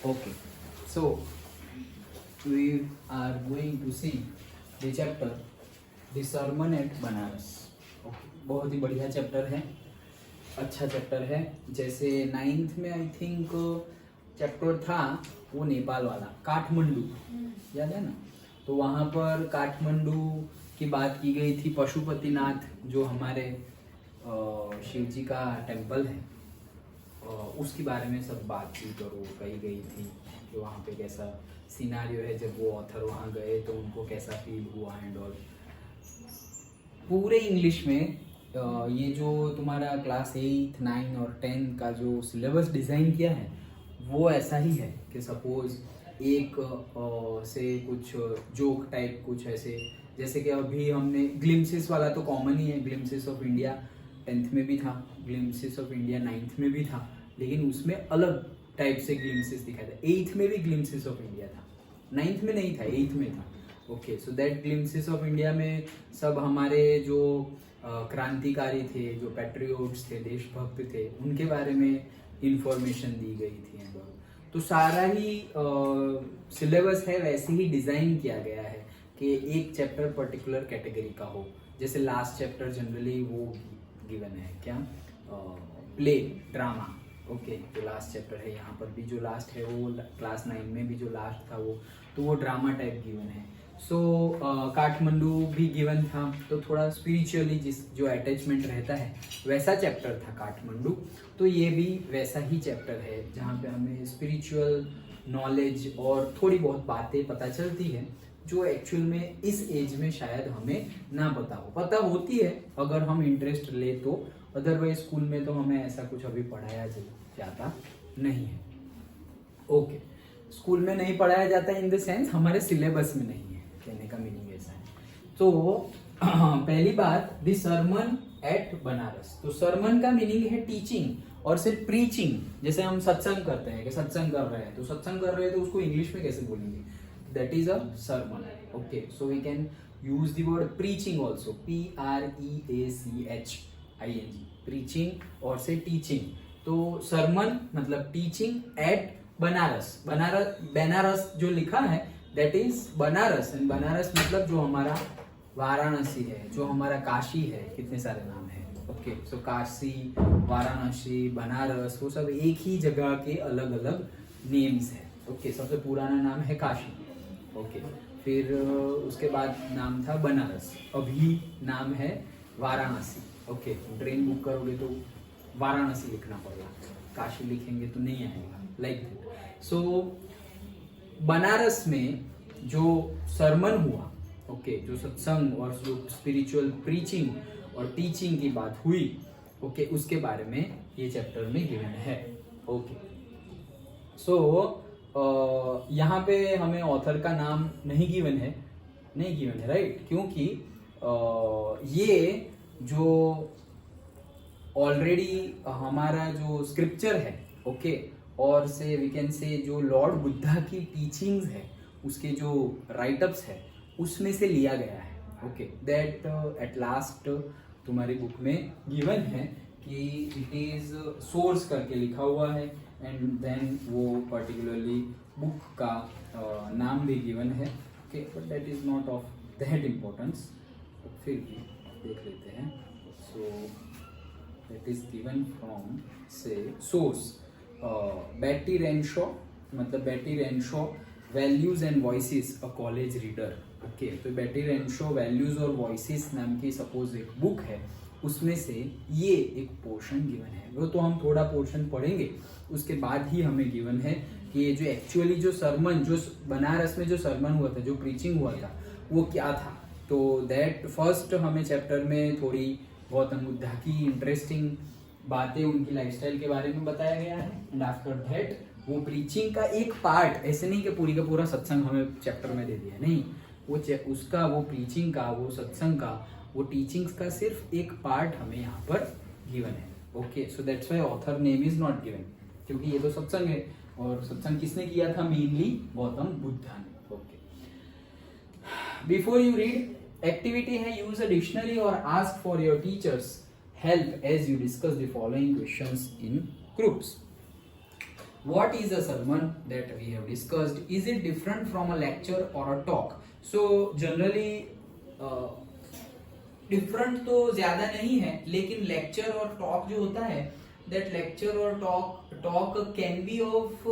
Okay, so we are going to see the chapter The Sermon at Banaras. Okay, बहुत ही बढ़िया chapter है, अच्छा chapter है. जैसे 9th में आई थिंक चैप्टर था वो नेपाल वाला, काठमांडू, याद है ना? तो वहाँ पर काठमांडू की बात की गई थी. पशुपतिनाथ जो हमारे शिव जी का टेम्पल है, उसके बारे में सब बातचीत और वो कही गई थी कि वहाँ पे कैसा सिनारियो है. जब वो ऑथर वहाँ गए तो उनको कैसा फील हुआ एंड ऑल. पूरे इंग्लिश में ये जो तुम्हारा क्लास 8, 9 और 10 का जो सिलेबस डिज़ाइन किया है वो ऐसा ही है कि सपोज एक से कुछ जोक टाइप कुछ ऐसे, जैसे कि अभी हमने ग्लिम्सिस वाला तो कॉमन ही है. ग्लिम्सिस ऑफ इंडिया 10th में भी था, ग्लिम्सिस ऑफ इंडिया 9th में भी था, लेकिन उसमें अलग टाइप से ग्लिम्सिस दिखाया था. 8th में भी ग्लिम्सिस ऑफ इंडिया था, 9th में नहीं था, 8th में था. Okay, so that glimpses of India में सब हमारे जो क्रांतिकारी थे, जो पैट्रियोट्स थे, देशभक्त थे, उनके बारे में इंफॉर्मेशन दी गई थी. तो सारा ही सिलेबस है वैसे ही डिज़ाइन किया गया है कि एक चैप्टर पर्टिकुलर कैटेगरी का हो. जैसे लास्ट चैप्टर जनरली वो गिवन है क्या, प्ले, ड्रामा. ओके, जो लास्ट चैप्टर है, यहाँ पर भी जो लास्ट है वो क्लास 9 में भी जो लास्ट था वो ड्रामा टाइप गिवन है. सो काठमांडू भी गिवन था, तो थोड़ा स्पिरिचुअली जो अटैचमेंट रहता है वैसा चैप्टर था काठमांडू. तो ये भी वैसा ही चैप्टर है जहाँ पे हमें स्पिरिचुअल नॉलेज और थोड़ी बहुत बातें पता चलती है जो एक्चुअल में इस एज में शायद हमें ना पता होती है अगर हम इंटरेस्ट ले तो. अदरवाइज स्कूल में तो हमें ऐसा कुछ अभी पढ़ाया जाता नहीं है. ओके, स्कूल में नहीं पढ़ाया जाता इन द सेंस हमारे सिलेबस में नहीं है, कहने का मीनिंग ऐसा है. तो पहली बात, द सरमन एट बनारस. तो सरमन का मीनिंग है टीचिंग और सिर्फ प्रीचिंग. जैसे हम सत्संग करते हैं कि सत्संग कर रहे हैं, तो सत्संग कर रहे हैं तो उसको इंग्लिश में कैसे बोलेंगे? That is a sermon. Okay, so we can use the word preaching also, PREACHING, preaching और से टीचिंग. तो सरमन मतलब टीचिंग एट बनारस. बनारस जो लिखा है that is Banaras, and Banaras मतलब जो हमारा वाराणसी है, जो हमारा काशी है. कितने सारे नाम है. ओके, सो काशी, वाराणसी, बनारस, वो सब एक ही जगह के अलग अलग नेम्स है. ओके, सबसे पुराना नाम है काशी. ओके, फिर उसके बाद नाम था बनारस, अभी नाम है वाराणसी. ओके, ट्रेन बुक करोगे तो वाराणसी लिखना पड़ेगा, काशी लिखेंगे तो नहीं आएगा, लाइक दैट. सो बनारस में जो सरमन हुआ, ओके, जो सत्संग और जो स्पिरिचुअल प्रीचिंग और टीचिंग की बात हुई, ओके, उसके बारे में ये चैप्टर में गिवन है. ओके, सो यहाँ पे हमें ऑथर का नाम नहीं गिवन है, राइट? क्योंकि ये जो ऑलरेडी हमारा जो स्क्रिप्चर है, ओके, और से वी कैन से जो लॉर्ड बुद्धा की टीचिंग्स है, उसके जो राइटअप्स है उसमें से लिया गया है. ओके, दैट एट लास्ट तुम्हारी बुक में गिवन है कि इट इज सोर्स करके लिखा हुआ है, एंड देन वो पर्टिकुलरली बुक का नाम भी गिवन है. Okay, but that is not of that importance, फिर भी देख लेते हैं. सो दैट इज गिवन फ्रॉम से सोर्स बेटी रेनशॉ, मतलब बेटी Renshaw values and voices a college reader. Okay, तो बेटी रेनशॉ वैल्यूज और वॉइसेस नाम की सपोज एक बुक है, उसमें से ये एक पोर्शन गिवन है. वो तो हम थोड़ा पोर्शन पढ़ेंगे, उसके बाद ही हमें गिवन है कि ये जो एक्चुअली जो सरमन, जो बनारस में जो सरमन हुआ था, जो प्रीचिंग हुआ था, वो क्या था. तो दैट फर्स्ट हमें चैप्टर में थोड़ी गौतम बुद्धा की इंटरेस्टिंग बातें, उनकी लाइफस्टाइल के बारे में बताया गया है. एंड आफ्टर दैट वो प्रीचिंग का एक पार्ट, ऐसे नहीं कि पूरी का पूरा सत्संग हमें चैप्टर में दे दिया, नहीं, वो उसका, वो प्रीचिंग का, वो सत्संग का, वो टीचिंग्स का सिर्फ एक पार्ट हमें यहाँ पर गिवन है. Okay, so that's why author name is not given, क्योंकि ये तो सत्संग है, और सत्संग किसने किया था? मेनली गौतम बुद्धा ने. Okay, before you read, activity है यूज अ डिक्शनरी और ask for your teachers help as you discuss the following questions in groups. What is a sermon that we have discussed? Is it different from a lecture or a talk? So generally different तो ज्यादा नहीं है, लेकिन lecture और talk जो होता है, that lecture और talk can be of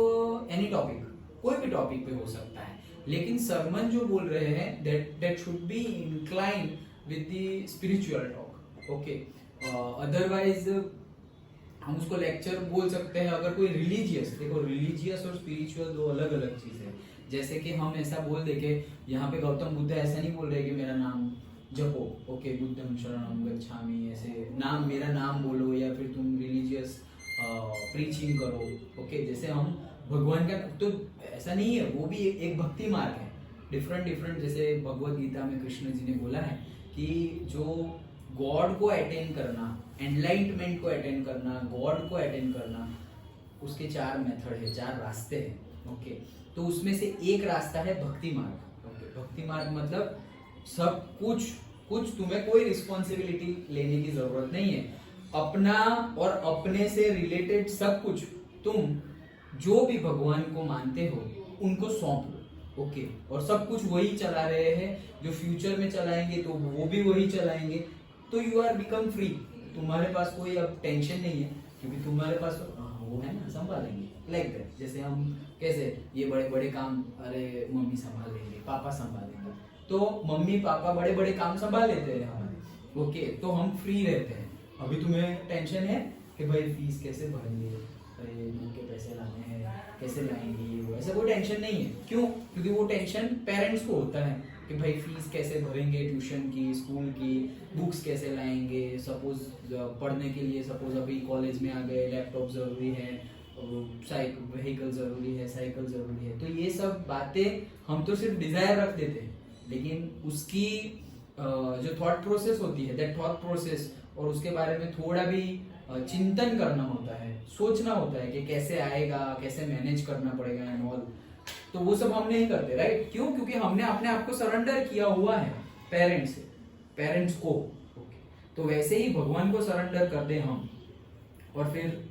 any topic, कोई भी टॉपिक पे हो सकता है, लेकिन सरमन जो बोल रहे हैं that should be incline with the spiritual talk. Okay, otherwise हम उसको लेक्चर बोल सकते हैं अगर कोई रिलीजियस, देखो रिलीजियस और स्पिरिचुअल दो अलग अलग चीज है। जैसे कि हम ऐसा बोल दे के यहाँ पे गौतम बुद्ध ऐसा नहीं बोल रहे कि मेरा नाम जपो, ओके बुद्धं शरणं गच्छामि, ऐसे नाम मेरा नाम बोलो, या फिर तुम रिलीजियस प्रीचिंग करो। ओके, जैसे हम भगवान का, तो ऐसा नहीं है, वो भी एक भक्ति मार्ग है, डिफरेंट। जैसे भगवत गीता में कृष्ण जी ने बोला है कि जो गॉड को अटेन करना, एनलाइटमेंट को अटेन करना, गॉड को अटेन करना, उसके 4 मेथड है, 4 रास्ते हैं। ओके, तो उसमें से एक रास्ता है भक्ति मार्ग। ओके, भक्ति मार्ग मतलब सब कुछ तुम्हें कोई रिस्पॉन्सिबिलिटी लेने की जरूरत नहीं है, अपना और अपने से रिलेटेड सब कुछ तुम जो भी भगवान को मानते हो उनको सौंप लो। ओके, और सब कुछ वही चला रहे हैं, जो फ्यूचर में चलाएंगे तो वो भी वही चलाएंगे, तो यू आर बिकम फ्री। तुम्हारे पास कोई अब टेंशन नहीं है, क्योंकि तुम्हारे पास वो है ना, संभालेंगे। लाइक दैट, जैसे हम कैसे ये बड़े बड़े काम, अरे मम्मी संभाल लेंगे, पापा संभाल लेंगे, तो मम्मी पापा बड़े बड़े काम संभाल लेते हैं हमारे। ओके, तो हम फ्री रहते हैं। अभी तुम्हें टेंशन है कि भाई फीस कैसे भरेंगे, अरे उनके पैसे लाने हैं, कैसे लाएंगे, वो ऐसा कोई टेंशन नहीं है। क्यों? क्योंकि वो टेंशन पेरेंट्स को होता है कि भाई फीस कैसे भरेंगे, ट्यूशन की, स्कूल की, बुक्स कैसे लाएंगे, सपोज पढ़ने के लिए, सपोज अभी कॉलेज में आ गए, लैपटॉप जरूरी है, व्हीकल जरूरी है, साइकिल जरूरी है। तो ये सब बातें हम तो सिर्फ डिजायर रख देते हैं, लेकिन उसकी जो थॉट प्रोसेस होती है, दैट थॉट प्रोसेस, और उसके बारे में थोड़ा भी चिंतन करना होता है, सोचना होता है कि कैसे आएगा, कैसे मैनेज करना पड़ेगा एंड ऑल, तो वो सब हम नहीं करते, राइट? क्यों? क्योंकि हमने अपने आप को सरेंडर किया हुआ है पेरेंट्स को। तो वैसे ही भगवान को सरेंडर कर दे हम, और फिर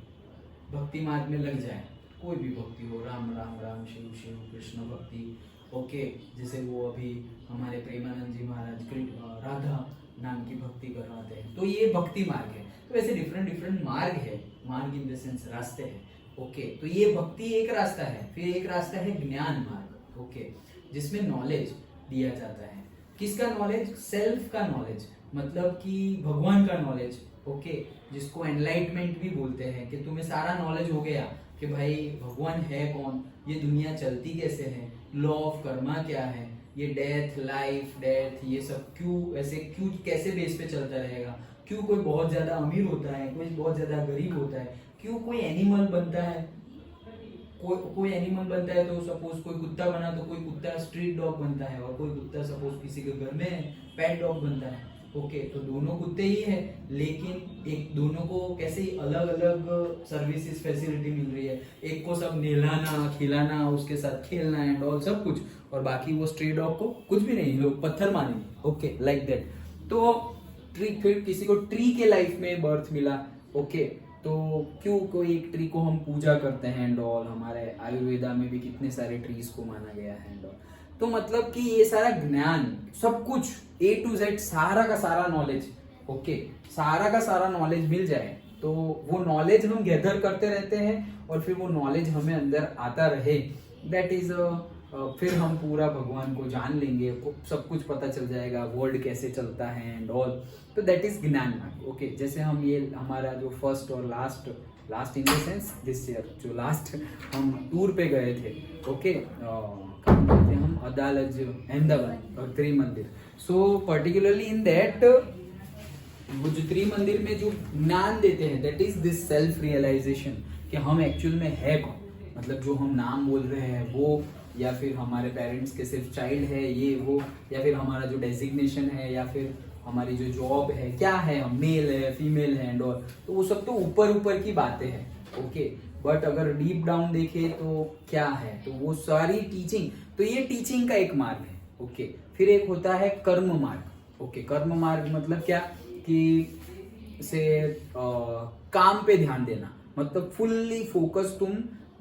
भक्ति मार्ग में लग जाए, कोई भी भक्ति हो, राम राम राम, शिव शिव, कृष्ण भक्ति। ओके, जैसे वो अभी हमारे प्रेमानंद जी महाराज राधा नाम की भक्ति करवाते हैं, तो ये भक्ति मार्ग है। तो ऐसे डिफरेंट मार्ग है, मार्ग इन द सेंस रास्ते हैं। ओके, तो ये भक्ति एक रास्ता है। फिर एक रास्ता है ज्ञान मार्ग। ओके, जिसमें नॉलेज दिया जाता है। किसका नॉलेज? सेल्फ का नॉलेज, मतलब कि भगवान का नॉलेज। ओके, जिसको एनलाइटमेंट भी बोलते हैं, कि तुम्हें सारा नॉलेज हो गया कि भाई भगवान है कौन, ये दुनिया चलती कैसे है, लॉ ऑफ कर्मा क्या है, ये डेथ, लाइफ, डेथ, ये सब क्यों कैसे बेस पे चलता रहेगा, क्यों कोई बहुत ज्यादा अमीर होता है, कोई बहुत ज्यादा गरीब होता है, क्यों कोई एनिमल बनता है, कोई एनिमल बनता है, तो सपोज कोई कुत्ता बना तो कोई कुत्ता स्ट्रीट डॉग बनता है, और कोई कुत्ता सपोज किसी के घर में पेट डॉग बनता है। ओके, तो दोनों कुत्ते ही है, लेकिन एक दोनों को कैसे अलग अलग सर्विसेज फैसिलिटी मिल रही है। एक को सब नहलाना, खिलाना, उसके साथ खेलना एंड ऑल सब कुछ, और बाकी वो स्ट्रीट डॉग को कुछ भी नहीं, लोग पत्थर मारेंगे। Okay, like that. तो फिर किसी को ट्री के लाइफ में बर्थ मिला। ओके, तो क्यों कोई एक ट्री को हम पूजा करते हैं एंड ऑल, हमारे आयुर्वेदा में भी कितने सारे ट्रीज को माना गया है एंड ऑल। तो मतलब कि ये सारा ज्ञान, सब कुछ A to Z, सारा का सारा नॉलेज, ओके, सारा का सारा नॉलेज मिल जाए, तो वो नॉलेज हम गैदर करते रहते हैं, और फिर वो नॉलेज हमें अंदर आता रहे, दैट इज फिर हम पूरा भगवान को जान लेंगे, सब कुछ पता चल जाएगा, वर्ल्ड कैसे चलता है एंड ऑल। तो दैट इज ज्ञान मार्ग। ओके, जैसे हम ये हमारा जो फर्स्ट और last in the sense this year जो लास्ट हम टूर पे गए थे, ओके, हम अदालज अहमदाबाद और Trimandir. So particularly in that, वो जो त्रिमंदिर में जो ज्ञान देते हैं, that is this self realization, कि हम एक्चुअल में है कौन, मतलब जो हम नाम बोल रहे हैं वो, या फिर हमारे पेरेंट्स के सिर्फ चाइल्ड है ये वो, या फिर हमारा जो डेजिग्नेशन है, या फिर हमारी जो जॉब है, क्या है, हम मेल है, फीमेल है एंड ऑल, तो वो सब तो ऊपर की बातें हैं। ओके, बट अगर डीप डाउन देखे तो क्या है, तो वो सारी टीचिंग, तो ये टीचिंग का एक मार्ग है। ओके, फिर एक होता है कर्म मार्ग। ओके, कर्म मार्ग मतलब क्या, कि से काम पे ध्यान देना, मतलब फुल्ली फोकस तुम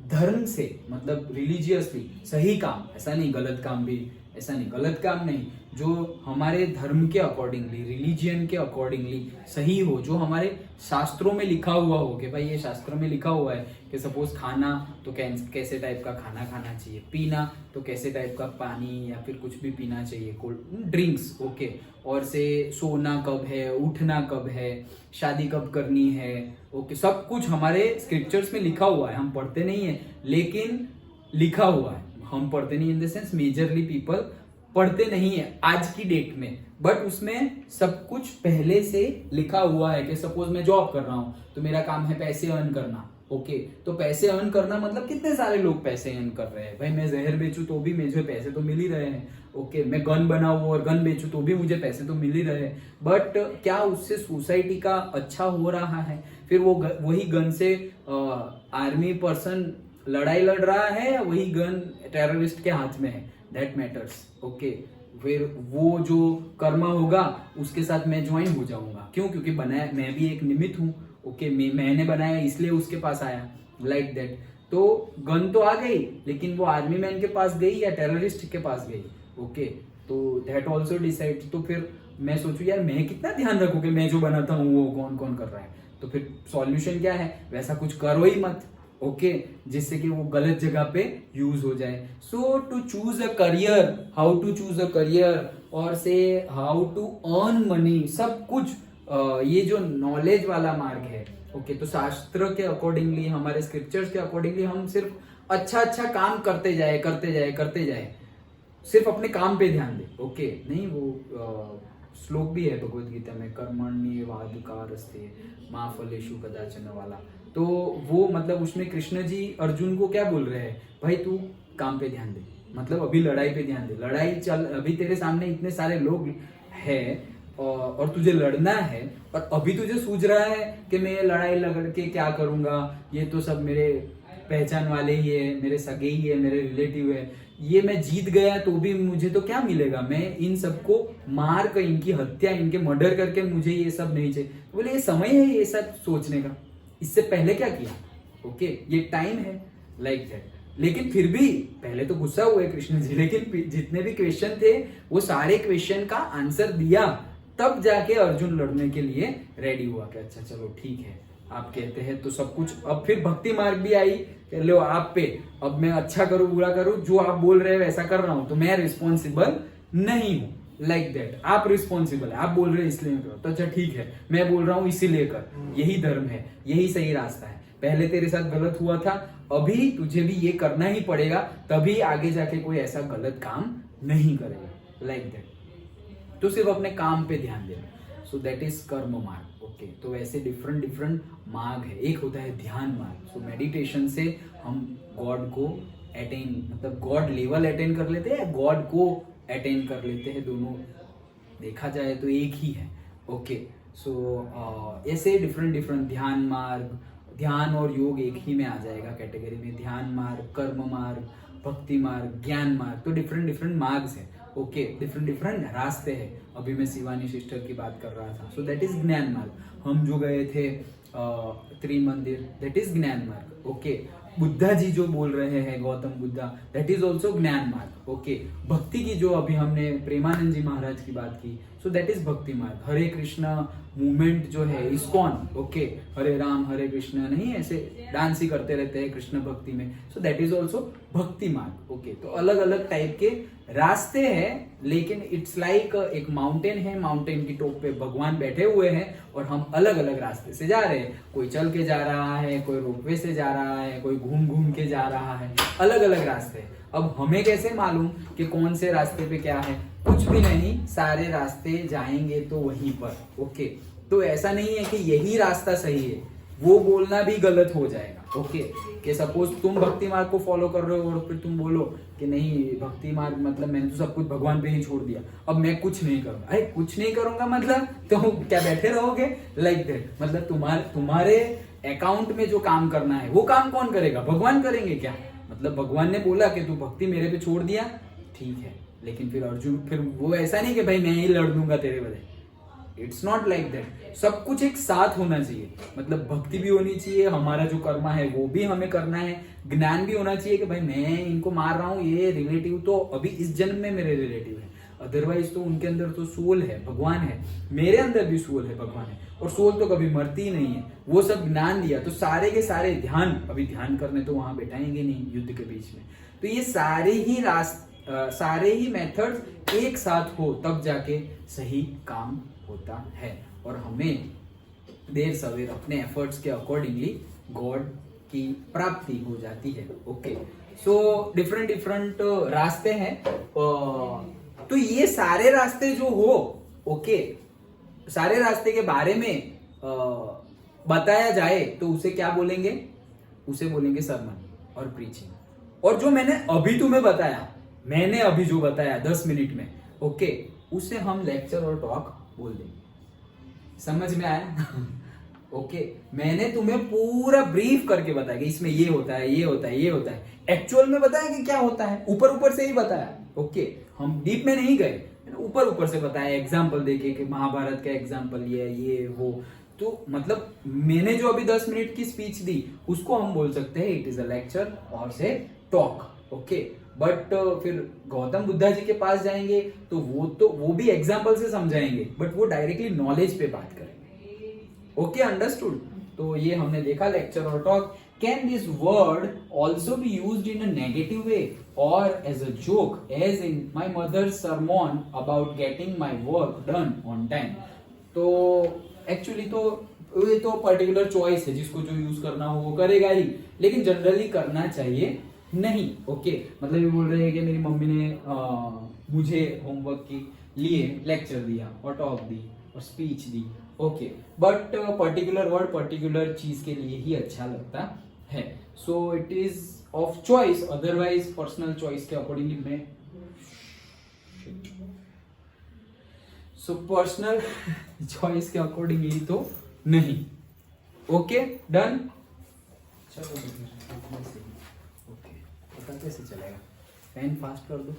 धर्म से मतलब रिलीजियसली सही काम, ऐसा नहीं गलत काम भी, ऐसा नहीं गलत काम नहीं, जो हमारे धर्म के अकॉर्डिंगली, रिलीजियन के अकॉर्डिंगली सही हो, जो हमारे शास्त्रों में लिखा हुआ हो कि भाई ये शास्त्रों में लिखा हुआ है कि सपोज खाना तो कैसे टाइप का खाना खाना चाहिए, पीना तो कैसे टाइप का पानी या फिर कुछ भी पीना चाहिए, कोल्ड ड्रिंक्स, ओके, और से सोना कब है, उठना कब है, शादी कब करनी है, ओके, सब कुछ हमारे स्क्रिप्चर्स में लिखा हुआ है। हम पढ़ते नहीं है लेकिन लिखा हुआ है। हम पढ़ते नहीं इन द सेंस मेजरली पीपल पढ़ते नहीं है आज की डेट में, बट उसमें सब कुछ पहले से लिखा हुआ है कि सपोज मैं जॉब कर रहा हूं तो मेरा काम है पैसे अर्न करना, ओके, तो पैसे अर्न करना मतलब कितने सारे लोग पैसे अर्न कर रहे हैं भाई, मैं जहर बेचूं तो भी मुझे पैसे तो मिल ही रहे हैं, ओके, मैं गन बनाऊं और गन बेचूं तो भी मुझे पैसे तो मिल ही रहे हैं, बट क्या उससे सोसाइटी का अच्छा हो रहा है? फिर वो वही गन से आर्मी पर्सन लड़ाई लड़ रहा है या वही गन टेररिस्ट के हाथ में है, दैट मैटर्स, ओके। फिर वो जो कर्म होगा उसके साथ मैं ज्वाइन हो जाऊंगा, क्यों? क्योंकि बनाया मैं भी एक निमित्त हूँ, ओके, मैंने बनाया इसलिए उसके पास आया, लाइक दैट। तो गन तो आ गई लेकिन वो आर्मी मैन के पास गई या टेररिस्ट के पास गई, ओके, तो दैट ऑल्सो डिसाइड। तो फिर मैं सोचू यार मैं कितना ध्यान रखूं कि मैं जो बनाता हूँ वो कौन कौन कर रहा है, तो फिर सॉल्यूशन क्या है? वैसा कुछ करो ही मत, ओके, जिससे कि वो गलत जगह पे यूज हो जाए। So to choose a career, how to choose a career और say how to earn money, सब कुछ ये जो नॉलेज वाला मार्ग है, ओके, तो शास्त्र के अकॉर्डिंगली, हमारे स्क्रिप्चर्स के अकॉर्डिंगली हम सिर्फ अच्छा अच्छा काम करते जाए करते जाए करते जाए, सिर्फ अपने काम पे ध्यान दे, ओके, नहीं वो श्लोक भी है भगवत गीता में, कर्मण्येवाधिकारस्ते मा फलेषु कदाचन वाला, तो वो मतलब उसमें कृष्ण जी अर्जुन को क्या बोल रहे हैं, भाई तू काम पे ध्यान दे, मतलब अभी लड़ाई पे ध्यान दे, लड़ाई चल, अभी तेरे सामने इतने सारे लोग हैं और तुझे लड़ना है, और अभी तुझे सूझ रहा है कि मैं लड़ाई लड़ के क्या करूंगा, ये तो सब मेरे पहचान वाले ही है, मेरे सगे ही है, मेरे रिलेटिव है, ये मैं जीत गया तो भी मुझे तो क्या मिलेगा, मैं इन सबको मार कर, इनकी हत्या, इनके मर्डर करके मुझे ये सब नहीं चाहिए। बोले ये समय है ये सब सोचने का, इससे पहले क्या किया, ओके, ये टाइम है, लाइक दैट। लेकिन फिर भी पहले तो गुस्सा हुए कृष्ण जी, लेकिन जितने भी क्वेश्चन थे वो सारे क्वेश्चन का आंसर दिया, तब जाके अर्जुन लड़ने के लिए रेडी हुआ कि अच्छा चलो ठीक है आप कहते हैं तो सब कुछ। अब फिर भक्ति मार्ग भी आई, लो आप पे, अब मैं अच्छा करूं बुरा करूं, जो आप बोल रहे हैं वैसा कर रहा हूं, तो मैं रिस्पॉन्सिबल नहीं हूं, लाइक दैट। आप रिस्पॉन्सिबल है, आप बोल रहे हैं इसलिए करो, तो अच्छा ठीक है मैं बोल रहा हूं इसीलिए कर, यही धर्म है, यही सही रास्ता है, पहले तेरे साथ गलत हुआ था, अभी तुझे भी ये करना ही पड़ेगा, तभी आगे जाके कोई ऐसा गलत काम नहीं करेगा, लाइक दैट। तो सिर्फ अपने काम पे ध्यान देना, सो दैट इज कर्म मार्ग, ओके। तो वैसे डिफरेंट डिफरेंट मार्ग है, एक होता है ध्यान मार्ग, सो मेडिटेशन से हम गॉड को अटेन, मतलब गॉड लेवल अटेन कर लेते हैं, गॉड को अटेन कर लेते हैं, दोनों देखा जाए तो एक ही है, ओके। सो ऐसे डिफरेंट डिफरेंट ध्यान मार्ग, ध्यान और योग एक ही में आ जाएगा कैटेगरी में, ध्यान मार्ग, कर्म मार्ग, भक्ति मार्ग, ज्ञान मार्ग, तो डिफरेंट डिफरेंट मार्ग्स है, ओके, डिफरेंट डिफरेंट रास्ते हैं। अभी मैं शिवानी सिस्टर की बात कर रहा था, सो दैट इज ज्ञान मार्ग। हम जो गए थे त्रिमंदिर, दैट इज ज्ञान मार्ग, ओके। बुद्धा जी जो बोल रहे हैं, Gautam Buddha, that is also ज्ञान मार्ग, ओके। भक्ति की जो अभी हमने प्रेमानंद जी महाराज की बात की, सो दैट इज भक्ति मार्ग। हरे कृष्णा मूवमेंट जो है इस्कॉन, ओके, हरे राम हरे कृष्णा नहीं, ऐसे डांस ही करते रहते हैं कृष्ण भक्ति में, सो दैट इज ऑल्सो भक्ति मार्ग, ओके। तो अलग अलग टाइप के रास्ते हैं, लेकिन इट्स लाइक एक माउंटेन है, माउंटेन की टॉप पे भगवान बैठे हुए हैं और हम अलग अलग रास्ते से जा रहे हैं, कोई चल के जा रहा है, कोई रोपवे से जा रहा है, कोई घूम घूम के जा रहा है, अलग अलग रास्ते हैं। अब हमें कैसे मालूम कि कौन से रास्ते पे क्या है? कुछ भी नहीं, सारे रास्ते जाएंगे तो वहीं पर, ओके। तो ऐसा नहीं है कि यही रास्ता सही है, वो बोलना भी गलत हो जाएगा, ओके। कि सपोज तुम भक्ति मार्ग को फॉलो कर रहे हो और फिर तुम बोलो कि नहीं भक्ति मार्ग मतलब मैंने तो सब कुछ भगवान पे ही छोड़ दिया, अब मैं कुछ नहीं करूंगा। अरे कुछ नहीं करूंगा मतलब तो क्या बैठे रहोगे? लाइक दैट, मतलब तुम्हारे अकाउंट में जो काम करना है वो काम कौन करेगा? भगवान करेंगे क्या? मतलब भगवान ने बोला कि तू भक्ति मेरे पे छोड़ दिया, ठीक है, लेकिन फिर अर्जुन, फिर वो ऐसा नहीं कि भाई मैं ही लड़ लूंगा तेरे बदले, इट्स नॉट लाइक दैट। सब कुछ एक साथ होना चाहिए, मतलब भक्ति भी होनी चाहिए, हमारा जो कर्मा है वो भी हमें करना है, ज्ञान भी होना चाहिए कि भाई मैं इनको मार रहा हूँ, ये रिलेटिव तो अभी इस जन्म में मेरे रिलेटिव है, अदरवाइज तो उनके अंदर तो सोल है, भगवान है, मेरे अंदर भी सोल है, भगवान है, और सोल तो कभी मरती ही नहीं है। वो सब ज्ञान दिया तो सारे के सारे ध्यान, अभी ध्यान करने तो वहां बैठाएंगे नहीं युद्ध के बीच में, तो ये सारे ही मेथड्स एक साथ हो तब जाके सही काम होता है, और हमें देर सवेर अपने एफर्ट्स के अकॉर्डिंगली गॉड की प्राप्ति हो जाती है। ओके, सो डिफरेंट रास्ते हैं, तो ये सारे रास्ते जो हो, ओके, सारे रास्ते के बारे में बताया जाए तो उसे क्या बोलेंगे, उसे बोलेंगे सरमन और प्रीचिंग। और जो मैंने अभी तुम्हें बताया, मैंने अभी जो बताया 10 मिनट में, ओके, उसे हम लेक्चर और टॉक बोल देंगे। समझ में आया? ओके, मैंने तुम्हें पूरा ब्रीफ करके बताया कि इसमें ये होता है, ये होता है, ये होता है, एक्चुअल में बताया कि क्या होता है, ऊपर ऊपर से ही बताया। ओके, हम डीप में नहीं गए, ऊपर ऊपर से बताया, एग्जाम्पल देके कि महाभारत का एग्जाम्पल ये वो, तो मतलब मैंने जो अभी 10 मिनट की स्पीच दी उसको हम बोल सकते हैं इट इज अ लेक्चर और से टॉक। ओके, बट फिर गौतम बुद्धा जी के पास जाएंगे तो वो भी एग्जाम्पल से समझाएंगे, बट वो डायरेक्टली नॉलेज पे बात करेंगे। Okay, understood? तो ये हमने देखा लेक्चर और talk. Can this word also be used in a negative way or as a joke, as in my mother's sermon about getting my work done on time? तो actually तो ये तो particular choice है, जिसको जो use करना हो वो करेगा ही, लेकिन जनरली करना चाहिए नहीं। ओके, मतलब ये बोल रहे हैं कि मेरी मम्मी ने मुझे होमवर्क के लिए लेक्चर दिया और टॉक दी और speech the. Okay, but particular word particular चीज के लिए ही अच्छा लगता है, सो it is of choice, otherwise personal choice के अकॉर्डिंगली मैं पर्सनल चॉइस के अकॉर्डिंगली तो नहीं। Okay, done? चलो ओके, पता कैसे चलेगा? पेन फास्ट कर दो।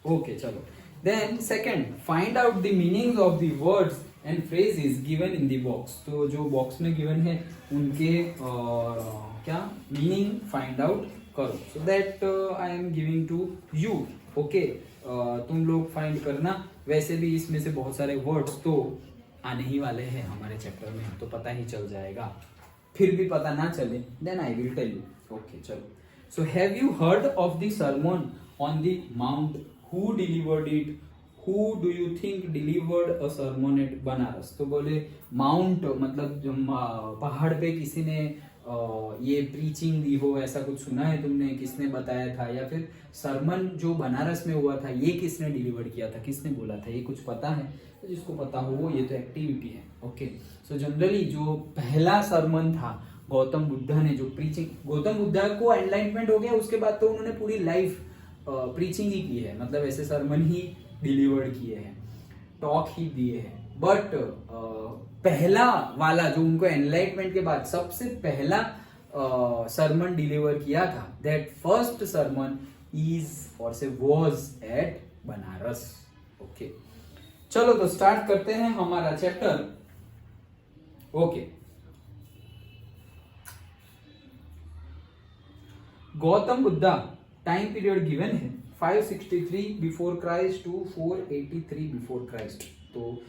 ओके, चलो। Then second, find out the meaning of the words and phrases given in the box. तो जो बॉक्स में गिवन है उनके क्या मीनिंग फाइंड आउट करो, so that I am giving to you. Okay, तुम लोग फाइंड करना। वैसे भी इसमें से बहुत सारे वर्ड्स तो आने ही वाले हैं हमारे चैप्टर में, तो पता ही चल जाएगा। फिर भी पता ना चले then I will tell you. Okay, चलो। So have you heard of the sermon on the mount? Who delivered it? Who do you think delivered a sermon at Banaras? तो बोले माउंट मतलब जो पहाड़ पे किसी ने ये प्रीचिंग दी हो, ऐसा कुछ सुना है तुमने? किसने बताया था? या फिर सरमन जो बनारस में हुआ था ये किसने डिलीवर किया था, किसने बोला था? ये कुछ पता है? तो जिसको पता हो वो, ये तो एक्टिविटी है। ओके, सो जनरली जो पहला सरमन था गौतम बुद्धा ने जो प्रीचिंग, गौतम बुद्धा को एनलाइटमेंट हो गया उसके बाद तो उन्होंने पूरी लाइफ प्रीचिंग ही की है, मतलब ऐसे सरमन ही डिलीवर्ड किए हैं, टॉक ही दिए हैं। बट पहला वाला जो उनको एनलाइटमेंट के बाद सबसे पहला सरमन डिलीवर किया था, दैट फर्स्ट सरमन इज और से वाज एट बनारस। ओके, चलो तो स्टार्ट करते हैं हमारा chapter. Okay, Gautam Buddha time period given है 563 before Christ to 483 before Christ. तो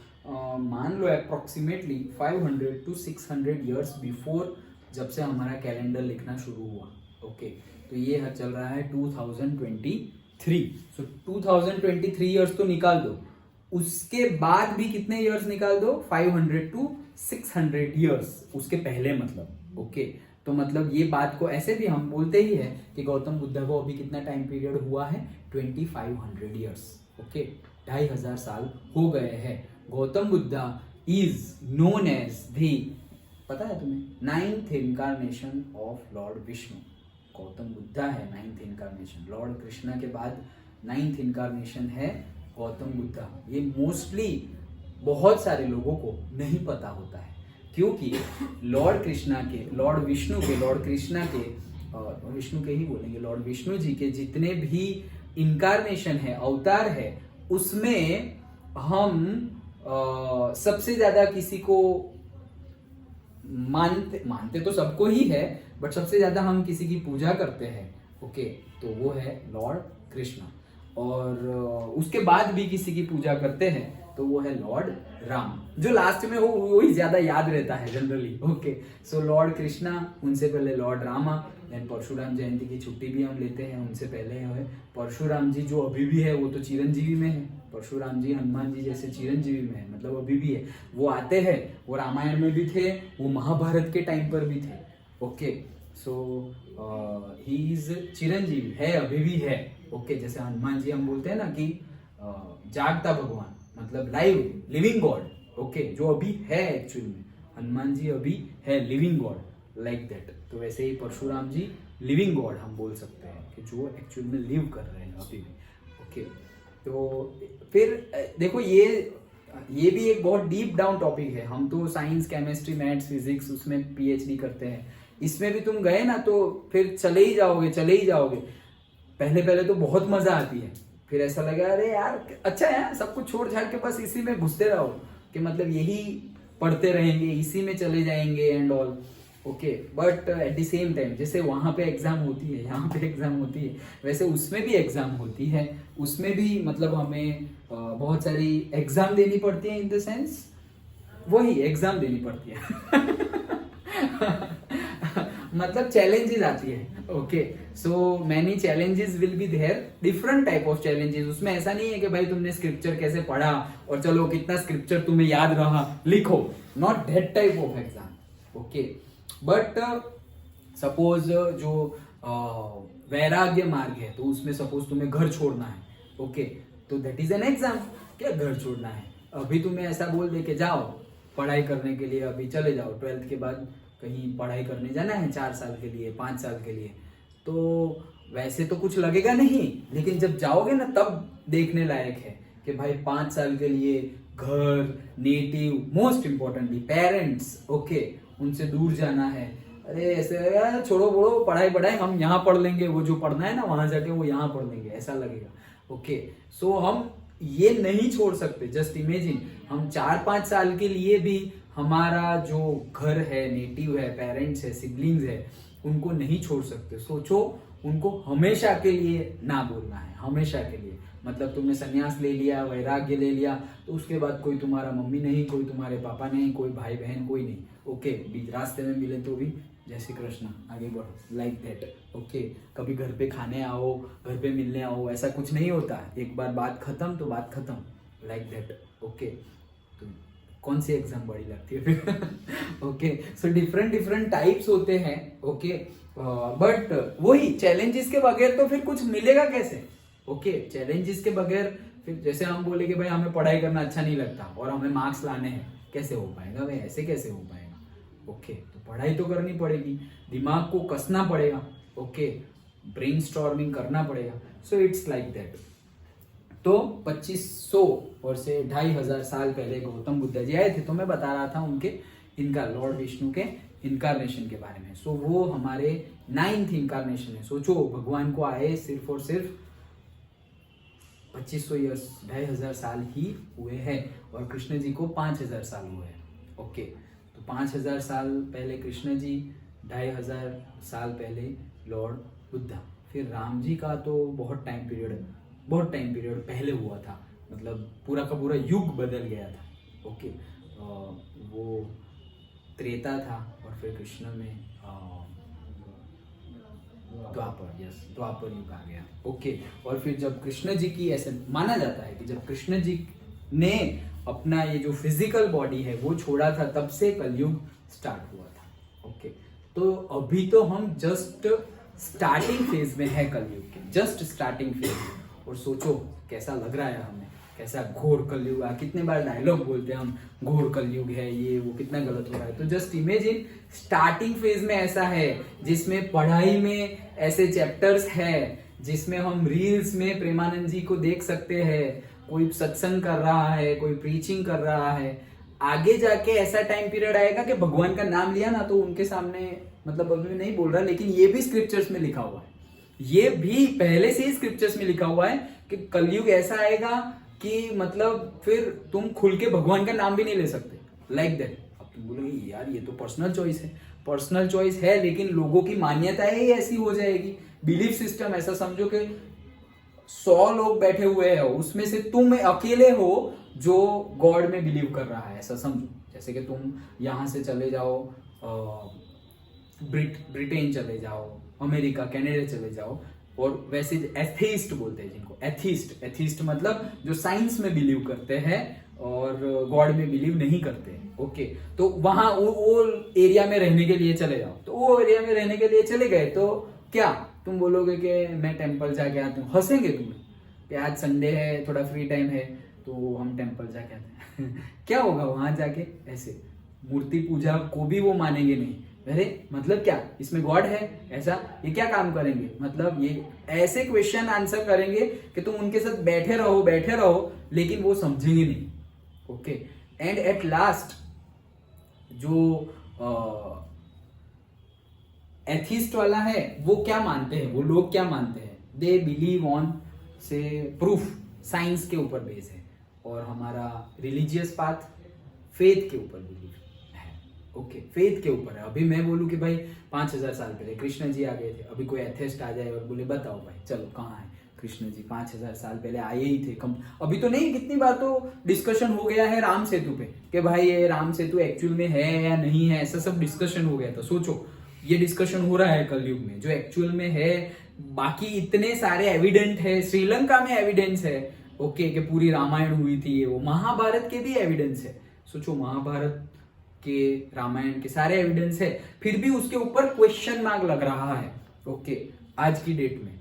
मान लो अप्रोक्सीमेटली 500 टू 600 इयर्स बिफोर, जब से हमारा कैलेंडर लिखना शुरू हुआ। ओके, तो ये चल रहा है 2023। सो 2023 इयर्स तो निकाल दो, उसके बाद भी कितने इयर्स निकाल दो? 500 टू 600 इयर्स, उसके पहले मतलब। ओके, तो मतलब ये बात को ऐसे भी हम बोलते ही है कि गौतम बुद्धा को अभी कितना टाइम पीरियड हुआ है? 2500 इयर्स। ओके, 2500 साल हो गए हैं। Gautam Buddha is known as the, पता है तुम्हें, 9th incarnation of lord Vishnu. Gautam Buddha है 9th इनकारनेशन, लॉर्ड कृष्णा के बाद 9th इनकारनेशन है गौतम बुद्धा। ये मोस्टली बहुत सारे लोगों को नहीं पता होता है, क्योंकि लॉर्ड कृष्णा के, लॉर्ड विष्णु के, लॉर्ड कृष्णा के, विष्णु के ही बोलेंगे, लॉर्ड विष्णु जी के जितने भी इनकारनेशन है, अवतार है, उसमें हम सबसे ज्यादा किसी को मानते तो सबको ही है, बट सबसे ज्यादा हम किसी की पूजा करते हैं, ओके, तो वो है लॉर्ड कृष्णा। और उसके बाद भी किसी की पूजा करते हैं तो वो है लॉर्ड राम, जो लास्ट में हो वही ज्यादा याद रहता है जनरली, ओके। सो लॉर्ड कृष्णा, उनसे पहले लॉर्ड रामा, देन परशुराम जयंती की छुट्टी भी हम लेते हैं, उनसे पहले है परशुराम जी, जो अभी भी है, वो तो चिरंजीवी में है। परशुराम जी हनुमान जी जैसे चिरंजीवी में है, मतलब अभी भी है, वो आते हैं, वो रामायण में भी थे, वो महाभारत के टाइम पर भी थे, okay. So he is Chiranjeevi, है, अभी भी है, ओके। जैसे हनुमान जी हम बोलते हैं ना कि जागता भगवान, मतलब लाइव लिविंग गॉड, ओके, जो अभी है एक्चुअल में, हनुमान जी अभी है लिविंग गॉड, लाइक दैट। तो वैसे ही परशुराम जी लिविंग गॉड हम बोल सकते हैं कि जो एक्चुअल में लिव कर रहे हैं अभी भी, ओके। तो फिर देखो ये भी एक बहुत डीप डाउन टॉपिक है। हम तो साइंस, केमिस्ट्री, मैथ्स, फिजिक्स उसमें पीएचडी करते हैं, इसमें भी तुम गए ना तो फिर चले ही जाओगे। पहले तो बहुत मजा आती है, फिर ऐसा लगा अरे यार अच्छा है, सब कुछ छोड़ छाड़ के बस इसी में घुसते रहो, कि मतलब यही पढ़ते रहेंगे, इसी में चले जाएंगे and all, okay. But at the same time जैसे वहां पे एग्जाम होती है, यहाँ पे एग्जाम होती है, वैसे उसमें भी एग्जाम होती है, उसमें भी मतलब हमें बहुत सारी एग्जाम देनी पड़ती है, इन द सेंस वही एग्जाम देनी पड़ती है मतलब चैलेंजेस आती है, okay. So many challenges will be there, different type of challenges. उसमें ऐसा नहीं है कि भाई तुमने स्क्रिप्चर कैसे पढ़ा और चलो कितना स्क्रिप्चर तुम्हें याद रहा लिखो, not that type of exam, okay. But suppose जो वैराग्य मार्ग है, तो उसमें सपोज तुम्हें घर छोड़ना है, ओके, तो दैट इज एन एग्जाम। क्या घर छोड़ना है? अभी तुम्हें ऐसा बोल दे के जाओ पढ़ाई करने के लिए, अभी चले जाओ, 12th के बाद कहीं पढ़ाई करने जाना है 4 साल के लिए, 5 साल के लिए, तो वैसे तो कुछ लगेगा नहीं, लेकिन जब जाओगे ना तब देखने लायक है कि भाई 5 साल के लिए घर, native, most importantly parents, okay, उनसे दूर जाना है। अरे ऐसे यार छोड़ो बोलो, पढ़ाई हम यहाँ पढ़ लेंगे, वो जो पढ़ना है ना वहां जाके वो यहाँ पढ़ लेंगे, ऐसा लगेगा, ओके। सो हम ये नहीं छोड़ सकते। जस्ट इमेजिन हम 4-5 साल के लिए भी हमारा जो घर है, नेटिव है, पेरेंट्स है, सिबलिंग्स है, उनको नहीं छोड़ सकते। सोचो उनको हमेशा के लिए ना बोलना है, हमेशा के लिए। मतलब तुमने संन्यास ले लिया, वैराग्य ले लिया, तो उसके बाद कोई तुम्हारा मम्मी नहीं, कोई तुम्हारे पापा नहीं, कोई भाई बहन कोई नहीं, ओके। बीच रास्ते में मिले तो भी जय श्री कृष्ण, आगे बढ़ो, लाइक दैट, ओके। कभी घर पे खाने आओ, घर पे मिलने आओ, ऐसा कुछ नहीं होता। एक बार बात खत्म तो बात खत्म, लाइक दैट, ओके। तो कौन सी एग्जाम बड़ी लगती है फिर ओके। सो डिफरेंट टाइप्स होते हैं, ओके। बट वही चैलेंजेस के बगैर तो फिर कुछ मिलेगा कैसे, ओके। चैलेंजेस के बगैर फिर जैसे हम बोले कि भाई हमें पढ़ाई करना अच्छा नहीं लगता और हमें मार्क्स लाने हैं, कैसे हो पाएगा भाई, ऐसे कैसे हो पाएगा, ओके। तो पढ़ाई तो करनी पड़ेगी, दिमाग को कसना पड़ेगा, ओके, ब्रेनस्टॉर्मिंग करना पड़ेगा। So it's like that. तो 2500 और से 2500 साल पहले गौतम बुद्ध जी आए थे, तो मैं बता रहा था इनका लॉर्ड विष्णु के इनकारनेशन के बारे में। सो वो हमारे 9th इनकारनेशन है। सोचो भगवान को आए सिर्फ और सिर्फ 2500 ईयर्स, 2500 साल ही हुए हैं, और कृष्ण जी को 5000 साल हुए हैं, ओके। तो 5000 साल पहले कृष्ण जी, 2500 साल पहले लॉर्ड बुद्धा। फिर राम जी का तो बहुत टाइम पीरियड पहले हुआ था, मतलब पूरा का पूरा युग बदल गया था, ओके। वो त्रेता था और फिर कृष्ण में द्वापर युग आ गया, ओके। और फिर जब कृष्ण जी की, ऐसे माना जाता है कि जब कृष्ण जी ने अपना ये जो फिजिकल बॉडी है वो छोड़ा था, तब से कलयुग स्टार्ट हुआ था, ओके। तो अभी तो हम जस्ट स्टार्टिंग फेज में है कलयुग के, जस्ट स्टार्टिंग फेज। और सोचो कैसा लग रहा है हमें, कैसा घोर कलयुग है। कितने बार डायलॉग बोलते हैं हम, घोर कलयुग है, ये वो, कितना गलत हो रहा है। तो जस्ट इमेजिन स्टार्टिंग फेज में ऐसा है, जिसमें पढ़ाई में ऐसे चैप्टर्स है, जिसमें हम रील्स में प्रेमानंद जी को देख सकते हैं, कोई सत्संग कर रहा है, कोई प्रीचिंग कर रहा है। आगे जाके ऐसा टाइम पीरियड आएगा कि भगवान का नाम लिया ना तो उनके सामने, मतलब अभी नहीं बोल रहा, लेकिन ये भी स्क्रिप्चर्स में लिखा हुआ है, ये भी पहले से ही स्क्रिप्चर्स में लिखा हुआ है कि कलयुग ऐसा आएगा कि मतलब फिर तुम खुल के भगवान का नाम भी नहीं ले सकते, लाइक दैट। अब तुम बोलोगे यार ये तो पर्सनल चॉइस है, पर्सनल चॉइस है, लेकिन लोगों की मान्यताएं ही ऐसी हो जाएगी। बिलीफ सिस्टम ऐसा समझो कि 100 लोग बैठे हुए हैं, उसमें से तुम अकेले हो जो गॉड में बिलीव कर रहा है, ऐसा समझो। जैसे कि तुम यहां से चले जाओ ब्रिटेन चले जाओ, अमेरिका कनाडा चले जाओ, और वैसे एथीस्ट बोलते हैं जिनको, एथीस्ट मतलब जो साइंस में बिलीव करते हैं और गॉड में बिलीव नहीं करते हैं। ओके, तो वहां वो एरिया में रहने के लिए चले जाओ, तो वो एरिया में रहने के लिए चले गए तो क्या तुम बोलोगे कि मैं टेम्पल जाके आता हूँ, हंसेंगे तुम्हें कि आज संडे है, थोड़ा फ्री टाइम है तो हम टेम्पल जाके आते हैं क्या होगा वहां जाके? ऐसे मूर्ति पूजा को भी वो मानेंगे नहीं। अरे मतलब क्या इसमें गॉड है, ऐसा ये क्या काम करेंगे? मतलब ये ऐसे क्वेश्चन आंसर करेंगे कि तुम उनके साथ बैठे रहो, लेकिन वो समझेंगे नहीं। ओके, एंड एट लास्ट जो एथिस्ट वाला है वो क्या मानते हैं, वो लोग क्या मानते हैं? दे बिलीव ऑन से प्रूफ, साइंस के ऊपर बेस है, और हमारा रिलीजियस पाथ फेथ के ऊपर बिलीव है। ओके, फेथ के ऊपर है। अभी मैं बोलूं कि भाई 5000 साल पहले कृष्ण जी आ गए थे, अभी कोई एथिस्ट आ जाए और बोले बताओ भाई चलो कहाँ है कृष्ण जी, 5000 साल पहले आए ही थे। अभी तो नहीं, कितनी बार तो डिस्कशन हो गया है राम सेतु पे कि भाई ये राम सेतु एक्चुअल में है या नहीं है, ऐसा सब डिस्कशन हो गया था। सोचो ये डिस्कशन हो रहा है कलयुग में, जो एक्चुअल में है। बाकी इतने सारे एविडेंट है, श्रीलंका में एविडेंस है ओके कि पूरी रामायण हुई थी, वो महाभारत के भी एविडेंस है। सोचो महाभारत के, रामायण के सारे एविडेंस है, फिर भी उसके ऊपर क्वेश्चन मार्क लग रहा है ओके आज की डेट में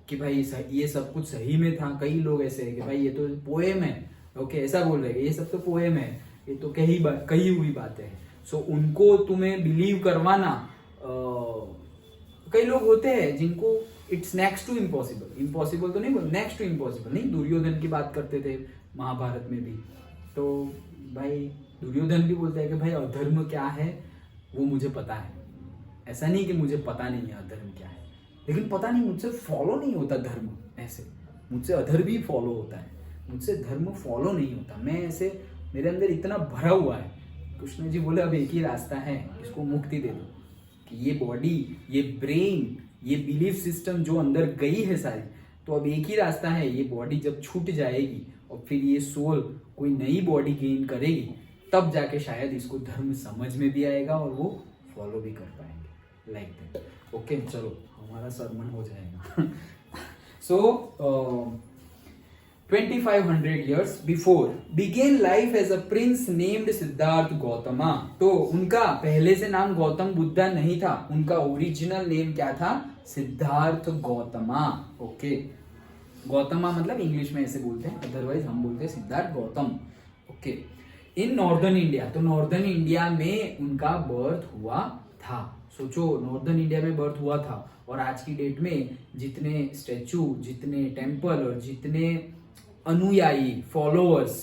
कि भाई ये सब कुछ सही में था। कई लोग ऐसे है कि भाई ये तो पोएम है ओके, ऐसा बोल रहे हैं ये सब तो पोएम है, ये तो कही हुई बातें हैं। सो उनको तुम्हें बिलीव करवाना, कई लोग होते हैं जिनको it's next to impossible, impossible तो नहीं बोल, नेक्स्ट टू इम्पॉसिबल नहीं। दुर्योधन की बात करते थे महाभारत में भी, तो भाई दुर्योधन भी बोलता है कि भाई अधर्म क्या है वो मुझे पता है। ऐसा नहीं कि मुझे पता नहीं है अधर्म क्या है, लेकिन पता नहीं मुझसे फॉलो नहीं होता धर्म। ऐसे मुझसे अधर्म भी फॉलो होता है, मुझसे धर्म फॉलो नहीं होता। मैं ऐसे मेरे अंदर इतना भरा हुआ है। कृष्ण जी बोले अब एक ही रास्ता है, इसको मुक्ति दे दो कि ये बॉडी, ये ब्रेन, ये बिलीफ सिस्टम जो अंदर गई है सारी, तो अब एक ही रास्ता है, ये बॉडी जब छूट जाएगी और फिर ये सोल कोई नई बॉडी गेन करेगी, तब जाके शायद इसको धर्म समझ में भी आएगा और वो फॉलो भी कर पाएंगे, लाइक दैट। ओके, चलो हमारा सरमन हो जाएगा। सो 2500 years before began life as a prince named Siddharth Gautama. तो उनका पहले से नाम गौतम बुद्धा नहीं था, उनका ओरिजिनल नेम क्या था? सिद्धार्थ गौतमा। ओके, गौतमा मतलब इंग्लिश में ऐसे बोलते हैं, अदरवाइज हम बोलते हैं Siddharth Gautam. Okay, in northern India, तो नॉर्दर्न इंडिया में उनका बर्थ हुआ था। सोचो नॉर्दर्न इंडिया में बर्थ हुआ था, और आज की डेट में जितने स्टैचू, जितने टेम्पल और जितने अनुयायी, फॉलोअर्स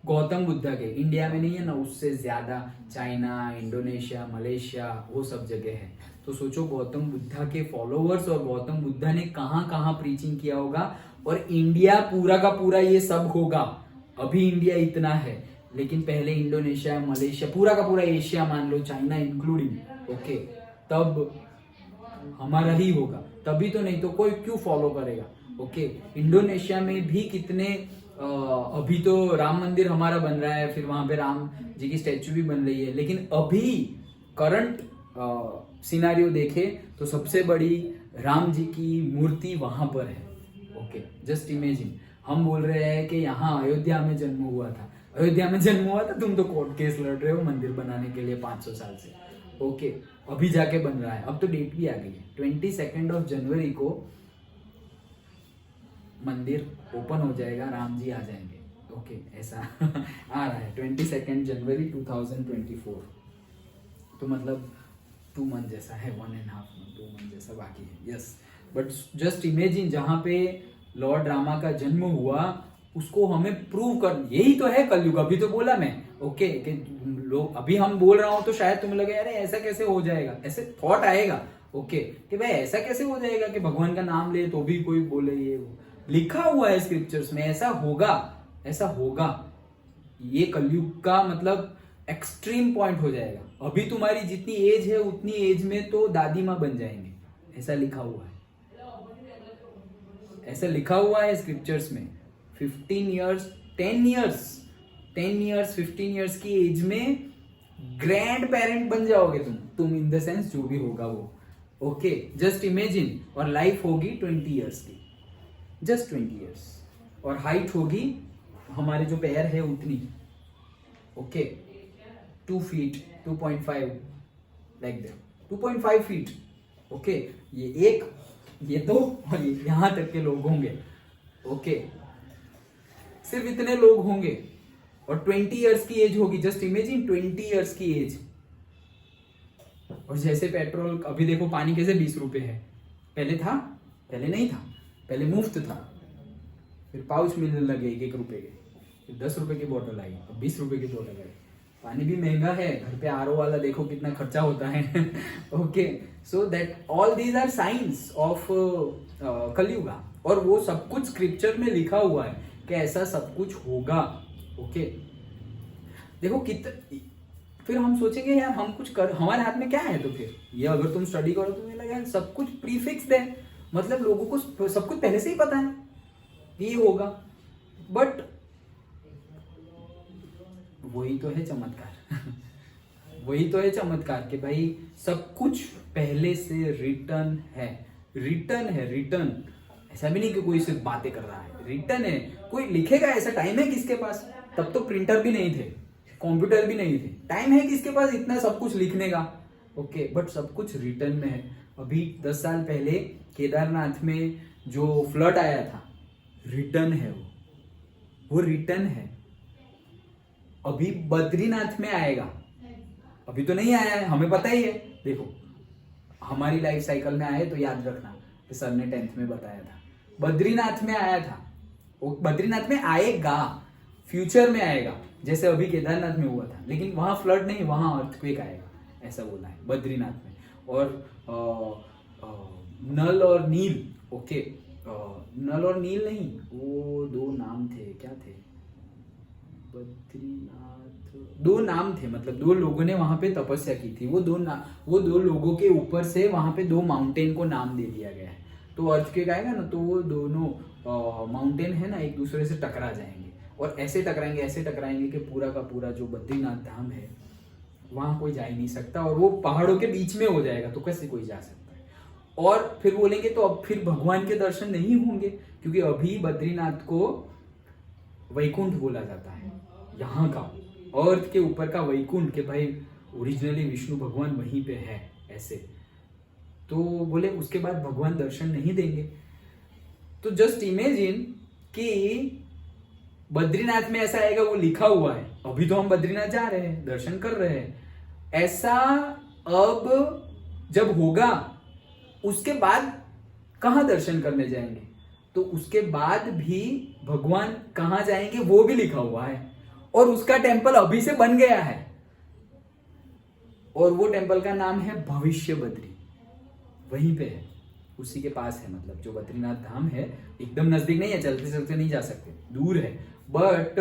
गौतम बुद्धा के इंडिया में नहीं है ना, उससे ज्यादा चाइना, इंडोनेशिया, मलेशिया, वो सब जगह है। तो सोचो गौतम बुद्धा के फॉलोअर्स और गौतम बुद्धा ने कहां कहां प्रीचिंग किया होगा, और इंडिया पूरा का पूरा ये सब होगा। अभी इंडिया इतना है, लेकिन पहले इंडोनेशिया, मलेशिया, पूरा का पूरा एशिया मान लो, चाइना इंक्लूडिंग ओके, तब हमारा ही होगा। तभी तो, नहीं तो कोई क्यों फॉलो करेगा? ओके, इंडोनेशिया में भी कितने अभी तो राम मंदिर हमारा बन रहा है, फिर वहां पे राम जी की स्टैचू भी बन रही है, लेकिन अभी करंट सिनारियो देखे तो सबसे बड़ी राम जी की मूर्ति वहां पर है। ओके, जस्ट इमेजिन, हम बोल रहे हैं कि यहाँ अयोध्या में जन्म हुआ था, अयोध्या में जन्म हुआ था, तुम तो कोर्ट केस लड़ रहे हो मंदिर बनाने के लिए 500 साल से। ओके, अभी जाके बन रहा है, अब तो डेट भी आ गई है, 22 जनवरी को मंदिर ओपन हो जाएगा, राम जी आ जाएंगे। ओके, ऐसा आ रहा है 22 जनवरी 2024। तो मतलब 2 मंथ जैसा है, 1.5 मंथ, 2 मंथ जैसा बाकी है। यस, बट जस्ट इमेजिन जहाँ पे लॉर्ड रामा का जन्म हुआ, उसको हमें प्रूव कर, यही तो है कलयुग। अभी तो बोला मैं ओके कि लोग, अभी हम बोल रहा हूं तो शायद तुम्हें लगे अरे ऐसा कैसे हो जाएगा, ऐसे थॉट आएगा ओके कि भाई ऐसा कैसे हो जाएगा कि भगवान का नाम ले तो भी कोई बोले ये वो। लिखा हुआ है स्क्रिप्चर्स में, ऐसा होगा, ऐसा होगा। ये कलयुग का मतलब एक्सट्रीम पॉइंट हो जाएगा। अभी तुम्हारी जितनी एज है उतनी एज में तो दादी माँ बन जाएंगे, ऐसा लिखा हुआ है, ऐसा लिखा हुआ है स्क्रिप्चर्स में। 15 इयर्स 10 इयर्स 10 इयर्स 15 इयर्स की एज में ग्रैंड पेरेंट बन जाओगे तुम इन द सेंस जो भी होगा वो ओके। Just imagine. और लाइफ होगी 20 इयर्स की, जस्ट 20 इयर्स। और हाइट होगी हमारे जो पैर है उतनी okay, 2 feet 2.5 like that, 2.5 feet okay. ये तो और यहां तक के लोग होंगे ओके, सिर्फ इतने लोग होंगे। और 20 इयर्स की एज होगी, जस्ट इमेजिन 20 इयर्स की एज। और जैसे पेट्रोल, अभी देखो पानी कैसे 20 रुपए है, पहले था, पहले नहीं था, पहले मुफ्त था, फिर पाउच मिलने लगे 1-1 रुपए के, फिर 10 रुपए की बोतल आई, अब 20 रुपए की बोतल आई। पानी भी महंगा है, घर पे आरओ वाला देखो कितना खर्चा होता है okay. So that all these are science of Kaliyuga. और वो सब कुछ स्क्रिप्चर में लिखा हुआ है कि ऐसा सब कुछ होगा ओके। देखो फिर हम सोचेंगे यार हम कुछ कर, हमारे हाथ में क्या है। तो फिर ये अगर तुम स्टडी करो तो मुझे लगा सब कुछ प्रीफिक्स्ड है, मतलब लोगों को सब कुछ पहले से ही पता है ये होगा। बट वही तो है चमत्कार वही तो है चमत्कार कि भाई सब कुछ पहले से रिटर्न है, रिटर्न है, रिटर्न। ऐसा भी नहीं कि कोई सिर्फ बातें कर रहा है, रिटर्न है। कोई लिखेगा, ऐसा टाइम है किसके पास? तब तो प्रिंटर भी नहीं थे, कंप्यूटर भी नहीं थे, टाइम है किसके पास इतना सब कुछ लिखने का ओके। बट सब कुछ रिटर्न में है। अभी 10 साल पहले केदारनाथ में जो फ्लड आया था, रिटर्न है वो रिटर्न है। अभी बद्रीनाथ में आएगा, अभी तो नहीं आया है, हमें पता ही है। देखो हमारी लाइफ साइकिल में आए तो याद रखना कि सर ने 10th में बताया था, बद्रीनाथ में आया था, वो बद्रीनाथ में आएगा, फ्यूचर में आएगा, जैसे अभी केदारनाथ में हुआ था। लेकिन वहां फ्लड नहीं, वहां अर्थक्वेक आएगा, ऐसा बोला है बद्रीनाथ में। और नल और नील ओके, नल और नील नहीं, वो 2 नाम थे, क्या थे, बद्रीनाथ, 2 नाम थे, मतलब 2 लोगों ने वहां पे तपस्या की थी। वो दो लोगों के ऊपर से वहां पे 2 माउंटेन को नाम दे दिया गया है। तो अर्थक्वेक आएगा ना तो वो दोनों माउंटेन है ना एक दूसरे से टकरा जाएंगे, और ऐसे टकराएंगे कि पूरा का पूरा जो बद्रीनाथ धाम है वहां कोई जा ही नहीं सकता, और वो पहाड़ों के बीच में हो जाएगा, तो कैसे कोई जा सकता है। और फिर बोलेंगे तो अब फिर भगवान के दर्शन नहीं होंगे, क्योंकि अभी बद्रीनाथ को वैकुंठ बोला जाता है, यहाँ का अर्थ के ऊपर का वैकुंठ, के भाई ओरिजिनली विष्णु भगवान वहीं पे है ऐसे। तो बोले उसके बाद भगवान दर्शन नहीं देंगे। तो जस्ट इमेजिन कि बद्रीनाथ में ऐसा आएगा, वो लिखा हुआ है। अभी तो हम बद्रीनाथ जा रहे हैं, दर्शन कर रहे हैं, ऐसा अब जब होगा उसके बाद कहां दर्शन करने जाएंगे, तो उसके बाद भी भगवान कहां जाएंगे वो भी लिखा हुआ है। और उसका टेम्पल अभी से बन गया है, और वो टेम्पल का नाम है भविष्य बद्री, वहीं पे है, उसी के पास है। मतलब जो बद्रीनाथ धाम है एकदम नजदीक नहीं है, चलते चलते नहीं जा सकते, दूर है, बट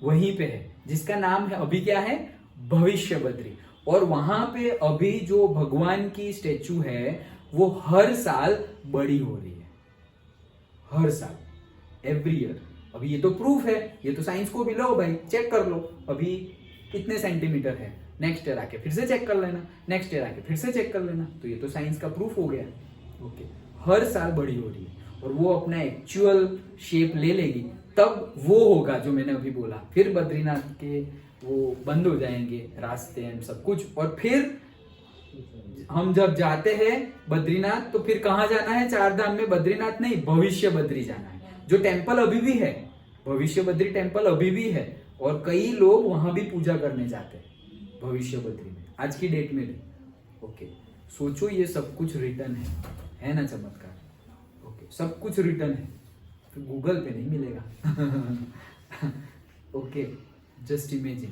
वहीं पे है, जिसका नाम है अभी क्या है, भविष्य बद्री। और वहां पे अभी जो भगवान की स्टेचू है वो हर साल बड़ी हो रही है, हर साल, एवरी ईयर। अभी ये तो प्रूफ है, ये तो साइंस को भी लो भाई, चेक कर लो अभी कितने सेंटीमीटर है, नेक्स्ट ईयर आके फिर से चेक कर लेना, नेक्स्ट ईयर आके फिर से चेक कर लेना, तो ये तो साइंस का प्रूफ हो गया ओके। हर साल बड़ी हो रही है, और वो अपना एक्चुअल शेप ले लेगी, तब वो होगा जो मैंने अभी बोला। फिर बद्रीनाथ के वो बंद हो जाएंगे रास्ते एंड सब कुछ, और फिर हम जब जाते हैं बद्रीनाथ तो फिर कहां जाना है, 4 धाम में बद्रीनाथ नहीं, भविष्य बद्री जाना है, जो टेम्पल अभी भी है, भविष्य बद्री टेम्पल अभी भी है, और कई लोग वहां भी पूजा करने जाते हैं भविष्य बद्री में, आज की डेट में भी ओके। सोचो ये सब कुछ रिटर्न है ना चमत्कार ओके, सब कुछ रिटर्न है। गूगल पे नहीं मिलेगा। ओके, जस्ट इमेजिन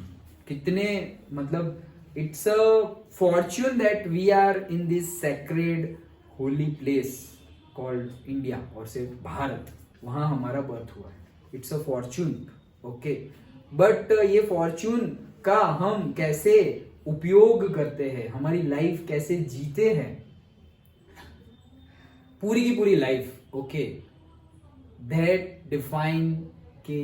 कितने, मतलब it's a fortune that we are in this sacred holy place called India, और सिर्फ भारत, वहाँ हमारा बर्थ हुआ है। It's a fortune. Okay, but ये फॉर्च्यून का हम कैसे उपयोग करते हैं, हमारी लाइफ कैसे जीते हैं, पूरी की पूरी लाइफ, ओके, दैट डिफाइन कि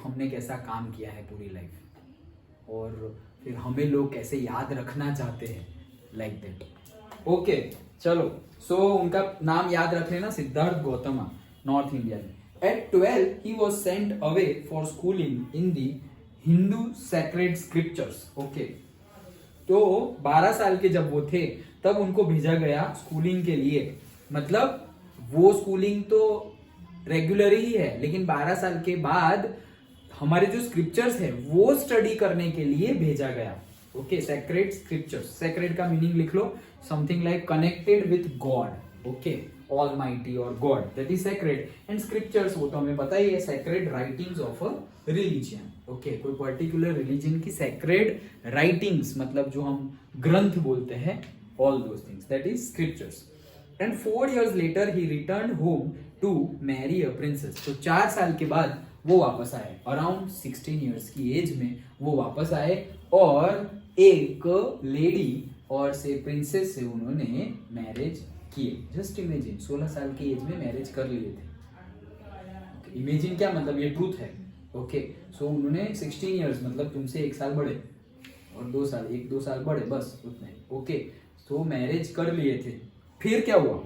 हमने कैसा काम किया है पूरी लाइफ, और फिर हमें लोग कैसे याद रखना चाहते हैं, लाइक दैट। ओके, चलो, सो उनका नाम याद रख लेना, सिद्धार्थ गौतमा, नॉर्थ इंडिया में। At 12 he was sent away for schooling in the Hindu sacred scriptures. Okay, तो 12 साल के जब वो थे तब उनको भेजा गया स्कूलिंग के लिए। मतलब वो स्कूलिंग तो रेगुलर ही है, लेकिन 12 साल के बाद हमारे जो स्क्रिप्चर्स है वो स्टडी करने के लिए भेजा गया। ओके, सैक्रेड स्क्रिप्चर्स, सैक्रेड का मीनिंग लिख लो, something like connected with god. Okay, almighty और god, that is sacred. And scriptures, वो तो हमें पता ही है, sacred writings of a religion. Okay, कोई पर्टिकुलर रिलीजन की सैक्रेड राइटिंग्स, मतलब जो हम ग्रंथ बोलते हैं, all those things, that is scriptures. And 4 years later he returned home to marry a princess. तो 4 साल के बाद वो वापस आए, अराउंड 16 years की एज में वो वापस आए, और एक लेडी और से प्रिंसेस से उन्होंने मैरिज किए। जस्ट इमेजिन, 16 साल की एज में मैरिज कर लिए थे। इमेजिन क्या, मतलब ये ट्रूथ है। ओके, सो उन्होंने 16 years, मतलब तुमसे 1 साल बड़े और 2 साल, 1-2 साल बड़े, बस उतने। ओके, तो मैरिज कर लिए थे। फिर क्या हुआ,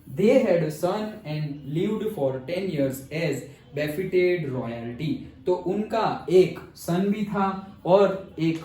they had son and lived for 10 years as befitted royalty. तो उनका एक सन भी था और एक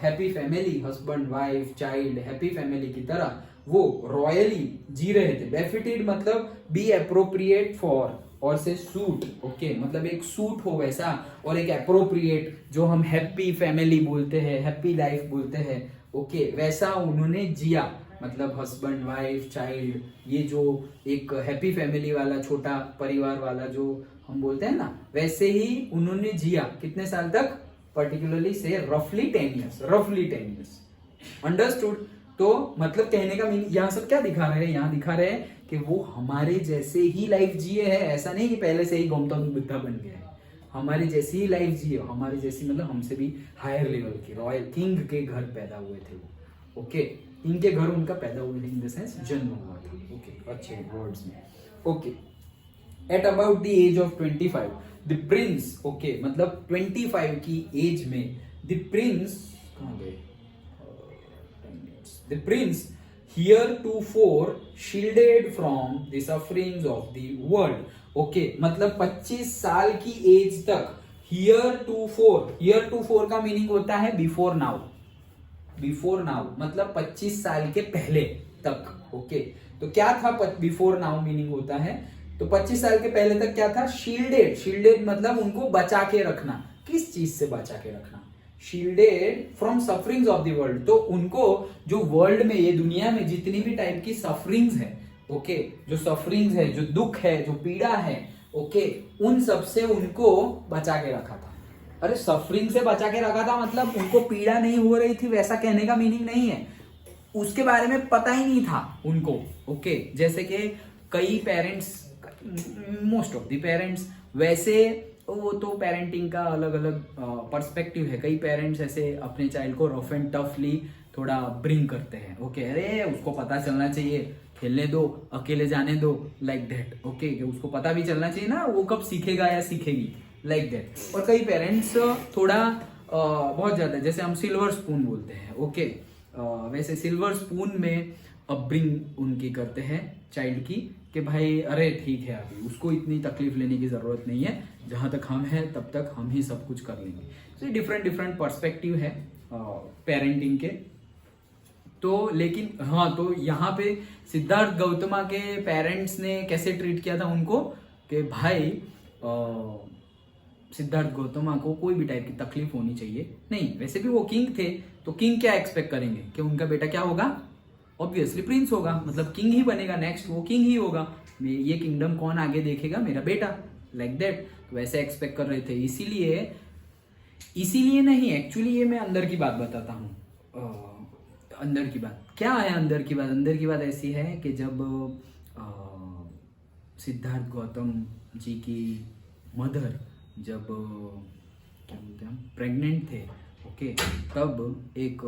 happy family, husband wife child, happy family की तरह वो रॉयली जी रहे थे। बेफिटेड मतलब बी एप्रोप्रिएट फॉर, और से सूट। ओके, मतलब एक सूट हो वैसा, और एक एप्रोप्रिएट, जो हम हैप्पी फैमिली बोलते हैं, हैप्पी लाइफ बोलते हैं, ओके, वैसा उन्होंने जिया। मतलब हस्बैंड वाइफ चाइल्ड, ये जो एक हैप्पी फैमिली वाला, छोटा परिवार वाला जो हम बोलते हैं ना, वैसे ही उन्होंने जिया। कितने साल तक, पर्टिकुलरली से रफली 10 years, रफली 10 years। अंडरस्टूड। तो मतलब कहने का मीनिंग यहाँ सब क्या दिखा रहे हैं, यहाँ दिखा रहे हैं कि वो हमारे जैसे ही लाइफ जिए हैं। ऐसा नहीं कि पहले से ही गौतम बुद्धा बन गया है, हमारे जैसी ही लाइफ जिए, हमारे जैसी, मतलब हमसे भी हायर लेवल की, रॉयल किंग के घर पैदा हुए थे वो। ओके, किंग के घर उनका पैदा हुए थे, इन द सेंस जन्म हुआ था। ओके, अच्छे वर्ड्स में। Okay, at about the age of 25 the prince, okay, मतलब 25 की एज में द प्रिंस, कहाँ गए, the prince heretofore shielded from the sufferings of the world. Okay, मतलब 25 साल की एज तक, heretofore का मीनिंग होता है बिफोर नाउ, बिफोर नाउ मतलब 25 साल के पहले तक। ओके, तो क्या था बिफोर नाउ मीनिंग होता है, तो 25 साल के पहले तक क्या था, शील्डेड, शील्डेड मतलब उनको बचा के रखना। किस चीज से बचा के रखना, shielded from sufferings of the world. तो उनको जो वर्ल्ड में, ये दुनिया में जितनी भी टाइप की सफरिंग्स है, ओके, जो सफरिंग्स है, जो दुख है, जो पीड़ा है, ओके, उन सब से उनको बचा के रखा था। अरे सफरिंग से बचा के रखा था मतलब उनको पीड़ा नहीं हो रही थी, वैसा कहने का मीनिंग नहीं है, उसके बारे में पता ही नहीं था उनको। ओके, जैसे कि कई parents, most of the parents, वैसे वो तो पेरेंटिंग का अलग अलग पर्सपेक्टिव है। कई पेरेंट्स ऐसे अपने चाइल्ड को रफ एंड टफली थोड़ा ब्रिंग करते हैं। ओके, अरे उसको पता चलना चाहिए, खेलने दो, अकेले जाने दो, लाइक दैट। ओके, उसको पता भी चलना चाहिए ना वो कब सीखेगा या सीखेगी, लाइक दैट। और कई पेरेंट्स थोड़ा बहुत ज्यादा, जैसे हम सिल्वर स्पून बोलते हैं। ओके, वैसे सिल्वर स्पून में अपब्रिंग उनकी करते हैं चाइल्ड की, कि भाई अरे ठीक है, अभी उसको इतनी तकलीफ लेने की जरूरत नहीं है, जहां तक हम हैं तब तक हम ही सब कुछ कर लेंगे। तो डिफरेंट डिफरेंट पर्सपेक्टिव है पेरेंटिंग के। तो लेकिन हाँ, तो यहाँ पे सिद्धार्थ गौतमा के पेरेंट्स ने कैसे ट्रीट किया था उनको, कि भाई सिद्धार्थ गौतमा को कोई भी टाइप की तकलीफ होनी चाहिए नहीं। वैसे भी वो किंग थे, तो किंग क्या एक्सपेक्ट करेंगे कि उनका बेटा क्या होगा, ऑब्वियसली प्रिंस होगा, मतलब किंग ही बनेगा, नेक्स्ट वो किंग ही होगा। ये किंगडम कौन आगे देखेगा, मेरा बेटा। लाइक दैट, वैसे एक्सपेक्ट कर रहे थे। इसीलिए नहीं, एक्चुअली ये मैं अंदर की बात बताता हूँ। अंदर की बात क्या है? अंदर की बात ऐसी है कि जब सिद्धार्थ गौतम जी की मदर जब क्या बोलते हैं हम, प्रेग्नेंट थे, ओके, तब एक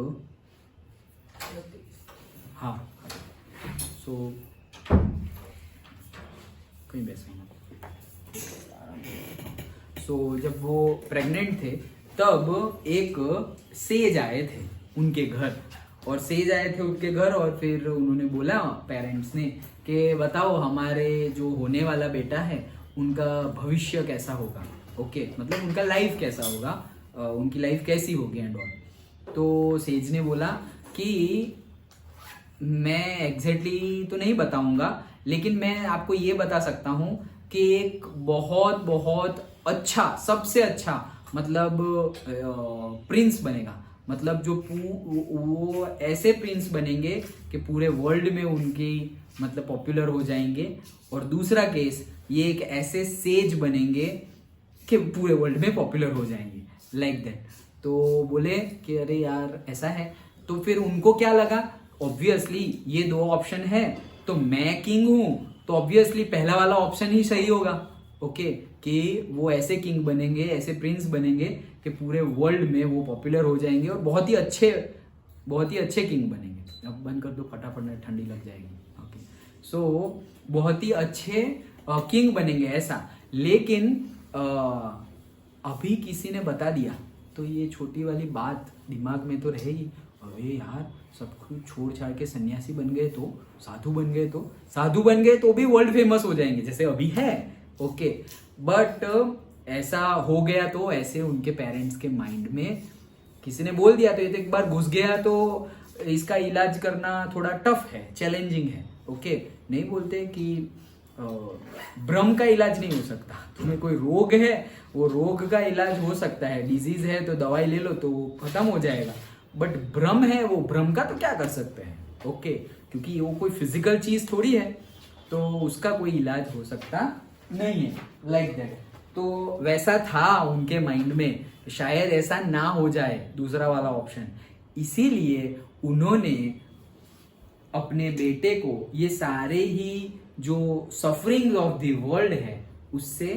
हाँ सो कहीं बैसे जब वो प्रेग्नेंट थे तब एक सेज आए थे उनके घर, और फिर उन्होंने बोला पेरेंट्स ने कि बताओ हमारे जो होने वाला बेटा है उनका भविष्य कैसा होगा, ओके, मतलब उनका लाइफ कैसा होगा, उनकी लाइफ कैसी होगी एंड ऑल। तो सेज ने बोला कि मैं एग्जैक्टली तो नहीं बताऊंगा, लेकिन मैं आपको ये बता सकता हूँ कि एक बहुत बहुत अच्छा, सबसे अच्छा मतलब प्रिंस बनेगा, मतलब जो वो ऐसे प्रिंस बनेंगे कि पूरे वर्ल्ड में उनकी मतलब पॉपुलर हो जाएंगे। और दूसरा केस, ये एक ऐसे सेज बनेंगे कि पूरे वर्ल्ड में पॉपुलर हो जाएंगे, लाइक दैट। तो बोले कि अरे यार ऐसा है, तो फिर उनको क्या लगा, ऑब्वियसली ये दो ऑप्शन है, तो मैं किंग हूं, तो ऑब्वियसली पहला वाला ऑप्शन ही सही होगा, ओके, कि वो ऐसे किंग बनेंगे, ऐसे प्रिंस बनेंगे कि पूरे वर्ल्ड में वो पॉपुलर हो जाएंगे और बहुत ही अच्छे किंग बनेंगे। अब बंद कर दो, फटाफट ठंडी लग जाएगी, ओके। सो बहुत ही अच्छे किंग बनेंगे ऐसा। लेकिन अभी किसी ने बता दिया तो ये छोटी वाली बात दिमाग में तो रहेगी, अरे यार सब कुछ छोड़ छाड़ के सन्यासी बन गए तो, साधु बन गए तो भी वर्ल्ड फेमस हो जाएंगे जैसे अभी है, ओके। बट ऐसा हो गया तो ऐसे उनके पेरेंट्स के माइंड में किसी ने बोल दिया तो ये तो एक बार घुस गया तो इसका इलाज करना थोड़ा टफ है, चैलेंजिंग है, ओके। नहीं बोलते कि भ्रम का इलाज नहीं हो सकता, तुम्हें कोई रोग है वो रोग का इलाज हो सकता है, डिजीज है तो दवाई ले लो तो वो खत्म हो जाएगा, बट भ्रम है वो भ्रम का तो क्या कर सकते हैं, ओके, क्योंकि वो कोई फिजिकल चीज थोड़ी है, तो उसका कोई इलाज हो सकता नहीं है, लाइक दैट। तो वैसा था उनके माइंड में, शायद ऐसा ना हो जाए दूसरा वाला ऑप्शन, इसीलिए उन्होंने अपने बेटे को ये सारे ही जो सफरिंग ऑफ द वर्ल्ड है उससे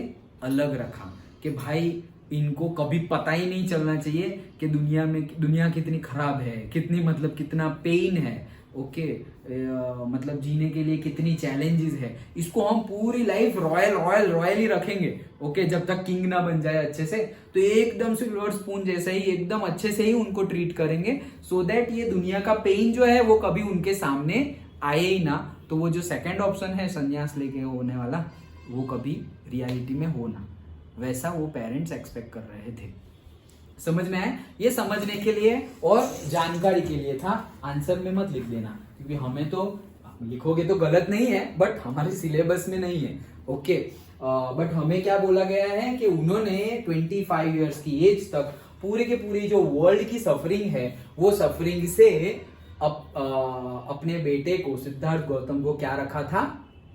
अलग रखा, कि भाई इनको कभी पता ही नहीं चलना चाहिए कि दुनिया कितनी खराब है, कितना पेन है, ओके, मतलब जीने के लिए कितनी चैलेंजेस है, इसको हम पूरी लाइफ रॉयल ही रखेंगे, ओके, जब तक किंग ना बन जाए अच्छे से, तो एकदम सिल्वर स्पून जैसे ही एकदम अच्छे से ही उनको ट्रीट करेंगे, सो दैट ये दुनिया का पेन जो है वो कभी उनके सामने आए ही ना। तो वो जो सेकंड ऑप्शन है संन्यास लेके होने वाला, वो कभी रियलिटी में हो ना, वैसा वो पेरेंट्स एक्सपेक्ट कर रहे थे। समझ में आया? ये समझने के लिए और जानकारी के लिए था, आंसर में मत लिख देना, क्योंकि हमें तो लिखोगे तो गलत नहीं है, बट हमारे सिलेबस में नहीं है, ओके। बट हमें क्या बोला गया है कि उन्होंने 25 इयर्स की एज तक पूरे के पूरी जो वर्ल्ड की सफरिंग है वो सफरिंग से अपने बेटे को सिद्धार्थ गौतम को क्या रखा था,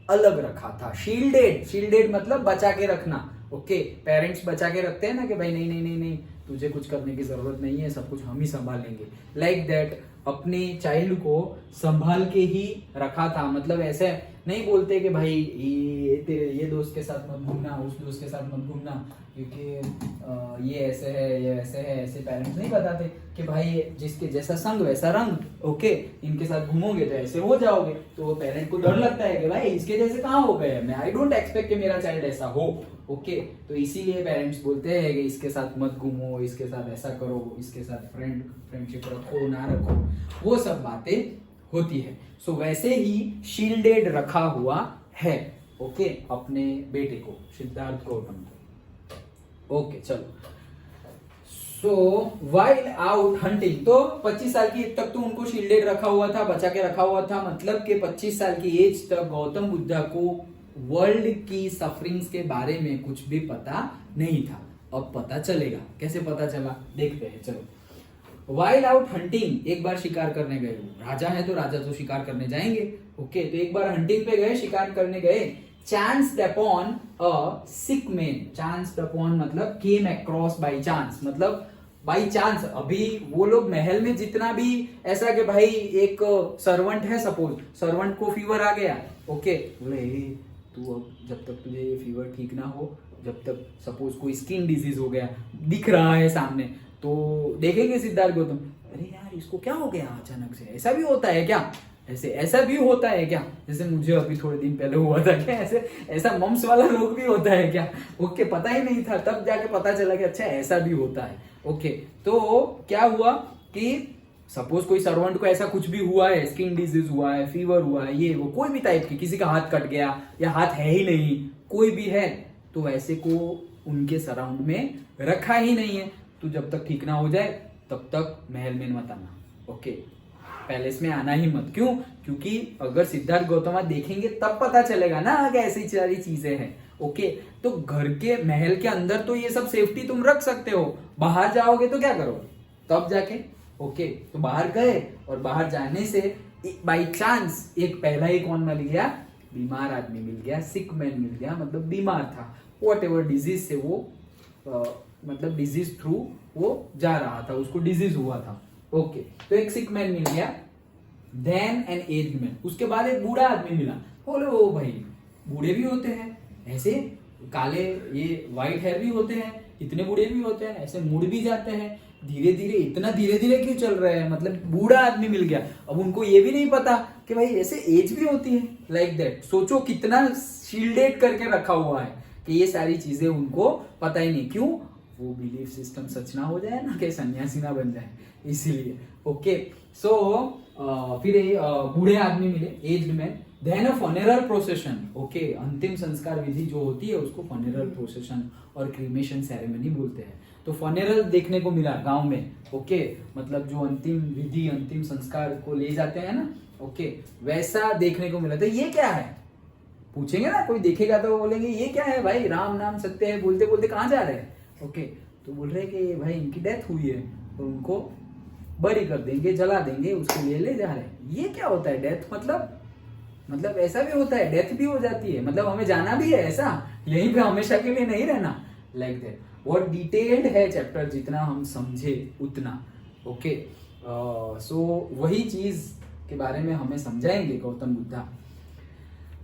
अलग रखा था, शील्डेड मतलब बचा के रखना, ओके। पेरेंट्स बचा के रखते हैं ना कि भाई नहीं तुझे कुछ करने की जरूरत नहीं है, सब कुछ हम ही संभालेंगे, लाइक दैट। अपने चाइल्ड को संभाल के ही रखा था, मतलब ऐसे नहीं बोलते कि भाई ये दोस्त के साथ मत घूमना, उस दोस्त के साथ मत घूमना, क्योंकि ये ऐसे है ये वैसे है, ऐसे पेरेंट्स नहीं बताते कि भाई जिसके जैसा संग वैसा रंग, ओके, इनके साथ घूमोगे तो ऐसे हो जाओगे, तो पेरेंट को डर लगता है कि भाई इसके जैसे कहाँ हो गए, मैं आई डोंट एक्सपेक्ट कि मेरा चाइल्ड ऐसा हो, ओके। तो इसीलिए पेरेंट्स बोलते हैं कि इसके साथ मत घूमो, इसके साथ ऐसा करो, इसके साथ फ्रेंडशिप रखो ना रखो, वो सब बातें होती है। सो वैसे ही शील्डेड रखा हुआ है, ओके, अपने बेटे को सिद्धार्थ गौतम को, ओके। चलो, सो वाइल आउट हंटिंग, तो 25 साल की एज तक तो उनको शील्डेड रखा हुआ था, बचा के रखा हुआ था, मतलब कि 25 साल की एज तक गौतम बुद्धा को वर्ल्ड की सफरिंग्स के बारे में कुछ भी पता नहीं था। अब पता चलेगा, कैसे पता चला देखते हैं, चलो। वाइल आउट हंटिंग, एक बार शिकार करने गए, राजा है तो राजा तो शिकार करने जाएंगे, ओके। तो एक बार हंटिंग पे गए, शिकार करने गए, chanced upon a sick man. Chanced upon मतलब came across by chance, मतलब बाई चांस। अभी वो लोग महल में जितना भी ऐसा कि भाई एक सर्वेंट है, सपोज सर्वेंट को फीवर आ गया, ओके, बोले तू अब जब तक तुझे ये फीवर ठीक ना हो, जब तक सपोज कोई स्किन डिजीज हो गया, दिख रहा है सामने, तो देखेंगे सिद्धार्थ गौतम, अरे यार इसको क्या हो गया अचानक से, ऐसा भी होता है क्या, ऐसा भी होता है क्या, जैसे मुझे अभी थोड़े दिन पहले हुआ था क्या, ऐसा मम्स वाला रोग भी होता है क्या, ओके, पता ही नहीं था, तब जाके पता चला कि अच्छा ऐसा भी होता है, ओके। तो क्या हुआ कि सपोज कोई सर्वेंट को ऐसा कुछ भी हुआ है, स्किन डिजीज हुआ है, फीवर हुआ है, ये वो कोई भी टाइप की, किसी का हाथ कट गया या हाथ है ही नहीं, कोई भी है, तो ऐसे को उनके सराउंड में रखा ही नहीं है, तो जब तक ठीक ना हो जाए तब तक महल में मत आना, ओके, पैलेस में आना ही मत। क्यों? क्योंकि अगर सिद्धार्थ गौतम देखेंगे तब पता चलेगा ना कि ऐसी सारी चीजें हैं, ओके। तो घर के महल के अंदर तो ये सब सेफ्टी तुम रख सकते हो, बाहर जाओगे तो क्या करोगे तब जाके, ओके। तो बाहर गए और बाहर जाने से बाई चांस एक पहला ही कौन मिल गया, बीमार आदमी मिल गया, सिक मैन मिल गया, मतलब बीमार था, वॉट एवर डिजीज से वो मतलब डिजीज थ्रू वो जा रहा था, उसको डिजीज हुआ था, ओके। तो एक सिक मैन मिल गया, देन एन एज्ड मैन, उसके बाद एक बूढ़ा आदमी मिला, बोले ओ भाई बूढ़े भी होते हैं, ऐसे काले ये व्हाइट हेयर भी होते हैं, इतने बूढ़े भी होते हैं, ऐसे मुड़ भी जाते हैं, धीरे धीरे, इतना धीरे धीरे क्यों चल रहे हैं, मतलब बूढ़ा आदमी मिल गया। अब उनको ये भी नहीं पता कि भाई ऐसे एज भी होती है, लाइक दैट। सोचो कितना शील्डेड करके रखा हुआ है कि ये सारी चीजें उनको पता ही नहीं। क्यों? वो बिलीफ सिस्टम सच ना हो जाए ना, कि सन्यासी ना बन जाए, इसीलिए, ओके। सो फिर बूढ़े आदमी मिले, एज्ड मैन, देन अ फनेरल प्रोसेशन, ओके। अंतिम संस्कार विधि जो होती है उसको फनेरल प्रोसेशन और क्रीमेशन सेरेमनी बोलते हैं। तो फनेरल देखने को मिला गांव में, ओके, मतलब जो अंतिम विधि, अंतिम संस्कार को ले जाते हैं ना, ओके, वैसा देखने को मिला। तो ये क्या है पूछेंगे ना, कोई देखेगा तो बोलेंगे ये क्या है भाई, राम नाम सत्य है बोलते बोलते कहाँ जा रहे हैं, ओके। तो बोल रहे कि भाई इनकी डेथ हुई है और उनको बरी कर देंगे, जला देंगे, उसके लिए ले जा रहे हैं। ये क्या होता है डेथ, मतलब ऐसा भी होता है, डेथ भी हो जाती है, मतलब हमें जाना भी है ऐसा, यहीं पे हमेशा के लिए नहीं रहना, लाइक दैट। और डिटेल्ड है चैप्टर, जितना हम समझे उतना, ओके। सो वही चीज के बारे में हमें समझाएंगे गौतम बुद्धा।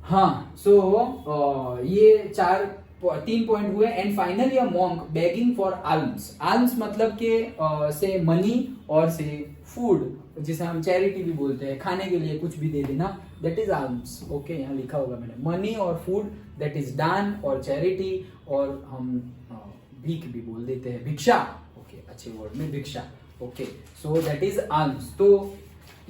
हाँ, सो ये 3 पॉइंट हुए। And finally a monk begging for alms. Alms मतलब के से मनी और से फूड, जिसे हम चैरिटी भी बोलते हैं, खाने के लिए कुछ भी दे देना, दैट इज आल्म्स, ओके। यहाँ लिखा होगा मैंने, मनी और फूड दैट इज दान और चैरिटी, और हम भीख भी बोल देते हैं, भिक्षा, ओके, अच्छे वर्ड में भिक्षा, okay. So that is alms. तो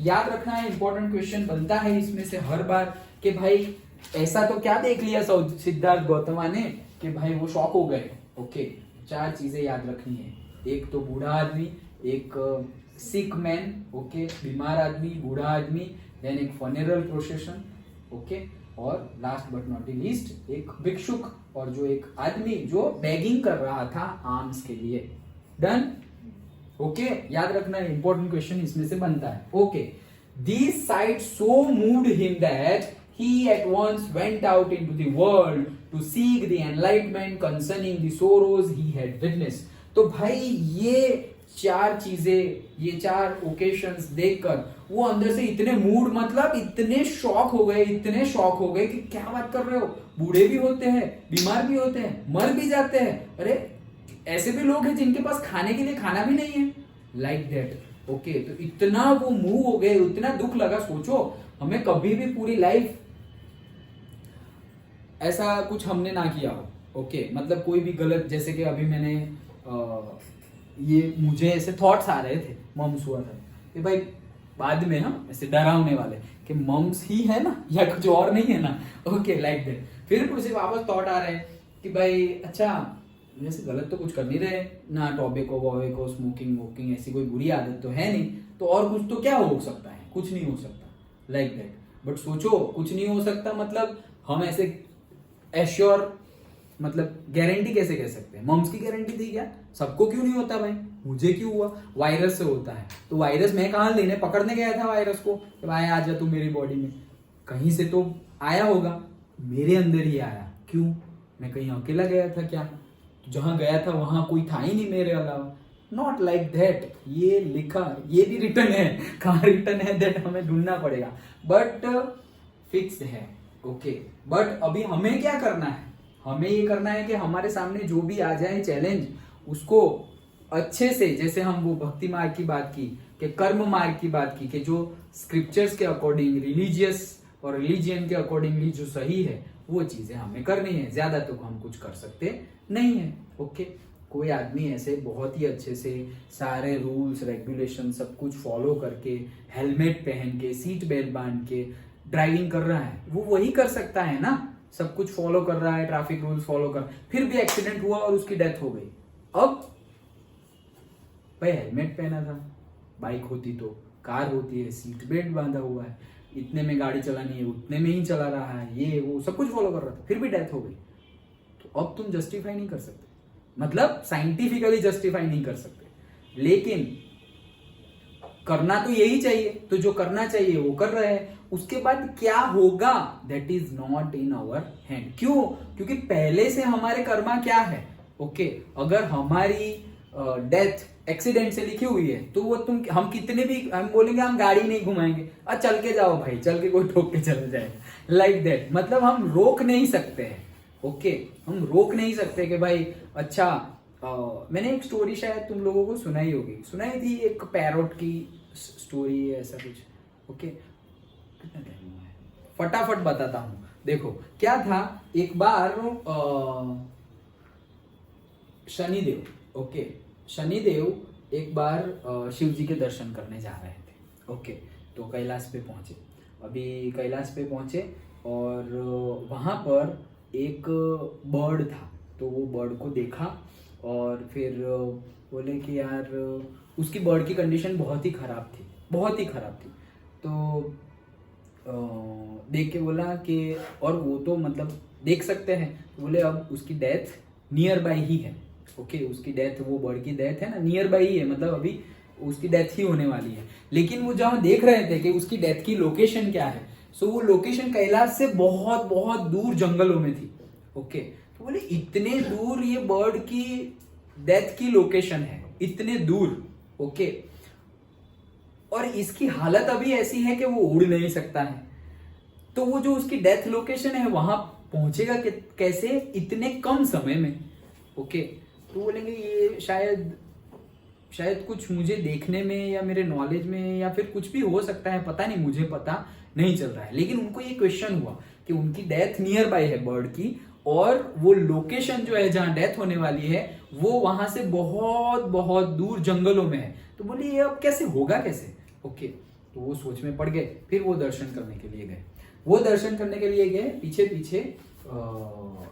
याद रखना है, इंपॉर्टेंट क्वेश्चन बनता है इसमें से हर बार कि भाई ऐसा तो क्या देख लिया सिद्धार्थ गौतम ने कि भाई वो शॉक हो गए, ओके। 4 चीजें याद रखनी है, एक तो बूढ़ा आदमी, एक सिक मैन, ओके, बीमार आदमी, बूढ़ा आदमी, देन एक फनेरल प्रोसेशन, ओके, और लास्ट बट नॉट लीस्ट एक भिक्षुक, और जो एक आदमी जो बेगिंग कर रहा था आर्म्स के लिए। Done, okay. याद रखना, इंपॉर्टेंट क्वेश्चन इसमें से बनता है, okay. This site so moved him that he at once went out into the world to seek the enlightenment concerning the sorrows he had witnessed। तो भाई ये 4 चीजें, ये 4 ओकेशंस देखकर वो अंदर से इतने मूड, मतलब इतने शॉक हो गए, इतने शॉक हो गए कि क्या बात कर रहे हो, बूढ़े भी होते हैं, बीमार भी होते हैं, मर भी जाते हैं, अरे ऐसे भी लोग हैं जिनके पास खाने के लिए खाना भी नहीं है, लाइक दैट, ओके। तो इतना वो मूव हो गए, इतना दुख लगा। सोचो हमें कभी भी पूरी लाइफ ऐसा कुछ हमने ना किया हो, ओके, मतलब कोई भी गलत, जैसे कि अभी मैंने ये मुझे ऐसे थॉट्स आ रहे थे, मम्स हुआ था कि भाई बाद में हम ऐसे डरावने वाले कि मम्स ही है ना या कुछ और नहीं है ना, ओके, लाइक दैट। फिर उसे वापस थॉट आ रहे हैं कि भाई अच्छा जैसे गलत तो कुछ कर नहीं रहे ना, टॉबेको वॉबेको, स्मोकिंग वोकिंग ऐसी कोई बुरी आदत तो है नहीं, तो और कुछ तो क्या हो सकता है, कुछ नहीं हो सकता, लाइक दैट। बट सोचो कुछ नहीं हो सकता, मतलब हम ऐसे एश्योर, मतलब गारंटी कैसे कह सकते हैं, मम्स की गारंटी थी क्या, सबको क्यों नहीं होता भाई, मुझे क्यों हुआ, वायरस से होता है, तो वायरस मैं कहाँ लेने, पकड़ने गया था वायरस को कि भाई आ जा तू मेरी बॉडी में, कहीं से तो आया होगा, मेरे अंदर ही आया। क्यों? मैं कहीं अकेला गया था क्या? जहां गया था वहां कोई था ही नहीं मेरे अलावा। Not like that. ये लिखा, ये भी रिटर्न है, कहाँ रिटर्न है दैट हमें ढूंढना पड़ेगा, बट फिक्स्ड है। ओके, बट अभी हमें क्या करना है? हमें ये करना है कि हमारे सामने जो भी आ जाए चैलेंज, उसको अच्छे से, जैसे हम वो भक्ति मार्ग की बात की, कि कर्म मार्ग की बात की, कि जो स्क्रिप्चर्स के अकॉर्डिंग, रिलीजियस और रिलीजियन के अकॉर्डिंगली जो सही है वो चीजें हमें करनी है। ज्यादा तो हम कुछ कर सकते नहीं है। ओके, कोई आदमी ऐसे बहुत ही अच्छे से सारे रूल्स रेगुलेशन सब कुछ फॉलो करके, हेलमेट पहन के, सीट बेल्ट बांध के ड्राइविंग कर रहा है, वो वही कर सकता है ना। सब कुछ फॉलो कर रहा है, ट्रैफिक रूल्स फॉलो कर, फिर भी एक्सीडेंट हुआ और उसकी डेथ हो गई। अब भाई हेलमेट पहना था, बाइक होती तो, कार होती है, सीट बेल्ट बांधा हुआ है, इतने में गाड़ी चलानी है, उतने में ही चला रहा है, ये वो सब कुछ फॉलो कर रहा था, फिर भी डेथ हो गई। तो अब तुम जस्टिफाई नहीं कर सकते, मतलब साइंटिफिकली जस्टिफाई नहीं कर सकते, लेकिन करना तो यही चाहिए। तो जो करना चाहिए वो कर रहे हैं। उसके बाद क्या होगा that is not in our hand. क्यों? क्योंकि पहले से हमारे कर्मा क्या है। ओके, अगर हमारी डेथ एक्सीडेंट से लिखी हुई है तो वो हम कितने भी हम बोलेंगे हम गाड़ी नहीं घुमाएंगे, चल के जाओ भाई, चल के कोई ठोक के चला जाएगा, लाइक दैट। मतलब हम रोक नहीं सकते हैं। ओके, हम रोक नहीं सकते कि भाई अच्छा मैंने एक स्टोरी शायद तुम लोगों को सुनाई होगी, सुनाई थी, एक पैरोट की स्टोरी है ऐसा कुछ। ओके, कितना टाइम हुआ है, फटाफट बताता हूँ। देखो क्या था, एक बार शनिदेव, ओके, शनिदेव एक बार शिव जी के दर्शन करने जा रहे थे। ओके, तो कैलाश पे पहुंचे। अभी कैलाश पे पहुंचे और वहां पर एक बर्ड था, तो वो बर्ड को देखा और फिर बोले कि यार, उसकी बर्ड की कंडीशन बहुत ही खराब थी, बहुत ही खराब थी। तो देख के बोला कि, और वो तो मतलब देख सकते हैं, तो बोले अब उसकी डेथ नियर बाय ही है। ओके, उसकी डेथ, वो बर्ड की डेथ है ना, नियर बाय ही है, मतलब अभी उसकी डेथ ही होने वाली है। लेकिन वो जहाँ देख रहे थे कि उसकी डेथ की लोकेशन क्या है, सो वो लोकेशन कैलाश से बहुत बहुत दूर जंगलों में थी। ओके, तो बोले इतने दूर ये बर्ड की डेथ की लोकेशन है, इतने दूर। ओके, और इसकी हालत अभी ऐसी है कि वो उड़ नहीं सकता है। तो वो जो उसकी डेथ लोकेशन है वहां पहुंचेगा कैसे इतने कम समय में। ओके, तो बोलेंगे ये शायद कुछ मुझे देखने में या मेरे नॉलेज में या फिर कुछ भी हो सकता है, पता नहीं, मुझे पता नहीं चल रहा है। लेकिन उनको ये क्वेश्चन हुआ कि उनकी डेथ नियर बाय है बर्ड की, और वो लोकेशन जो है जहां डेथ होने वाली है वो वहां से बहुत बहुत दूर जंगलों में है। तो बोले ये अब कैसे होगा, कैसे। ओके, तो वो सोच में पड़ गए। फिर वो दर्शन करने के लिए गए। वो दर्शन करने के लिए गए, पीछे पीछे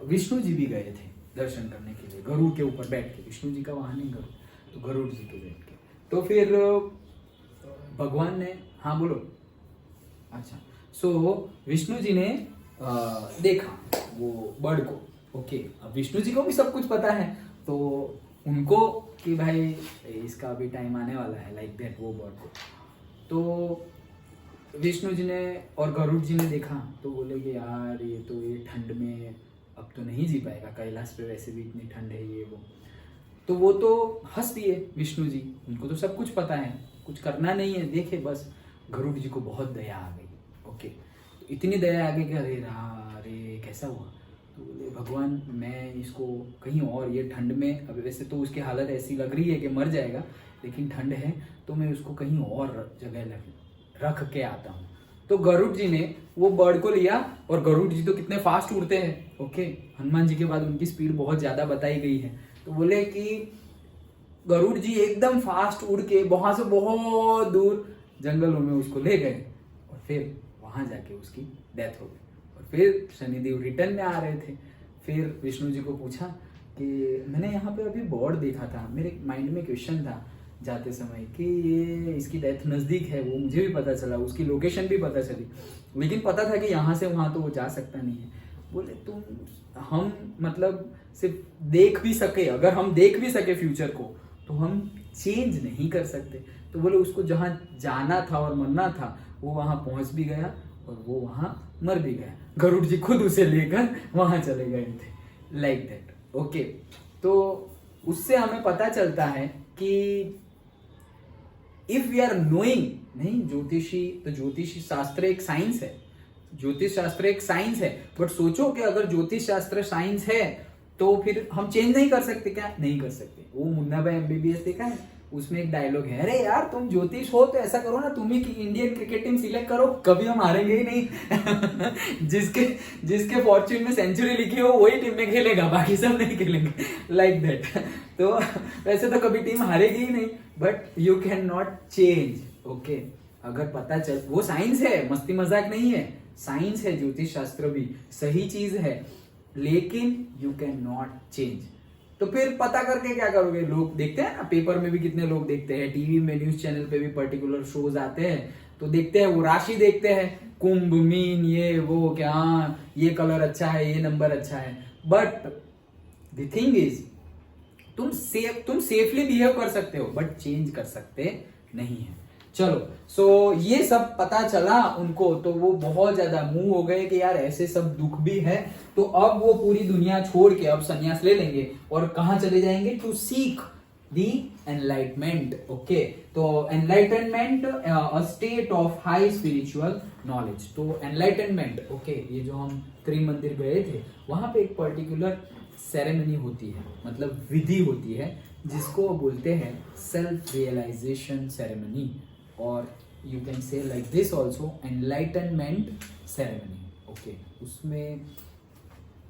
विष्णु जी भी गए थे दर्शन करने के लिए, गरुड़ के ऊपर बैठ के। विष्णु जी का वाहन नहीं गरुड़, तो गरुड़ जी के बैठ के। तो फिर भगवान ने, हाँ बोलो, अच्छा, सो विष्णु जी ने देखा वो बर्ड को। ओके, अब विष्णु जी को भी सब कुछ पता है, तो उनको कि भाई इसका अभी टाइम आने वाला है, लाइक दैट, वो बर्ड को। तो विष्णु जी ने और गरुड़ जी ने देखा, तो बोले कि यार ये ठंड में अब तो नहीं जी पाएगा, कैलाश पे वैसे भी इतनी ठंड है, ये वो। तो वो तो हंस दिए विष्णु जी, उनको तो सब कुछ पता है, कुछ करना नहीं है, देखे बस। गरुड़ जी को बहुत दया आ गई। ओके, तो इतनी दया आ गई कि अरे कैसा हुआ। तो बोले भगवान, मैं इसको कहीं और, ये ठंड में, अब वैसे तो उसकी हालत ऐसी लग रही है कि मर जाएगा, लेकिन ठंड है तो मैं उसको कहीं और जगह रख के आता हूँ। तो गरुड़ जी ने वो बर्ड को लिया, और गरुड़ जी तो कितने फास्ट उड़ते हैं। ओके, हनुमान जी के बाद उनकी स्पीड बहुत ज्यादा बताई गई है। तो बोले कि गरुड़ जी एकदम फास्ट उड़ के वहां से बहुत दूर जंगलों में उसको ले गए, और फिर वहां जाके उसकी डेथ हो गई। और फिर शनिदेव रिटर्न में आ रहे थे। फिर विष्णु जी को पूछा कि मैंने यहाँ पे अभी बर्ड देखा था, मेरे माइंड में क्वेश्चन था जाते समय कि ये इसकी डेथ नज़दीक है, वो मुझे भी पता चला, उसकी लोकेशन भी पता चली, लेकिन पता था कि यहाँ से वहाँ तो वो जा सकता नहीं है। बोले हम मतलब सिर्फ देख भी सके, अगर हम देख भी सके फ्यूचर को, तो हम चेंज नहीं कर सकते। तो बोले उसको जहाँ जाना था और मरना था वो वहाँ पहुँच भी गया, और वो वहां मर भी गया। गरुड़ जी खुद उसे लेकर वहां चले गए थे, लाइक दैट। ओके, तो उससे हमें पता चलता है कि इफ वी आर नोइंग, नहीं ज्योतिषी, तो ज्योतिषी शास्त्र एक साइंस है, ज्योतिष शास्त्र एक साइंस है, बट सोचो कि अगर ज्योतिष शास्त्र साइंस है तो फिर हम चेंज नहीं कर सकते क्या? नहीं कर सकते। वो मुन्ना भाई MBBS देखा है, उसमें एक डायलॉग है, अरे यार तुम ज्योतिष हो तो ऐसा करो ना, तुम ही इंडियन क्रिकेट टीम सिलेक्ट करो, कभी हम हारेंगे ही नहीं। जिसके फॉर्च्यून में सेंचुरी लिखी हो वही टीम में खेलेगा, बाकी सब नहीं खेलेंगे, लाइक दैट। तो वैसे तो कभी टीम हारेगी ही नहीं, but you can not change. Okay, अगर पता चल, वो साइंस है, मस्ती मजाक नहीं है, साइंस है, ज्योतिष शास्त्र भी सही चीज है, लेकिन यू कैन नॉट चेंज। तो फिर पता करके क्या करोगे? लोग देखते हैं ना, पेपर में भी कितने लोग देखते हैं, टीवी में, न्यूज चैनल पे भी पर्टिकुलर शोज आते हैं, तो देखते हैं, वो राशि देखते हैं, कुंभ, मीन, ये वो, क्या ये कलर अच्छा है, ये नंबर अच्छा है, बट द थिंग इज तुम सेफली बिहेव कर सकते हो, बट चेंज कर सकते नहीं है। चलो, सो ये सब पता चला उनको, तो वो बहुत ज्यादा मूव हो गए कि यार ऐसे सब दुख भी है, तो अब वो पूरी दुनिया छोड़ के अब संन्यास ले लेंगे और कहां चले जाएंगे? To seek the enlightenment. Okay, तो enlightenment a state of high spiritual knowledge. तो एनलाइटनमेंट, ओके, ये जो हम त्रिमंदिर गए थे, वहां पे एक पर्टिकुलर सेरेमनी होती है, मतलब विधि होती है, जिसको बोलते हैं सेल्फ रियलाइजेशन सेरेमनी, और you can say like this also enlightenment ceremony. Okay, उसमें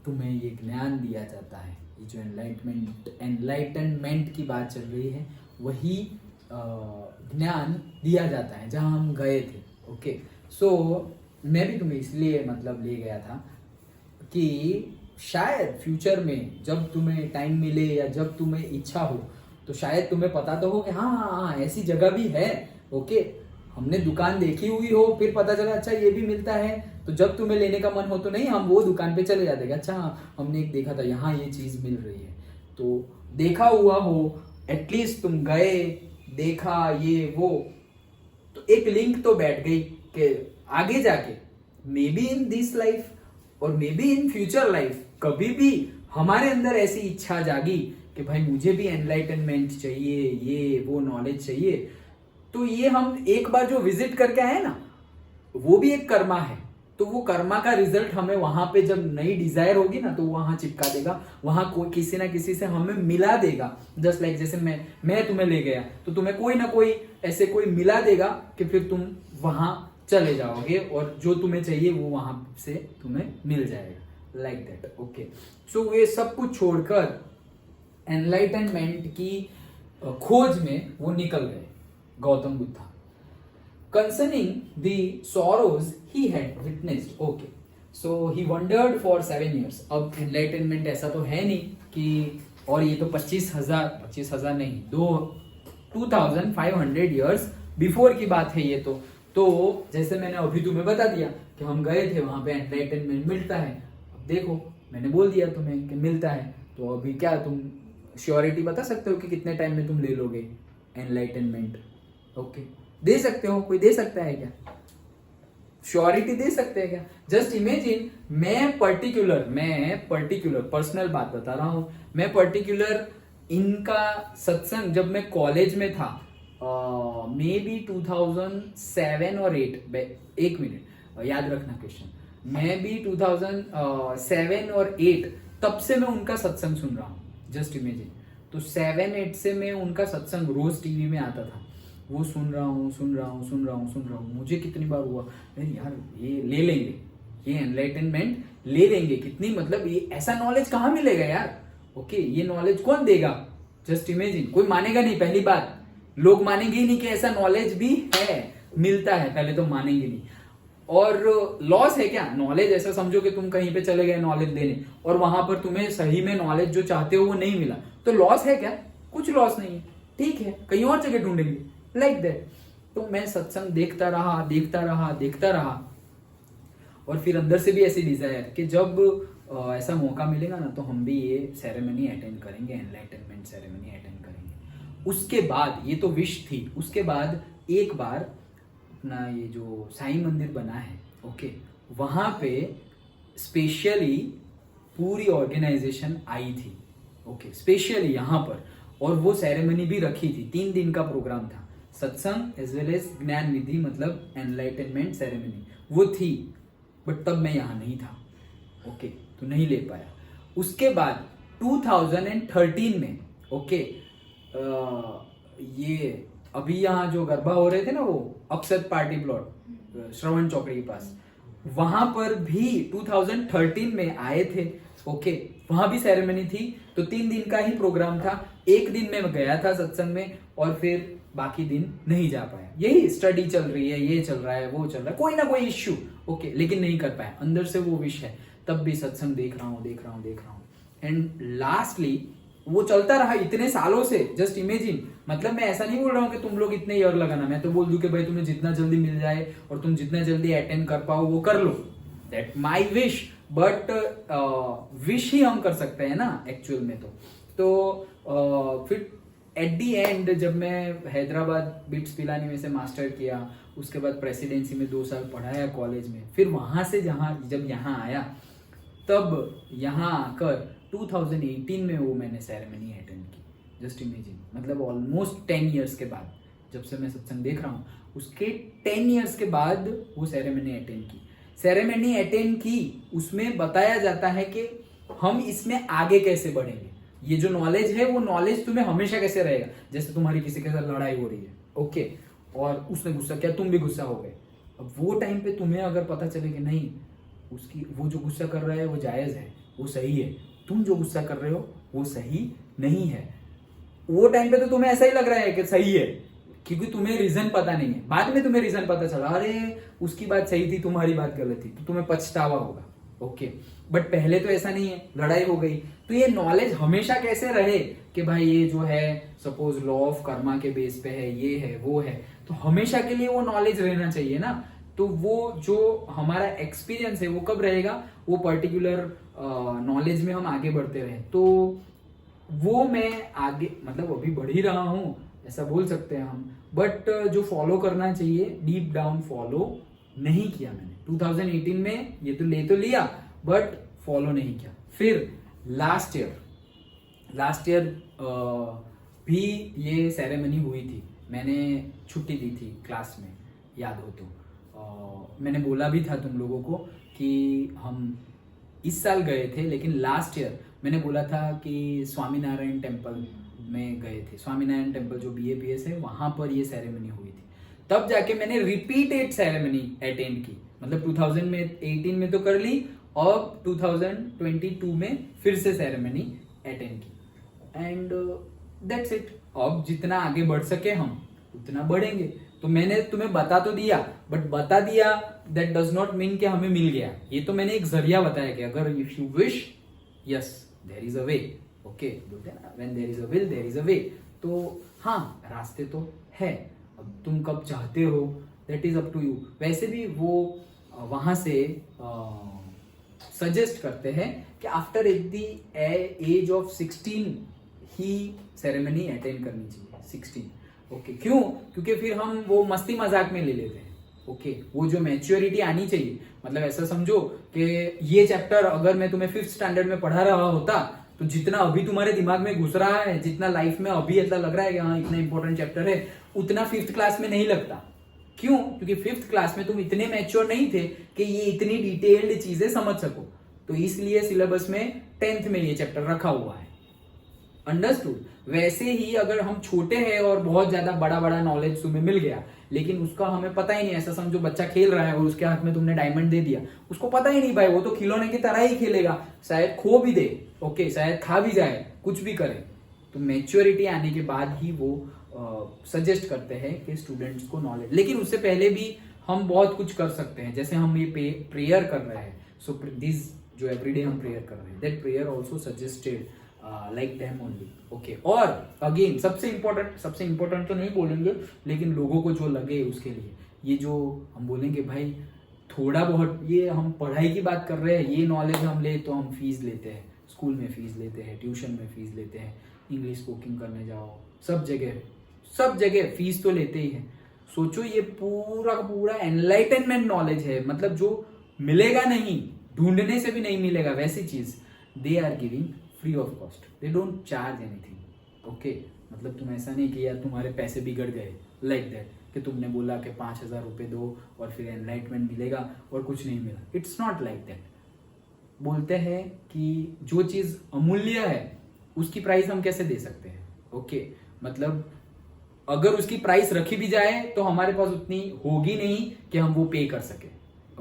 तुम्हें ये ज्ञान दिया जाता है, ये जो एनलाइटनमेंट की बात चल रही है, वही ज्ञान दिया जाता है जहां हम गए थे। ओके, सो मैं भी तुम्हें इसलिए मतलब ले गया था कि शायद फ्यूचर में जब तुम्हें टाइम मिले या जब तुम्हें इच्छा हो, तो शायद तुम्हें पता तो हो कि हाँ हाँ हाँ ऐसी जगह भी है। ओके, हमने दुकान देखी हुई हो, फिर पता चला अच्छा ये भी मिलता है, तो जब तुम्हें लेने का मन हो तो नहीं, हम वो दुकान पे चले जाते हैं, अच्छा हमने एक देखा था यहाँ ये चीज मिल रही है, तो देखा हुआ हो, एटलीस्ट तुम गए, देखा, ये वो, तो एक लिंक तो बैठ गई कि आगे जाके maybe in this life और maybe in future life कभी भी हमारे अंदर ऐसी इच्छा जागी कि भाई मुझे भी एनलाइटनमेंट चाहिए, ये वो नॉलेज चाहिए, तो ये हम एक बार जो विजिट करके आए ना, वो भी एक कर्मा है, तो वो कर्मा का रिजल्ट हमें वहां पे जब नई डिजायर होगी ना, तो वहां चिपका देगा, वहां कोई किसी ना किसी से हमें मिला देगा। जस्ट लाइक जैसे मैं तुम्हें ले गया, तो तुम्हें कोई ना कोई ऐसे कोई मिला देगा कि फिर तुम वहां चले जाओगे और जो तुम्हें चाहिए वो वहां से तुम्हें मिल जाएगा, लाइक दैट। ओके, सो ये सब कुछ छोड़कर एनलाइटनमेंट की खोज में वो निकल गए Gautam Buddha. Concerning the sorrows he had witnessed, okay, so he wandered for 7 years. अब enlightenment ऐसा तो है नहीं कि, और ये तो 25,000 नहीं, 2500 years बिफोर की बात है ये तो जैसे मैंने अभी तुम्हें बता दिया कि हम गए थे वहां पे एनलाइटनमेंट मिलता है। अब देखो, मैंने बोल दिया तुम्हें कि मिलता है, तो अभी क्या तुम श्योरिटी बता सकते हो कि कितने टाइम में तुम ले लोगे एनलाइटनमेंट? ओके, दे सकते हो? कोई दे सकता है क्या? श्योरिटी दे सकते हैं क्या? जस्ट इमेजिन, मैं पर्टिकुलर पर्सनल बात बता रहा हूं, मैं पर्टिकुलर इनका सत्संग जब मैं कॉलेज में था, मे बी 2007 और 8, एक मिनट याद रखना क्वेश्चन, मैं भी 2007 और 8 तब से मैं उनका सत्संग सुन रहा हूँ। जस्ट इमेजिन, तो 7-8 से मैं उनका सत्संग रोज टीवी में आता था, वो सुन रहा हूँ। मुझे कितनी बार हुआ, अरे यार ये ले लेंगे, ये एनलाइटनमेंट ले लेंगे, कितनी मतलब ये ऐसा नॉलेज कहाँ मिलेगा यार? ओके, ये नॉलेज कौन देगा? जस्ट इमेजिन, कोई मानेगा नहीं, पहली बात लोग मानेंगे ही नहीं कि ऐसा नॉलेज भी है, मिलता है, पहले तो मानेंगे नहीं। और लॉस है क्या? नॉलेज ऐसा समझो कि तुम कहीं पे चले गए नॉलेज देने और वहां पर तुम्हें सही में नॉलेज जो चाहते हो वो नहीं मिला, तो लॉस है क्या? कुछ लॉस नहीं है, ठीक है, कहीं और जगह ढूंढेंगे, लाइक दैट। तो मैं सत्संग देखता रहा और फिर अंदर से भी ऐसी डिजायर कि जब ऐसा मौका मिलेगा ना, तो हम भी ये सेरेमनी अटेंड करेंगे, एनलाइटनमेंट सेरेमनी अटेंड करेंगे। उसके बाद, ये तो विश थी, उसके बाद एक बार अपना ये जो साईं मंदिर बना है ओके, वहां पे स्पेशली पूरी ऑर्गेनाइजेशन आई थी, ओके, स्पेशली यहाँ पर, और वो सेरेमनी भी रखी थी। 3 दिन का प्रोग्राम था, सत्संग एज वेल एज ज्ञान विधि, मतलब एनलाइटनमेंट सेरेमनी वो थी, बट तब मैं यहाँ नहीं था, ओके, तो नहीं ले पाया। उसके बाद 2013 में, ओके, ये अभी यहाँ जो गरबा हो रहे थे ना, वो अक्षत पार्टी प्लॉट श्रवण चौकड़ी के पास, वहां पर भी 2013 में आए थे, ओके, वहां भी सेरेमनी थी। तो 3 दिन का ही प्रोग्राम था, 1 दिन में गया था सत्संग में, और फिर बाकी दिन नहीं जा पाया। यही स्टडी चल रही है, ये चल रहा है, वो चल रहा है, कोई ना कोई इश्यू, ओके, लेकिन नहीं कर पाया। अंदर से वो विश है, तब भी सत्संग देख रहा हूँ। एंड लास्टली वो चलता रहा इतने सालों से। जस्ट इमेजिन, मतलब मैं ऐसा नहीं बोल रहा हूँ कि तुम लोग इतने ईयर लगाना, मैं तो बोल दूं कि भाई तुम्हें जितना जल्दी मिल जाए और तुम जितना जल्दी अटेंड कर पाओ वो कर लो, that my wish. But wish ही हम कर सकते हैं ना एक्चुअल में। तो फिर एट दी एंड जब मैं हैदराबाद बिट्स पिलानी में से मास्टर किया, उसके बाद प्रेसिडेंसी में 2 साल पढ़ाया कॉलेज में, फिर वहां से जब यहाँ आया, तब यहाँ आकर 2018 में वो मैंने सेरेमनी अटेंड की। जस्ट इमेजिन, मतलब ऑलमोस्ट 10 इयर्स के बाद, जब से मैं सत्संग देख रहा हूँ, उसके 10 इयर्स के बाद वो सेरेमनी अटेंड की। उसमें बताया जाता है कि हम इसमें आगे कैसे बढ़ेंगे, ये जो नॉलेज है वो नॉलेज तुम्हें हमेशा कैसे रहेगा। जैसे तुम्हारी किसी के साथ लड़ाई हो रही है, ओके, और उसने गुस्सा किया, तुम भी गुस्सा हो गए। अब वो टाइम पे तुम्हें अगर पता चले कि नहीं, उसकी वो जो गुस्सा कर रहा है वो जायज है, वो सही है, तुम जो गुस्सा कर रहे हो वो सही नहीं है, वो टाइम पे तो तुम्हें ऐसा ही लग रहा है कि सही है, क्योंकि तुम्हें रीजन पता नहीं है। बाद में तुम्हें रीजन पता चला, अरे उसकी बात सही थी, तुम्हारी बात गलत थी, तो तुम्हें पछतावा होगा, ओके। बट पहले तो ऐसा नहीं है, लड़ाई हो गई। तो ये नॉलेज हमेशा कैसे रहे कि भाई ये जो है सपोज लॉ ऑफ कर्मा के बेस पे है, ये है वो है, तो हमेशा के लिए वो नॉलेज रहना चाहिए ना। तो वो जो हमारा एक्सपीरियंस है वो कब रहेगा, वो पर्टिकुलर नॉलेज में हम आगे बढ़ते रहे। तो वो मैं आगे, मतलब अभी बढ़ ही रहा हूँ ऐसा बोल सकते हैं हम, बट जो फॉलो करना चाहिए डीप डाउन फॉलो नहीं किया मैंने। 2018 में ये तो ले तो लिया, बट फॉलो नहीं किया। फिर लास्ट ईयर भी ये सेरेमनी हुई थी, मैंने छुट्टी दी थी क्लास में, याद हो तो। मैंने बोला भी था तुम लोगों को कि हम इस साल गए थे, लेकिन लास्ट ईयर मैंने बोला था कि स्वामीनारायण टेम्पल में गए थे। स्वामीनारायण टेम्पल जो BAPS है, वहां पर ये सेरेमनी हुई थी। तब जाके मैंने रिपीटेड सेरेमनी अटेंड की, मतलब 2018 में तो कर ली, और 2022 में फिर से सेरेमनी अटेंड की, एंड दैट्स इट। अब जितना आगे बढ़ सके हम उतना बढ़ेंगे। तो मैंने तुम्हें बता तो दिया, बट बता दिया दैट डज नॉट मीन कि हमें मिल गया। ये तो मैंने एक जरिया बताया कि अगर if you wish, yes there is a way, okay, बोलते हैं ना, when there is a will there is a way. तो हाँ, रास्ते तो है, अब तुम कब चाहते हो that is up to you. वैसे भी वो वहां से सजेस्ट करते हैं कि आफ्टर द एज ऑफ 16 ही सेरेमनी अटेंड करनी चाहिए, 16, ओके। क्यों? क्योंकि फिर हम वो मस्ती मजाक में ले लेते हैं, ओके। वो जो मैच्योरिटी आनी चाहिए, मतलब ऐसा समझो कि ये चैप्टर अगर मैं तुम्हें 5th स्टैंडर्ड में पढ़ा रहा होता, तो जितना अभी तुम्हारे दिमाग में घुस रहा है, जितना लाइफ में अभी ऐसा लग रहा है कि हाँ इतना इंपॉर्टेंट चैप्टर है, उतना 5th क्लास में नहीं लगता। क्यों? क्योंकि 5th क्लास में तुम इतने मैच्योर नहीं थे कि ये इतनी डिटेल्ड चीजें समझ सको। तो इसलिए सिलेबस में 10th में ये चैप्टर रखा हुआ है। अंडरस्टूड? वैसे ही अगर हम छोटे हैं और बहुत ज्यादा बड़ा बड़ा नॉलेज तुम्हें मिल गया, लेकिन उसका हमें पता ही नहीं, ऐसा समझो बच्चा खेल रहा है और उसके हाथ में तुमने डायमंड दे दिया, उसको पता ही नहीं भाई, वो तो खिलौने की तरह ही खेलेगा, शायद खो भी दे, ओके, शायद खा भी जाए, कुछ भी करे। तो मैच्योरिटी आने के बाद ही वो सजेस्ट करते हैं कि स्टूडेंट्स को नॉलेज, लेकिन उससे पहले भी हम बहुत कुछ कर सकते हैं। जैसे हम ये प्रेयर कर रहे हैं, सो दिस जो एवरीडे हम प्रेयर कर रहे हैं, that prayer also suggested like them only, okay. और अगेन सबसे इंपॉर्टेंट तो नहीं बोलेंगे, लेकिन लोगों को जो लगे उसके लिए, ये जो हम बोलेंगे भाई थोड़ा बहुत, ये हम पढ़ाई की बात कर रहे हैं, ये नॉलेज हम ले तो हम फीस लेते हैं, स्कूल में फीस लेते हैं, ट्यूशन में फीस लेते हैं, इंग्लिश स्पोकिंग करने जाओ, सब जगह फीस तो लेते ही हैं। सोचो ये पूरा का पूरा एनलाइटनमेंट नॉलेज है, मतलब जो मिलेगा नहीं, ढूंढने से भी नहीं मिलेगा वैसी चीज, they are giving free of cost, they don't charge anything. Okay, मतलब तुम ऐसा नहीं कि यार तुम्हारे पैसे बिगड़ गए लाइक दैट, कि तुमने बोला कि 5,000 रुपये दो और फिर एनलाइटमेंट मिलेगा और कुछ नहीं मिला। It's not like that. बोलते हैं कि जो चीज अमूल्य है उसकी प्राइस हम कैसे दे सकते हैं। ओके, मतलब अगर उसकी प्राइस रखी भी जाए तो हमारे पास उतनी होगी नहीं कि हम वो पे कर सके।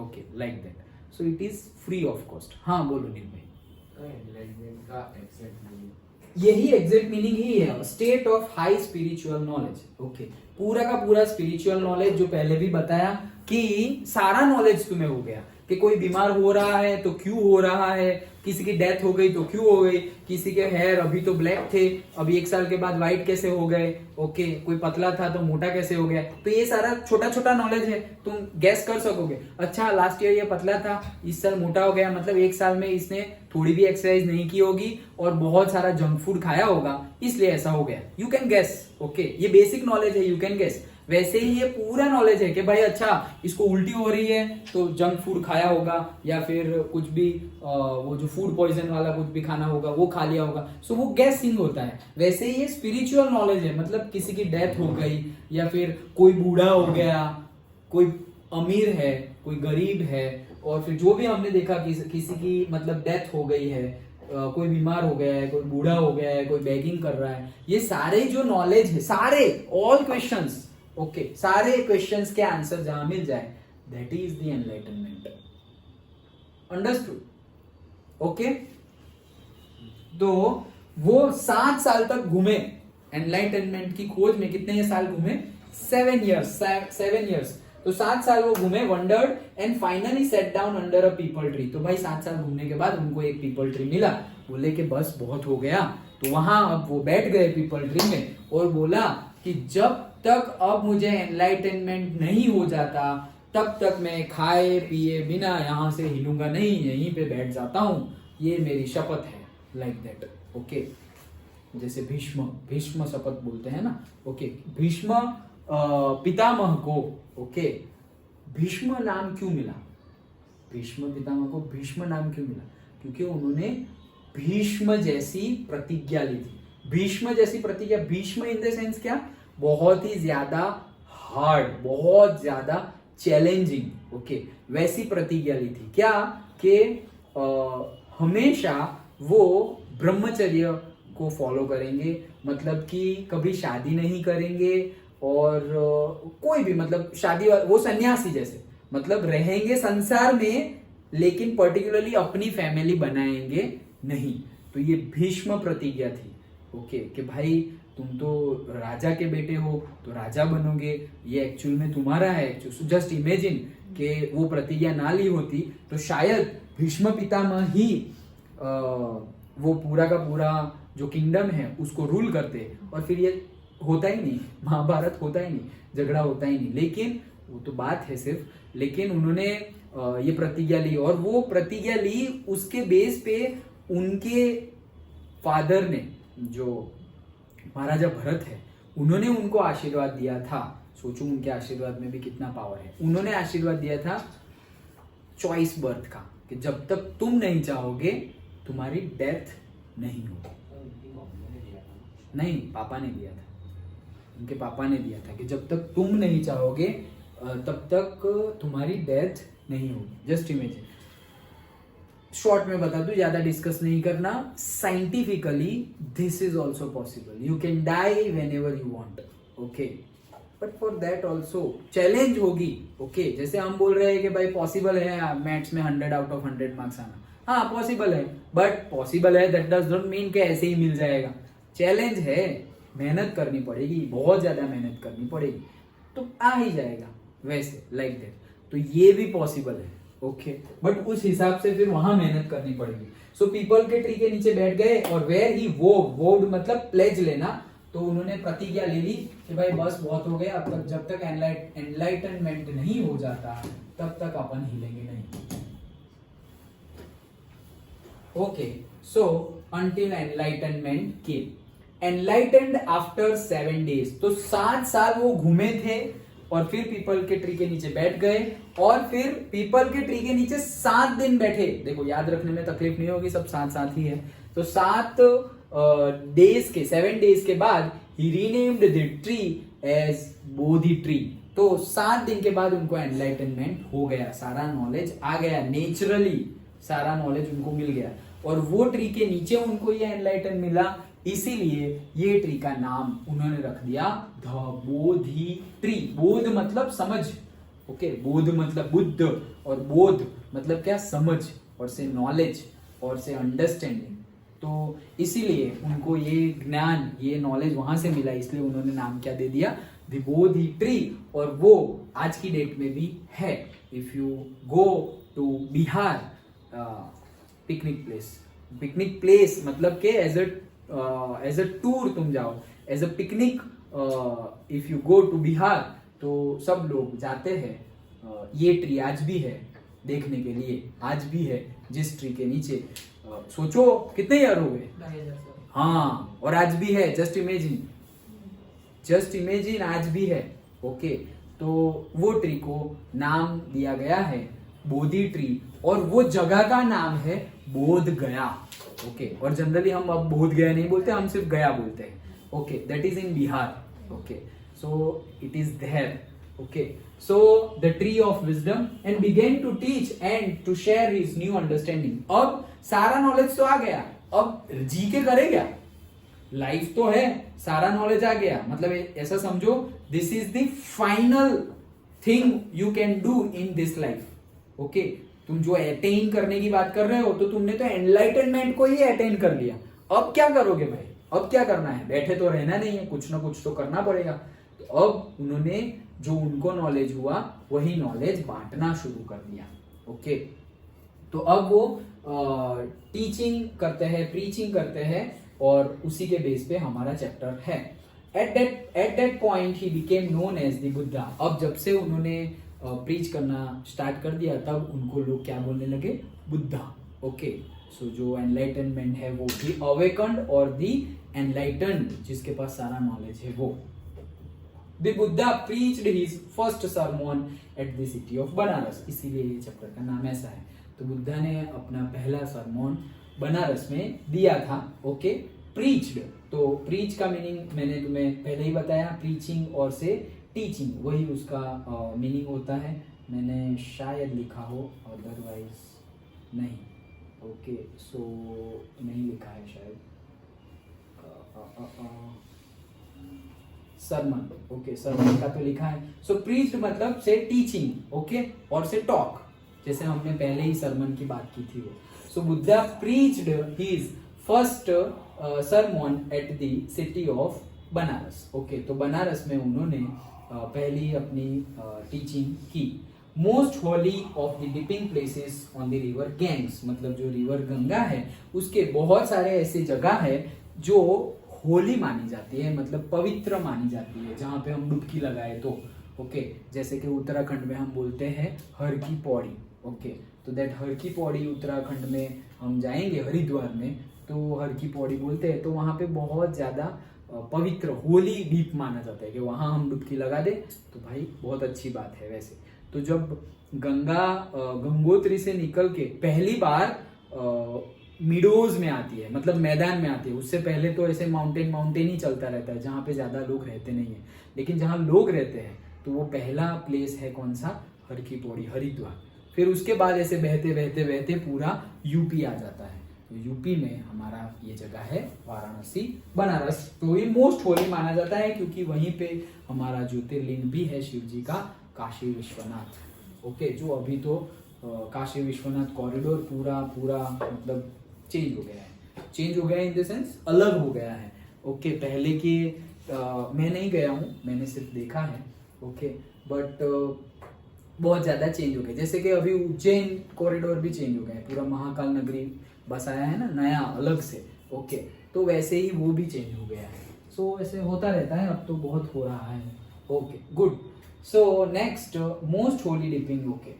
Okay, like that, so it is free of cost. हाँ बोलो नील भाई। एनलाइटमेंट का एग्जैक्ट मीनिंग यही एग्जैक्ट मीनिंग ही है, state of high spiritual knowledge. Okay, पूरा का पूरा स्पिरिचुअल नॉलेज जो पहले भी बताया कि सारा नॉलेज तुम्हें हो गया कि कोई बीमार हो रहा है तो क्यों हो रहा है, किसी की डेथ हो गई तो क्यों हो गई, किसी के हेयर अभी तो ब्लैक थे अभी 1 साल के बाद व्हाइट कैसे हो गए। ओके, कोई पतला था तो मोटा कैसे हो गया। तो ये सारा छोटा छोटा नॉलेज है, तुम गैस कर सकोगे। अच्छा, लास्ट ईयर ये पतला था, इस साल मोटा हो गया, मतलब 1 साल में इसने थोड़ी भी एक्सरसाइज नहीं की होगी और बहुत सारा जंक फूड खाया होगा, इसलिए ऐसा हो गया। You can guess. ओके, ये बेसिक नॉलेज है, यू कैन गेस। वैसे ही ये पूरा नॉलेज है कि भाई अच्छा इसको उल्टी हो रही है तो जंक फूड खाया होगा, या फिर कुछ भी वो जो फूड पॉइजन वाला कुछ भी खाना होगा वो खा लिया होगा, सो वो गैसिंग होता है। वैसे ही ये स्पिरिचुअल नॉलेज है, मतलब किसी की डेथ हो गई या फिर कोई बूढ़ा हो गया, कोई अमीर है, कोई गरीब है, और फिर जो भी हमने देखा किसी की मतलब डेथ हो गई है, कोई बीमार हो गया है, कोई बूढ़ा हो गया है, कोई बेगिंग कर रहा है, ये सारे जो नॉलेज है, सारे ऑल क्वेश्चंस, ओके, सारे क्वेश्चंस के आंसर जहां मिल जाए, that is the enlightenment. Understood? Okay, तो वो 7 साल तक घूमे एनलाइटनमेंट की खोज में। कितने साल घूमे? 7 इयर्स। तो 7 साल वो घूमे, wandered and finally sat down under a peepal tree. तो भाई 7 साल घूमने के बाद उनको एक पीपल ट्री मिला, बोले कि बस बहुत हो गया। तो वहां अब वो बैठ गए पीपल ट्री में और बोला कि जब तक अब मुझे एनलाइटनमेंट नहीं हो जाता तब तक मैं खाए पिए बिना यहां से हिलूंगा नहीं, यहीं पे बैठ जाता हूं, ये मेरी शपथ है, लाइक दैट। ओके, जैसे भीष्म शपथ बोलते हैं ना। ओके, भीष्म पितामह को, ओके, भीष्म नाम क्यों मिला? भीष्म पितामह को भीष्म नाम क्यों मिला? क्योंकि उन्होंने भीष्म जैसी प्रतिज्ञा ली थी। भीष्म जैसी प्रतिज्ञा, भीष्म इन द सेंस क्या? बहुत ही ज्यादा हार्ड, बहुत ज्यादा चैलेंजिंग। ओके, वैसी प्रतिज्ञा ली थी। क्या? कि हमेशा वो ब्रह्मचर्य को फॉलो करेंगे, मतलब कि कभी शादी नहीं करेंगे, और कोई भी मतलब शादी, वो सन्यासी जैसे, मतलब रहेंगे संसार में लेकिन पर्टिकुलरली अपनी फैमिली बनाएंगे नहीं। तो ये भीष्म प्रतिज्ञा थी। ओके, कि भाई तुम तो राजा के बेटे हो तो राजा बनोगे, ये एक्चुअल में तुम्हारा है। जस्ट इमेजिन कि वो प्रतिज्ञा ना ली होती तो शायद भीष्म पितामह ही वो पूरा का पूरा जो किंगडम है उसको रूल करते, और फिर ये होता ही नहीं, महाभारत होता ही नहीं, झगड़ा होता ही नहीं। लेकिन वो तो बात है सिर्फ, लेकिन उन्होंने ये प्रतिज्ञा ली, और वो प्रतिज्ञा ली उसके बेस पे उनके फादर ने, जो महाराजा भरत है, उन्होंने उनको आशीर्वाद दिया था। सोचो उनके आशीर्वाद में भी कितना पावर है। उन्होंने आशीर्वाद दिया था चॉइस बर्थ का, कि जब तक तुम नहीं चाहोगे तुम्हारी डेथ नहीं होगी। नहीं, पापा ने दिया था, उनके पापा ने दिया था कि जब तक तुम नहीं चाहोगे तब तक तुम्हारी डेथ नहीं होगी। Just imagine. शॉर्ट में बता दूं, ज्यादा डिस्कस नहीं करना। Scientifically this is also possible, you can die whenever you want. Okay, but for that also challenge होगी। ओके, जैसे हम बोल रहे हैं कि भाई पॉसिबल है मैथ्स में 100 आउट ऑफ 100 मार्क्स आना, हाँ पॉसिबल है, बट पॉसिबल है दैट डज नॉट मीन कि ऐसे ही मिल जाएगा। चैलेंज है, मेहनत करनी पड़ेगी, बहुत ज्यादा मेहनत करनी पड़ेगी, तो आ ही जाएगा वैसे, लाइक दैट। तो ये भी पॉसिबल है। ओके, बट उस हिसाब से फिर वहां मेहनत करनी पड़ेगी। सो पीपल के ट्री के नीचे बैठ गए, और वेयर ही वोड मतलब प्लेज लेना, तो उन्होंने प्रतिज्ञा ले ली कि भाई बस बहुत हो गया, अब तक जब तक एनलाइटनमेंट नहीं हो जाता तब तक अपन हिलेंगे नहीं। ओके, सो अंटिल एनलाइटनमेंट केम, एनलाइटेंड आफ्टर 7 days। तो 7 साल वो घूमे थे और फिर पीपल के ट्री के नीचे बैठ गए और फिर पीपल के ट्री के नीचे 7 दिन बैठे। देखो याद रखने में तकलीफ नहीं होगी, सब साथ साथ ही है। तो 7 डेज के बाद ही renamed the tree as Bodhi tree. तो 7 दिन के बाद उनको एनलाइटनमेंट हो गया, सारा नॉलेज आ गया, नेचुरली सारा नॉलेज उनको मिल गया और वो ट्री के नीचे उनको ये एनलाइटन मिला, इसीलिए ये ट्री का नाम उन्होंने रख दिया द बोधि ट्री। बोध मतलब समझ, ओके, बोध मतलब बुद्ध और बोध मतलब क्या, समझ, और से नॉलेज और से अंडरस्टैंडिंग। तो इसीलिए उनको ये ज्ञान, ये नॉलेज वहां से मिला, इसलिए उन्होंने नाम क्या दे दिया, द बोधि ट्री। और वो आज की डेट में भी है। If you go to Bihar picnic place मतलब के एज अ टूर तुम जाओ, as a picnic if you go to Bihar, तो सब लोग जाते हैं। ये ट्री आज भी है देखने के लिए, आज भी है, जिस ट्री के नीचे सोचो कितने ईयर हो गए, हाँ, और आज भी है। जस्ट इमेजिन आज भी है, ओके। तो वो ट्री को नाम दिया गया है बोधि ट्री और वो जगह का नाम है बोध गया, ओके। और जनरली हम अब बोध गया नहीं बोलते, हम सिर्फ गया बोलते हैं, okay. That is in Bihar, okay. So it is there, okay. So the tree of wisdom and began to teach and to share his new understanding. अब सारा नॉलेज तो आ गया, अब जी के करे क्या, लाइफ तो है, सारा नॉलेज आ गया, मतलब ऐसा समझो this is the final thing you can do in this life, okay. तुम जो अटेन करने की बात कर रहे हो, तो तुमने तो एनलाइटनमेंट को ही अटेन कर लिया। अब क्या करोगे भाई, अब क्या करना है, बैठे तो रहना नहीं है, कुछ ना कुछ तो करना पड़ेगा। तो अब उन्होंने जो उनको नॉलेज हुआ वही नॉलेज बांटना शुरू कर दिया, ओके। तो अब वो टीचिंग करते हैं, प्रीचिंग करते हैं और उसी के बेस पे हमारा चैप्टर है। At that point he became known as the Buddha. अब जब से उन्होंने प्रीच करना स्टार्ट कर दिया, तब उनको लोग क्या बोलने लगे, बुद्धा, ओके। सो जो एनलाइटनमेंट है वो दी अवेकन्ड और दी एनलाइटन्ड, जिसके पास सारा नॉलेज है वो। The Buddha preached his first sermon at the city of Banaras, इसीलिए ये चैप्टर का नाम ऐसा है। तो बुद्धा ने अपना पहला सरमन बनारस में दिया था, ओके। प्रीच्ड, तो प्रीच का मीनिंग मैंने तुम्हें पहले ही बताया, प्रीचिंग और से टीचिंग, वही उसका मीनिंग होता है। मैंने शायद लिखा हो, अदरवाइज नहीं, ओके। सो नहीं लिखा है शायद, सरमन, ओके, सरमन का तो लिखा है। सो प्रीच्ड मतलब से टीचिंग, ओके, और से टॉक, जैसे हमने पहले ही सरमन की बात की थी वो। So Buddha preached his first sermon at the city of Banaras, okay. तो बनारस में उन्होंने पहली अपनी टीचिंग की। Most holy of the dipping places on the river Ganges, मतलब जो रिवर गंगा है उसके बहुत सारे ऐसे जगह है जो होली मानी जाती है, मतलब पवित्र मानी जाती है, जहाँ पे हम डुबकी लगाए तो, ओके। जैसे कि उत्तराखंड में हम बोलते हैं हर की पौड़ी, ओके। तो दैट हर की पौड़ी उत्तराखंड में हम जाएंगे, हरिद्वार में, तो हर की पौड़ी बोलते हैं। तो वहाँ पे बहुत ज्यादा पवित्र होली डीप माना जाता है कि वहां हम डुबकी लगा दे तो भाई बहुत अच्छी बात है। वैसे तो जब गंगोत्री से निकल के पहली बार मिडोज में आती है, मतलब मैदान में आती है, उससे पहले तो ऐसे माउंटेन ही चलता रहता है जहाँ पे ज्यादा लोग रहते नहीं है। लेकिन जहाँ लोग रहते हैं तो वो पहला प्लेस है कौन सा, हर की पौड़ी, हरिद्वार। फिर उसके बाद ऐसे बहते बहते बहते पूरा यूपी आ जाता है। तो यूपी में हमारा ये जगह है वाराणसी, बनारस। तो ये मोस्ट होली माना जाता है क्योंकि वहीं पे हमारा ज्योतिर्लिंग भी है शिव जी का, काशी विश्वनाथ, ओके। जो अभी तो काशी विश्वनाथ कॉरिडोर पूरा मतलब चेंज हो गया है इन द सेंस अलग हो गया है, ओके। पहले के मैं नहीं गया हूँ, मैंने सिर्फ देखा है, ओके। बट बहुत ज्यादा चेंज हो गया, जैसे कि अभी उज्जैन कॉरिडोर भी चेंज हो गया है, पूरा महाकाल नगरी बसाया है ना नया अलग से, ओके। तो वैसे ही वो भी चेंज हो गया है। सो ऐसे होता रहता है, अब तो बहुत हो रहा है, okay, good. So next most holy dipping, okay.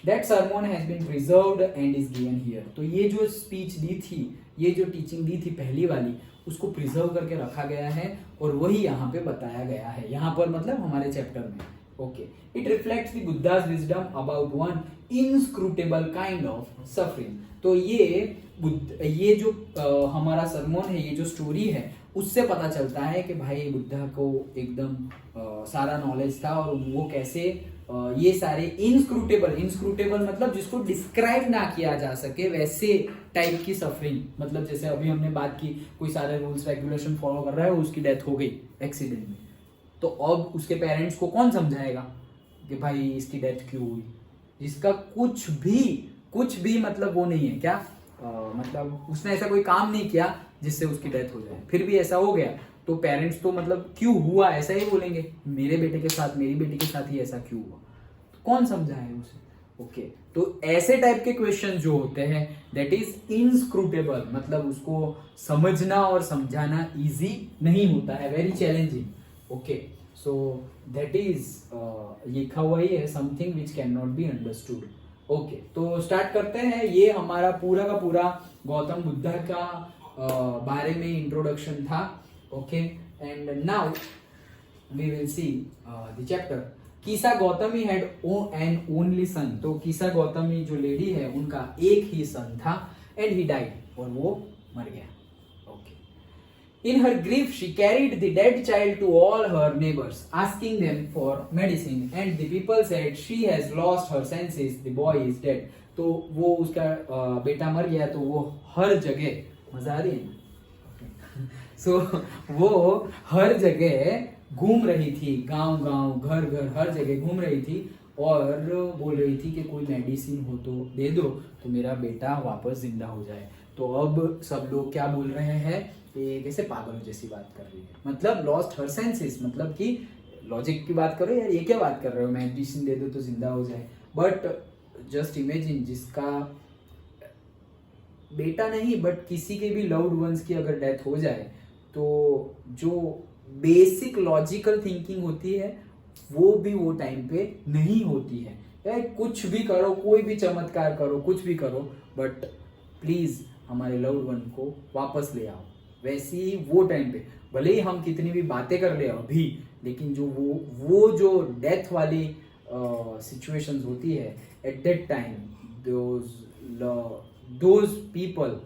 That sermon has been preserved and is given here. तो ये जो स्पीच दी थी, ये जो टीचिंग दी थी पहली वाली, उसको प्रिजर्व करके रखा गया है और वही यहाँ पे बताया गया है। यहाँ पर मतलब हमारे चैप्टर में Okay, it reflects the Buddha's wisdom about one inscrutable kind of suffering. तो ये जो हमारा सरमोन है, ये जो स्टोरी है, उससे पता चलता है कि भाई बुद्धा को एकदम सारा नॉलेज था और वो कैसे ये सारे इंस्क्रूटेबल मतलब जिसको डिस्क्राइब ना किया जा सके वैसे टाइप की सफरिंग, मतलब जैसे अभी हमने बात की कोई सारे रूल्स रेगुलेशन फॉलो कर रहा है, उसकी डेथ हो गई एक्सीडेंट में, तो अब उसके पेरेंट्स को कौन समझाएगा कि भाई इसकी डेथ क्यों हुई, जिसका कुछ भी मतलब वो नहीं है क्या, मतलब उसने ऐसा कोई काम नहीं किया जिससे उसकी डेथ हो जाए, फिर भी ऐसा हो गया, तो पेरेंट्स तो मतलब क्यों हुआ ऐसा ही बोलेंगे, मेरे बेटे के साथ मेरी बेटी के साथ ही ऐसा क्यों हुआ, तो कौन समझाए उसे। ओके, तो ऐसे टाइप के क्वेश्चन जो होते हैं दैट इज इनस्क्रूटेबल, मतलब उसको समझना और समझाना इजी नहीं होता है, very challenging. Okay, so that is लिखा हुआ ही है, something which can not be understood. Okay, तो स्टार्ट करते हैं। ये हमारा पूरा का पूरा गौतम बुद्धा का बारे में इंट्रोडक्शन था। Okay, and now we will see the chapter. Kisa Gotami had an only son, तो कीसा गौतमी जो लेडी है उनका एक ही सन था, एंड ही डाइड, और वो मर गया। In her grief, she carried the dead child to all her neighbors, asking them for medicine. And the people said, "She has lost her senses. The boy is dead." तो वो उसका बेटा मर गया, तो वो हर जगह, मजा आ रही है ना? So वो हर जगह घूम रही थी, गांव घर हर जगह घूम रही थी और बोल रही थी कि कोई मेडिसिन हो तो दे दो, तो मेरा बेटा वापस जिंदा हो जाए। तो अब सब लोग क्या बोल रहे हैं, ये कैसे पागलों जैसी बात कर रही है, मतलब लॉस्ट हर सेंसेस, मतलब कि लॉजिक की बात करो यार, ये क्या बात कर रहे हो, मेडिसिन दे दो तो जिंदा हो जाए। बट जस्ट इमेजिन, जिसका बेटा नहीं बट किसी के भी लव्ड वंस की अगर डेथ हो जाए, तो जो बेसिक लॉजिकल थिंकिंग होती है वो भी वो टाइम पे नहीं होती है। यार कुछ भी करो, कोई भी चमत्कार करो, कुछ भी करो, बट प्लीज हमारे लव्ड वन को वापस ले आओ। वैसे ही वो टाइम पे भले ही हम कितनी भी बातें कर ले अभी, लेकिन जो वो जो डेथ वाली सिचुएशंस होती है at that time, those people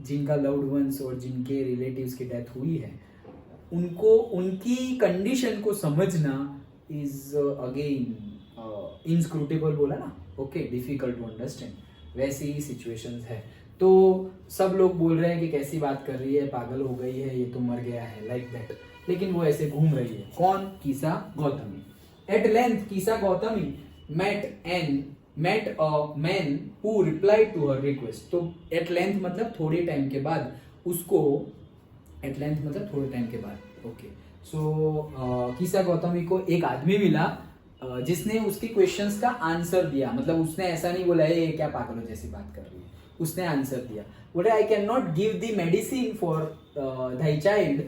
जिनका लव्ड वंस और जिनके रिलेटिव्स की डेथ हुई है, उनको उनकी कंडीशन को समझना इज अगेन इनस्क्रूटेबल बोला ना। ओके, डिफिकल्ट टू अंडरस्टैंड, वैसी ही सिचुएशंस है। तो सब लोग बोल रहे हैं कि कैसी बात कर रही है, पागल हो गई है, ये तो मर गया है, लाइक दैट, लेकिन वो ऐसे घूम रही है। कौन? Kisa Gautami. At length Kisa Gautami met a man who replied to her request। तो एट लेंथ मतलब थोड़े टाइम के बाद उसको, एट लेंथ मतलब थोड़े टाइम के बाद। ओके, सो कीसा गौतमी को एक आदमी मिला जिसने उसके क्वेश्चंस का आंसर दिया, मतलब उसने ऐसा नहीं बोला ये क्या पागलों जैसी बात कर रही है, उसने आंसर दिया। बोले I can not give the medicine for thy child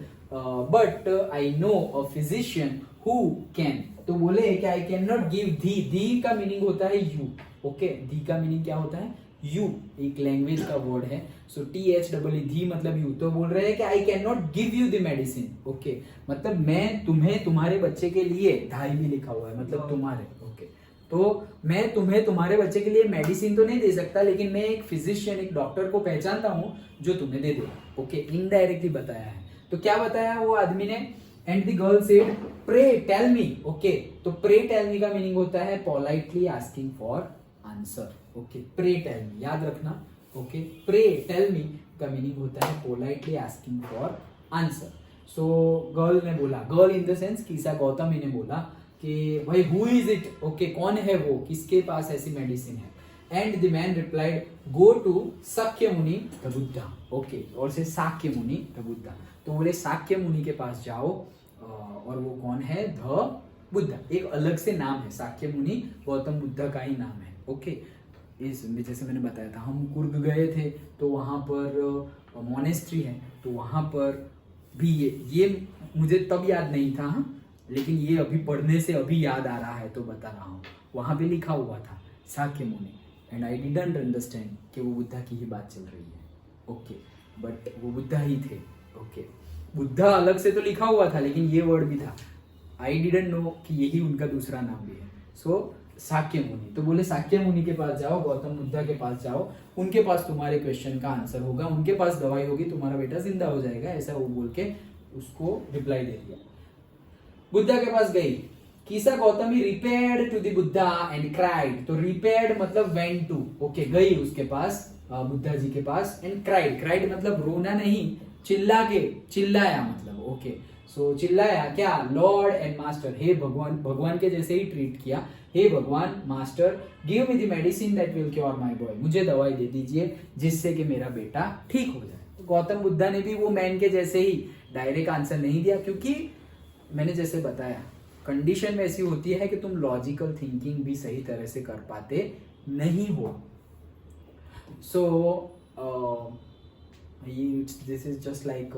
but I know a physician who can. तो बोले कि I can not give the का मीनिंग होता है यू। ओके, दी का मीनिंग क्या होता है? यू, एक लैंग्वेज का वर्ड है। सो THEE दी मतलब यू। तो बोल रहे हैं कि I can not give you the medicine. Okay, मतलब मैं तुम्हें तुम्हारे बच्चे के लिए, धाई भी लिखा हुआ है मतलब तुम्हारे। ओके, तो मैं तुम्हें तुम्हारे बच्चे के लिए मेडिसिन तो नहीं दे सकता, लेकिन मैं एक फिजिशियन, एक डॉक्टर को पहचानता हूं जो तुम्हें दे देगा। ओके, इनडायरेक्टली बताया है। तो क्या बताया वो आदमी ने? And the girl said pray tell me. Okay, तो प्रे टेल मी का मीनिंग होता है politely asking for answer. Okay, pray tell me याद रखना। ओके, प्रे टेल मी का मीनिंग होता है politely asking for answer. So girl ने बोला, girl in the sense कीसा Gautami ने बोला कि भाई हु इज इट? ओके, कौन है वो, किसके पास ऐसी मेडिसिन है? And the man replied go to Sakya Muni the Buddha. Okay, और से साक्य मुनि द बुद्धा। तो बोले साक्य मुनि के पास जाओ, और वो कौन है? द बुद्धा, एक अलग से नाम है। साक्य मुनि गौतम बुद्ध का ही नाम है। ओके, इस जैसे मैंने बताया था, हम कुर्ग गए थे तो वहां पर मोनेस्ट्री है, तो वहां पर भी ये मुझे तब याद नहीं था, लेकिन ये अभी पढ़ने से अभी याद आ रहा है तो बता रहा हूँ। वहां पे लिखा हुआ था साक्य मुनि, एंड आई डिडंट अंडरस्टैंड कि वो बुद्धा की ही बात चल रही है। ओके, बट वो बुद्धा ही थे। ओके, बुद्धा अलग से तो लिखा हुआ था, लेकिन ये वर्ड भी था। आई डिडंट नो कि यही उनका दूसरा नाम भी है। सो शाक्य मुनि, तो बोले शाक्य मुनि के पास जाओ, गौतम बुद्धा के पास जाओ, उनके पास तुम्हारे क्वेश्चन का आंसर होगा, उनके पास दवाई होगी, तुम्हारा बेटा जिंदा हो जाएगा, ऐसा वो बोल के उसको रिप्लाई दे दिया। बुद्धा के पास गई, Kisa Gautami repaired to the Buddha and cried, तो रिपेयर्ड मतलब वेंट टू, ओके, गई उसके पास, बुद्धा जी के पास, एंड क्राइड, क्राइड मतलब रोना नहीं, चिल्लाया मतलब, ओके, सो चिल्लाया क्या, लॉर्ड एंड मास्टर, हे भगवान, भगवान के जैसे ही ट्रीट किया, हे भगवान master, give me the medicine that will cure my boy, मुझे दवाई दे दीजिए जिससे कि मेरा बेटा ठीक हो जाए। तो गौतम बुद्धा ने भी वो मैन के जैसे ही डायरेक्ट आंसर नहीं दिया, क्योंकि मैंने जैसे बताया कंडीशन में ऐसी होती है कि तुम लॉजिकल थिंकिंग भी सही तरह से कर पाते नहीं हो। So this is just like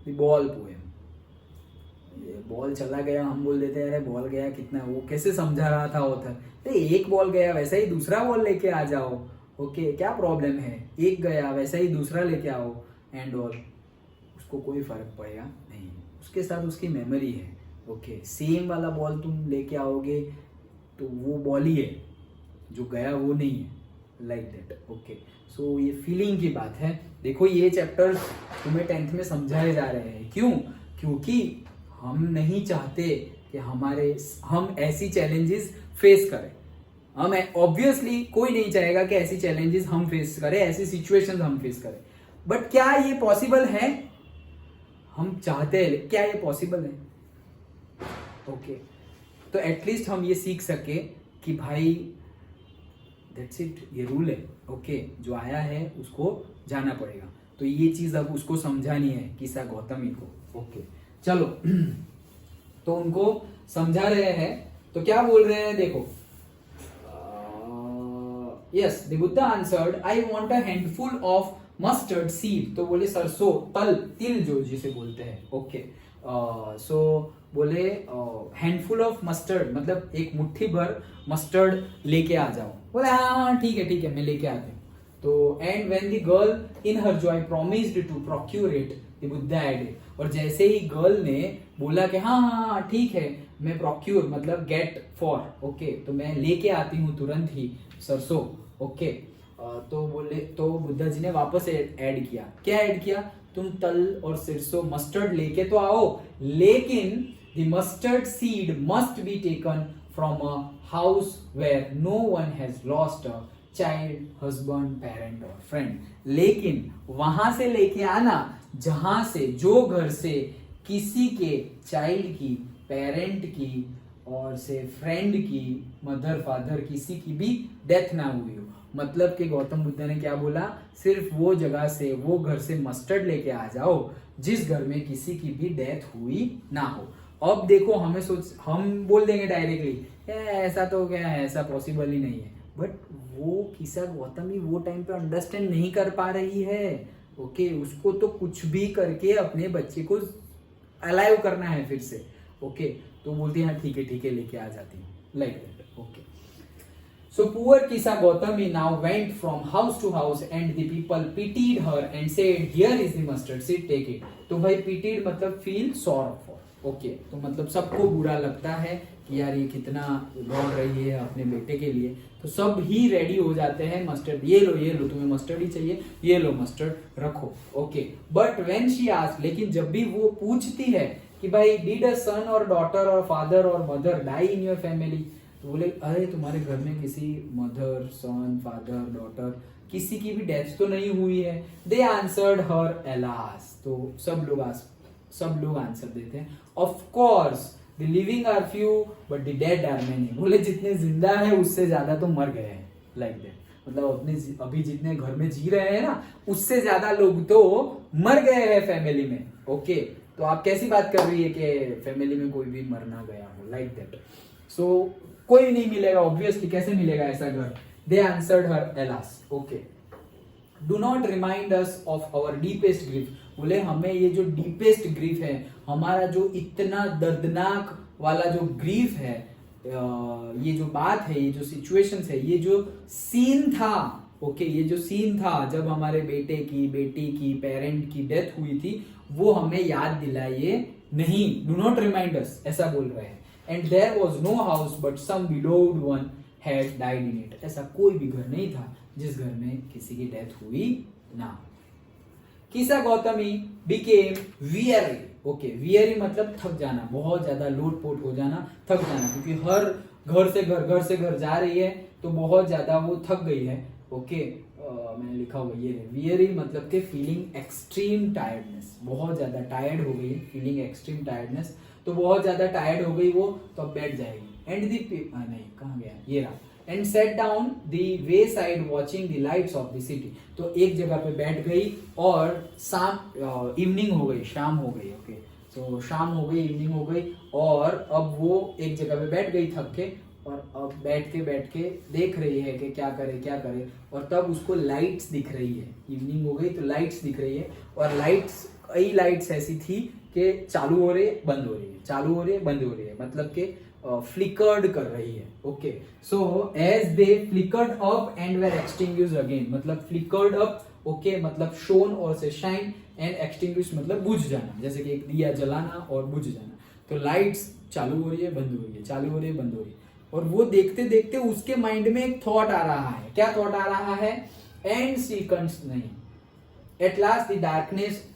the ball poem. Ball चला गया, हम बोल देते हैं अरे बॉल गया कितना, वो कैसे समझा रहा था ऑथर, अरे एक बॉल गया वैसा ही दूसरा बॉल लेके आ जाओ, ओके, क्या प्रॉब्लम है, एक गया वैसा ही दूसरा लेके आओ, एंड ऑल, उसको कोई फर्क पड़ेगा नहीं, उसके साथ उसकी मेमोरी है, ओके, सेम वाला बॉल तुम लेके आओगे तो वो बॉल ही है, जो गया वो नहीं है, लाइक दैट, ओके। सो ये फीलिंग की बात है। देखो ये चैप्टर तुम्हें 10th में समझाए जा रहे हैं, क्यों, क्योंकि हम नहीं चाहते कि हम ऐसी चैलेंजेस फेस करें, हम ऑब्वियसली कोई नहीं चाहेगा कि ऐसी चैलेंजेस हम फेस करें, ऐसी सिचुएशंस हम फेस करें, बट क्या ये पॉसिबल है, हम चाहते हैं, क्या ये पॉसिबल है, ओके, तो एटलीस्ट हम ये सीख सके कि भाई दैट्स इट, ये रूल है, ओके, जो आया है उसको जाना पड़ेगा। तो ये चीज अब उसको समझानी है कीसा गौतमी को, ओके, चलो। तो उनको समझा रहे हैं, तो क्या बोल रहे हैं देखो, yes, the Buddha answered, I want a handful of mustard seed, तो बोले सरसों, तिल जो जिसे बोलते हैं, ओके, सो बोले हैंडफुल ऑफ मस्टर्ड मतलब एक मुट्ठी भर मस्टर्ड लेके आ जाओ, बोले हाँ ठीक है मैं लेके आती हूँ। तो and when the girl in her joy promised to procure it, the Buddha added, और जैसे ही गर्ल ने बोला कि हाँ ठीक है, मैं प्रोक्यूर मतलब गेट फॉर, ओके, तो मैं लेके आती हूँ तुरंत ही सरसों, ओके, तो बोले, तो बुद्धा जी ने वापस ऐड किया, क्या ऐड किया, तुम तल और सरसों मस्टर्ड लेके तो आओ, लेकिन the mustard seed must be taken from a house where no one has lost a child, husband, parent और फ्रेंड, लेकिन वहां से लेके आना जहां से, जो घर से किसी के चाइल्ड की, पेरेंट की और से फ्रेंड की, मदर फादर किसी की भी डेथ ना हुई हो। मतलब कि गौतम बुद्ध ने क्या बोला, सिर्फ वो जगह से, वो घर से मस्टर्ड लेके आ जाओ जिस घर में किसी की भी डेथ हुई ना हो। अब देखो हम बोल देंगे डायरेक्टली ऐसा तो क्या है, ऐसा पॉसिबल ही नहीं है, बट वो कीसा गौतमी वो टाइम पे अंडरस्टैंड नहीं कर पा रही है, ओके, उसको तो कुछ भी करके अपने बच्चे को अलाइव करना है फिर से, ओके, तो बोलती है ठीक है लेके आ जाती हूँ, like that, okay. So poor Kisa Gautami now went from house to house and the people pitied her and said, here is the mustard seed, take it. तो भाई pitied मतलब feel sorrow for, ओके, तो मतलब सबको बुरा लगता है कि यार ये कितना रोल रही है अपने बेटे के लिए, तो सब ही रेडी हो जाते हैं मस्टर्ड, ये लो तुम्हें मस्टर्ड ही चाहिए, ये लो मस्टर्ड रखो, okay. But when she asked, लेकिन जब भी वो पूछती है कि भाई डिड अ सन और डॉटर और फादर और mother die in your family, तो बोले अरे तुम्हारे घर में किसी मदर, सन, फादर, डॉटर किसी की भी डेथ तो नहीं हुई है। दे आंसर्ड हर एलास, तो सब लोग आंसर देते हैं, of course the living are few but the dead are many, बोले जितने जिंदा है उससे ज्यादा तो मर गए हैं, लाइक दैट, मतलब अपने अभी जितने घर में जी रहे हैं ना उससे ज्यादा लोग तो मर गए हैं फैमिली में, ओके। तो आप कैसी बात कर रही है कि फैमिली में कोई भी मर ना गया हो, लाइक दैट। सो कोई नहीं मिलेगा, ऑब्वियसली कैसे मिलेगा ऐसा घर। They answered her alas, okay. Do not remind us of our deepest grief, बोले हमें ये जो डीपेस्ट ग्रीफ है, हमारा जो इतना दर्दनाक वाला जो ग्रीफ है, ये जो बात है, ये जो सिचुएशंस है, ये जो सीन था, ओके, ये जो सीन था जब हमारे बेटे की, बेटी की, पेरेंट की डेथ हुई थी, वो हमें याद दिलाइए नहीं, डू नॉट रिमाइंड अस, ऐसा बोल रहे हैं। And there was no house but some beloved one had died in it, ऐसा कोई भी घर नहीं था जिस घर में किसी की डेथ हुई ना। किसा Gautami became weary, okay, weary मतलब थक जाना, बहुत ज्यादा लोटपोट हो जाना, थक जाना, क्योंकि हर घर से घर जा रही है तो बहुत ज्यादा वो थक गई है। ओके, मैंने लिखा हुआ ये है वियरी मतलब के फीलिंग एक्सट्रीम टायर्डनेस, बहुत ज्यादा टायर्ड हो गई है, फीलिंग एक्सट्रीम टायर्डनेस, तो बहुत ज्यादा टायर्ड हो गई वो, तो अब बैठ जाएगी। एंड दी नहीं कहाँ गया ये रहा, and set down the way side watching the lights off the city, तो एक जगह पे बैठ गई और शाम इवनिंग हो गई, शाम हो गई। ओके, तो शाम हो गई, इवनिंग हो गई, और अब वो एक जगह पे बैठ गई थक के, और अब बैठ के देख रही है कि क्या करे, और तब उसको लाइट्स दिख रही है, इवनिंग हो गई तो लाइट्स दिख रही है, और लाइट्स कई लाइट्स ऐसी थी कि चालू हो रही है, बंद हो रही है, चालू हो रही है, बंद हो रही है, मतलब कि फ्लिकर्ड कर रही है। Okay, so as they flickered up and were extinguished again, मतलब फ्लिकर्ड अप, ओके, मतलब शोन और से शाइन, एंड एक्सटिंग्विश मतलब बुझ जाना, जैसे कि एक दिया जलाना और बुझ जाना। तो लाइट्स चालू हो रही है, बंद हो रही है, चालू हो रही है, बंद हो रही है, और वो देखते देखते उसके माइंड में एक थॉट आ रहा है। क्या थॉट आ रहा है? एंड सी नहीं, at last the darkness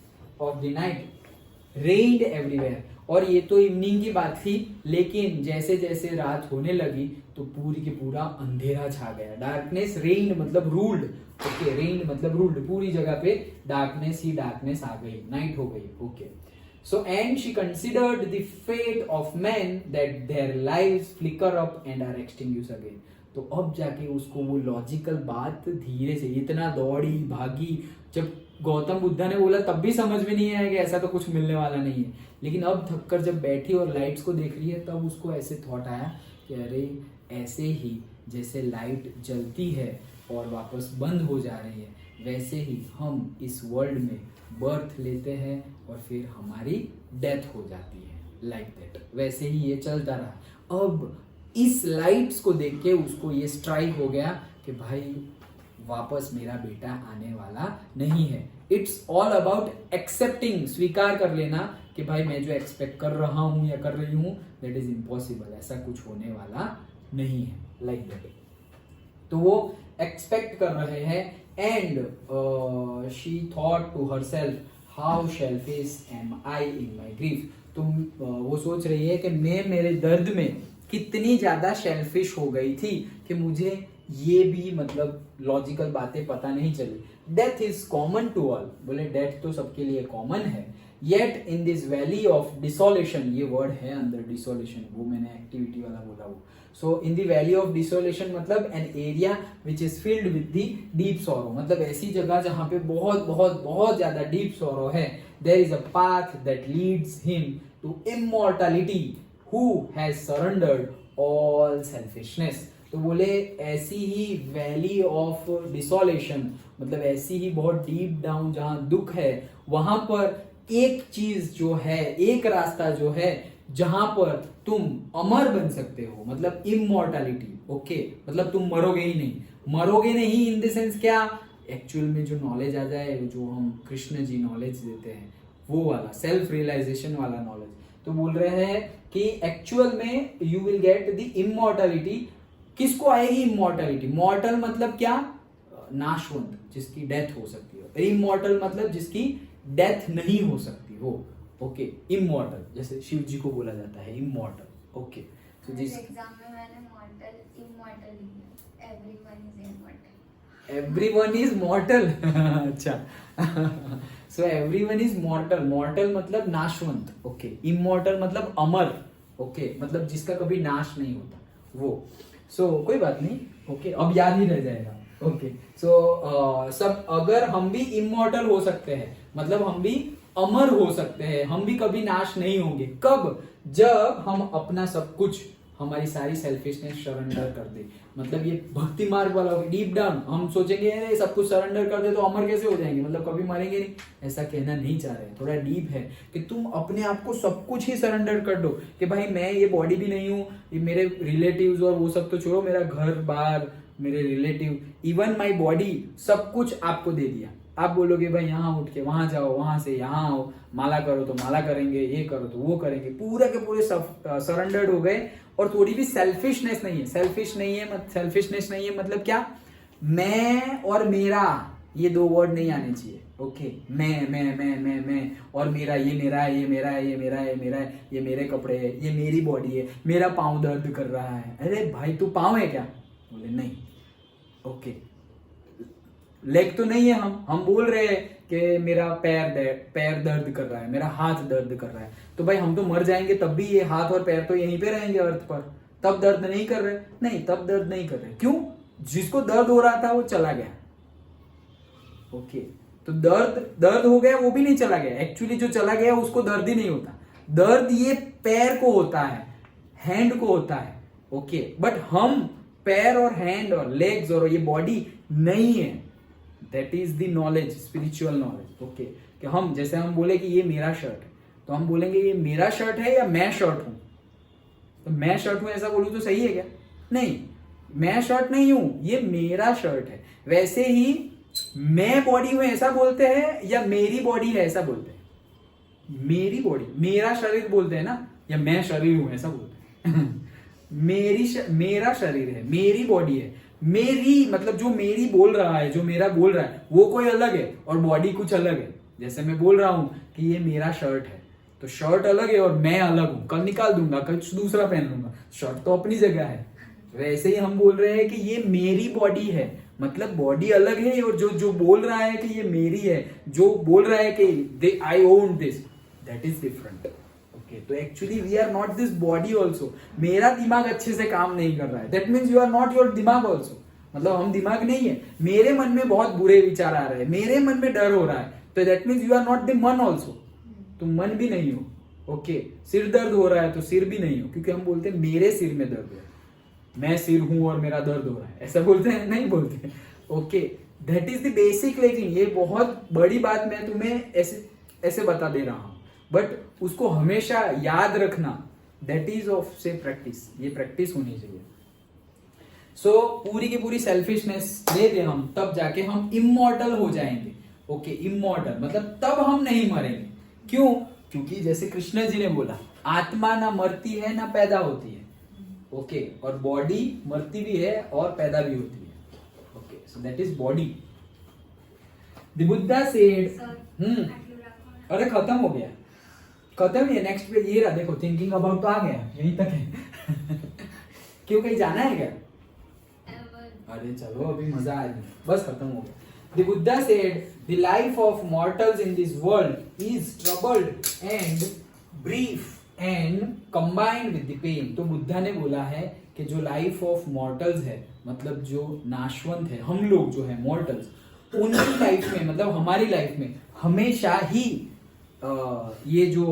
of the night rained everywhere, और ये तो इवनिंग की बात थी, लेकिन जैसे जैसे रात होने लगी तो पूरी की पूरा अंधेरा छा गया। डार्कनेस, रेन्ड मतलब रूल्ड, ओके, रेन्ड मतलब रूल्ड, पूरी जगह पे डार्कनेस ही डार्कनेस आ गई, नाइट हो गई। Okay, so and she considered the fate of man that their lives flicker up and are extinguished again, तो अब जाके उसको वो लॉजिकल बात धीरे से, इतना दौड़ी भागी, जब गौतम बुद्धा ने बोला तब भी समझ में नहीं आया कि ऐसा तो कुछ मिलने वाला नहीं है, लेकिन अब थककर जब बैठी और लाइट्स को देख रही है तब उसको ऐसे थॉट आया कि अरे ऐसे ही जैसे लाइट जलती है और वापस बंद हो जा रही है, वैसे ही हम इस वर्ल्ड में बर्थ लेते हैं और फिर हमारी डेथ हो जाती है, लाइक दैट। वैसे ही ये चलता रहा। अब इस लाइट्स को देख के उसको ये स्ट्राइक हो गया कि भाई वापस मेरा बेटा आने वाला नहीं है। इट्स ऑल अबाउट एक्सेप्टिंग, स्वीकार कर लेना कि भाई मैं जो एक्सपेक्ट कर रहा हूं या कर रही हूं दैट इज इम्पॉसिबल, ऐसा कुछ होने वाला नहीं है, लाइक दैट। तो वो एक्सपेक्ट कर रहे हैं, and she thought to herself how selfish am I in my grief, तो वो सोच रही है कि मैं मेरे दर्द में कितनी ज्यादा शेल्फिश हो गई थी कि मुझे ये भी मतलब लॉजिकल बातें पता नहीं चली। Death is common to all, बोले डेथ तो सबके लिए कॉमन है, yet in this valley of desolation, ये वर्ड है अंदर डिसोलेशन, वो मैंने एक्टिविटी वाला बोला वो। So in the valley of desolation मतलब an area which is filled with the deep sorrow, मतलब ऐसी जगह जहां पे बहुत बहुत बहुत ज्यादा डीप सॉरो है। There is a path that leads him to immortality who has surrendered all selfishness, तो बोले ऐसी ही वैली ऑफ डिसोलेशन मतलब ऐसी ही बहुत डीप डाउन जहां दुख है, वहां पर एक चीज जो है, एक रास्ता जो है जहां पर तुम अमर बन सकते हो, मतलब इमॉर्टैलिटी। ओके, मतलब तुम मरोगे ही नहीं, मरोगे नहीं इन द सेंस क्या, एक्चुअल में जो नॉलेज आ जाए, जो हम कृष्ण जी नॉलेज देते हैं वो वाला सेल्फ रियलाइजेशन वाला नॉलेज, तो बोल रहे हैं कि एक्चुअल में you will get the immortality. किसको आएगी इमॉर्टैलिटी? मॉर्टल मतलब क्या? नाशवंत, जिसकी डेथ हो सकती हो। इमॉर्टल मतलब जिसकी डेथ नहीं हो सकती हो। ओके, इमॉर्टल, जैसे शिव जी को बोला जाता है इमॉर्टल। ओके, तो जिस एग्जाम में मैंने मॉर्टल इमॉर्टल लिखा, everyone is immortal, everyone is मॉर्टल। अच्छा, सो एवरीवन इज मॉर्टल, मॉर्टल मतलब नाशवंत। ओके, इमॉर्टल मतलब अमर। ओके, मतलब जिसका कभी नाश नहीं होता वो। सो कोई बात नहीं, ओके, अब याद ही रह जाएगा। ओके, सो सब अगर हम भी इमॉर्टल हो सकते हैं, मतलब हम भी अमर हो सकते हैं, हम भी कभी नाश नहीं होंगे। कब? जब हम अपना सब कुछ, हमारी सारी सेल्फिशनेस सरेंडर कर दे। मतलब ये भक्ति मार्ग वाला डीप डाउन हम सोचेंगे अरे सब कुछ सरेंडर कर दे तो अमर कैसे हो जाएंगे, मतलब कभी मरेंगे नहीं, ऐसा कहना नहीं चाह रहे। थोड़ा डीप है कि तुम अपने आप को सब कुछ ही सरेंडर कर दो कि भाई मैं ये बॉडी भी नहीं हूँ, ये मेरे रिलेटिव्स और वो सब तो छोड़ो, मेरा घर बार, मेरे रिलेटिव, इवन माई बॉडी, सब कुछ आपको दे दिया। आप बोलोगे भाई यहाँ उठ के वहां जाओ, वहां से यहाँ आओ, माला करो तो माला करेंगे, ये करो तो वो करेंगे, पूरे के पूरे सरेंडर्ड हो गए। और थोड़ी भी सेल्फिशनेस नहीं है, सेल्फिशनेस नहीं है मतलब क्या, मैं और मेरा, ये दो वर्ड नहीं आने चाहिए। ओके, मैं और मेरा, ये मेरा है, ये मेरा है, ये मेरा है, मेरा है, ये मेरे कपड़े है, ये मेरी बॉडी है, मेरा पाँव दर्द कर रहा है। अरे भाई तू पाँव है क्या? बोले नहीं। ओके, लेग तो नहीं है, हम बोल रहे हैं कि मेरा पैर दर्द कर रहा है, मेरा हाथ दर्द कर रहा है। तो भाई हम तो मर जाएंगे तब भी ये हाथ और पैर तो यहीं पे रहेंगे अर्थ पर, तब दर्द नहीं कर रहे? नहीं, तब दर्द नहीं कर रहे। क्यों? जिसको दर्द हो रहा था वो चला गया। ओके, तो दर्द हो गया, वो भी नहीं चला गया। एक्चुअली जो चला गया उसको दर्द ही नहीं होता। दर्द ये पैर को होता है, हैंड को होता है। ओके, बट हम पैर और हैंड और लेग्स और ये बॉडी नहीं है। That is the knowledge, spiritual knowledge. Okay, कि हम जैसे हम बोले कि ये मेरा शर्ट है, तो हम बोलेंगे ये मेरा शर्ट है या मैं शर्ट हूं? तो मैं शर्ट हूं ऐसा बोलूं तो सही है क्या? नहीं, मैं शर्ट नहीं हूं, ये मेरा शर्ट है। वैसे ही मैं बॉडी हूं ऐसा बोलते हैं या मेरी बॉडी है ऐसा बोलते हैं? मेरी बॉडी, मेरा शरीर बोलते हैं ना, या मैं शरीर हूं ऐसा बोलते हैं? मेरा शरीर है, मेरी बॉडी है। मेरी मतलब जो मेरी बोल रहा है, जो मेरा बोल रहा है वो कोई अलग है और बॉडी कुछ अलग है। जैसे मैं बोल रहा हूं कि ये मेरा शर्ट है, तो शर्ट अलग है और मैं अलग हूं। कल निकाल दूंगा, कल दूसरा पहन लूंगा, शर्ट तो अपनी जगह है। वैसे ही हम बोल रहे हैं कि ये मेरी बॉडी है, मतलब बॉडी अलग है और जो बोल रहा है कि ये मेरी है, जो बोल रहा है कि I own this, that is different. Okay, तो actually we are not this body also. मेरा दिमाग अच्छे से काम नहीं कर रहा है, that means you are not your दिमाग ऑल्सो। मतलब हम दिमाग नहीं है। मेरे मन में बहुत बुरे विचार आ रहे हैं, मेरे मन में डर हो रहा है, तो that means you are not the मन ऑल्सो। तुम मन भी नहीं हो। ओके, सिर दर्द हो रहा है तो सिर भी नहीं हो, क्योंकि हम बोलते हैं मेरे सिर में दर्द है, मैं सिर हूं और मेरा दर्द हो रहा है, ऐसा बोलते हैं? नहीं बोलते। Okay, that is the basic. लेकिन ये बहुत बड़ी बात मैं तुम्हें ऐसे बता दे रहा हूं, बट उसको हमेशा याद रखना, दैट इज ऑफ से प्रैक्टिस। ये प्रैक्टिस होनी चाहिए। सो पूरी की पूरी सेल्फिशनेस ले दे हम, तब जाके हम इमॉर्टल हो जाएंगे। ओके, इमॉर्टल मतलब तब हम नहीं मरेंगे। क्यों? क्योंकि जैसे कृष्ण जी ने बोला, आत्मा ना मरती है ना पैदा होती है। ओके, और बॉडी मरती भी है और पैदा भी होती है। Okay, so that is body. The Buddha said, अरे खत्म हो गया, खत्म ही है। नेक्स्ट पेज ये रहा, देखो थिंकिंग अबाउट तो आ गया, यहीं तक है। क्यों, कहीं जाना है क्या? अरे चलो अभी मजा आएगा, बस खत्म हो गया। The Buddha said, the life of mortals in this world is troubled and brief and combined with the pain. तो बुद्धा ने बोला है कि जो लाइफ ऑफ मॉर्टल्स है, मतलब जो नाशवंत है, हम लोग जो है मॉर्टल्स, उनकी लाइफ में, मतलब हमारी लाइफ में हमेशा ही ये जो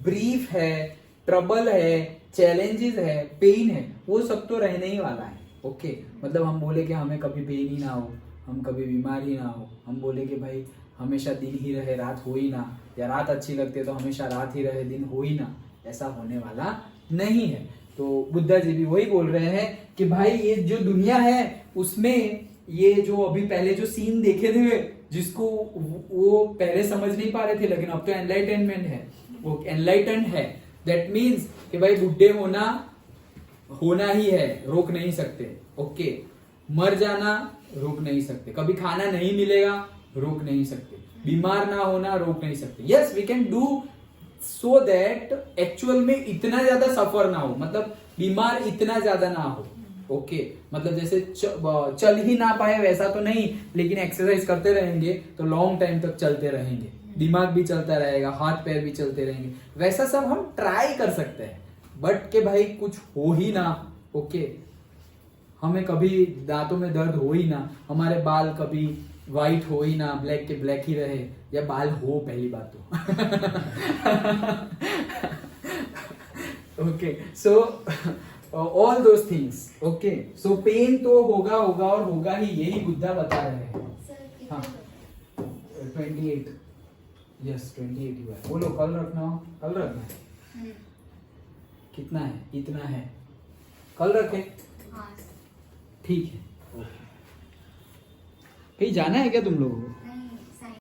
ब्रीफ है, ट्रबल है, चैलेंजेस है, पेन है, वो सब तो रहने ही वाला है। ओके, मतलब हम बोले कि हमें कभी पेन ही ना हो, हम कभी बीमारी ना हो, हम बोले कि भाई हमेशा दिन ही रहे, रात हो ही ना, या रात अच्छी लगती है तो हमेशा रात ही रहे, दिन हो ही ना, ऐसा होने वाला नहीं है। तो बुद्धा जी भी वही बोल रहे हैं कि भाई ये जो दुनिया है उसमें ये जो अभी पहले जो सीन देखे थे, जिसको वो पहले समझ नहीं पा रहे थे, लेकिन अब तो एनलाइटनमेंट है, वो एनलाइटेंड है। दैट मीन्स कि भाई बुढ़े होना ही है, रोक नहीं सकते। ओके, मर जाना रोक नहीं सकते, कभी खाना नहीं मिलेगा रोक नहीं सकते, बीमार ना होना रोक नहीं सकते। Yes, we can do so that actual में इतना ज्यादा सफर ना हो, मतलब बीमार इतना ज्यादा ना हो। ओके, मतलब जैसे चल ही ना पाए वैसा तो नहीं, लेकिन एक्सरसाइज करते रहेंगे तो लॉन्ग टाइम तक चलते रहेंगे, दिमाग भी चलता रहेगा, हाथ पैर भी चलते रहेंगे, वैसा सब हम ट्राई कर सकते हैं। बट के भाई कुछ हो ही ना, ओके, हमें कभी दांतों में दर्द हो ही ना, हमारे बाल कभी व्हाइट हो ही ना, ब्लैक के ब्लैक ही रहे, या बाल हो पहली बात तो okay, so all those things. Okay, so pain तो होगा और होगा ही, यही बुद्धा बता रहे हैं। हाँ, 28, यस 28 हुआ है। बोलो, कल रखना हो, कल रखना है। कितना है? इतना है, कल रखें? ठीक है। कहीं जाना है क्या तुम लोगों को?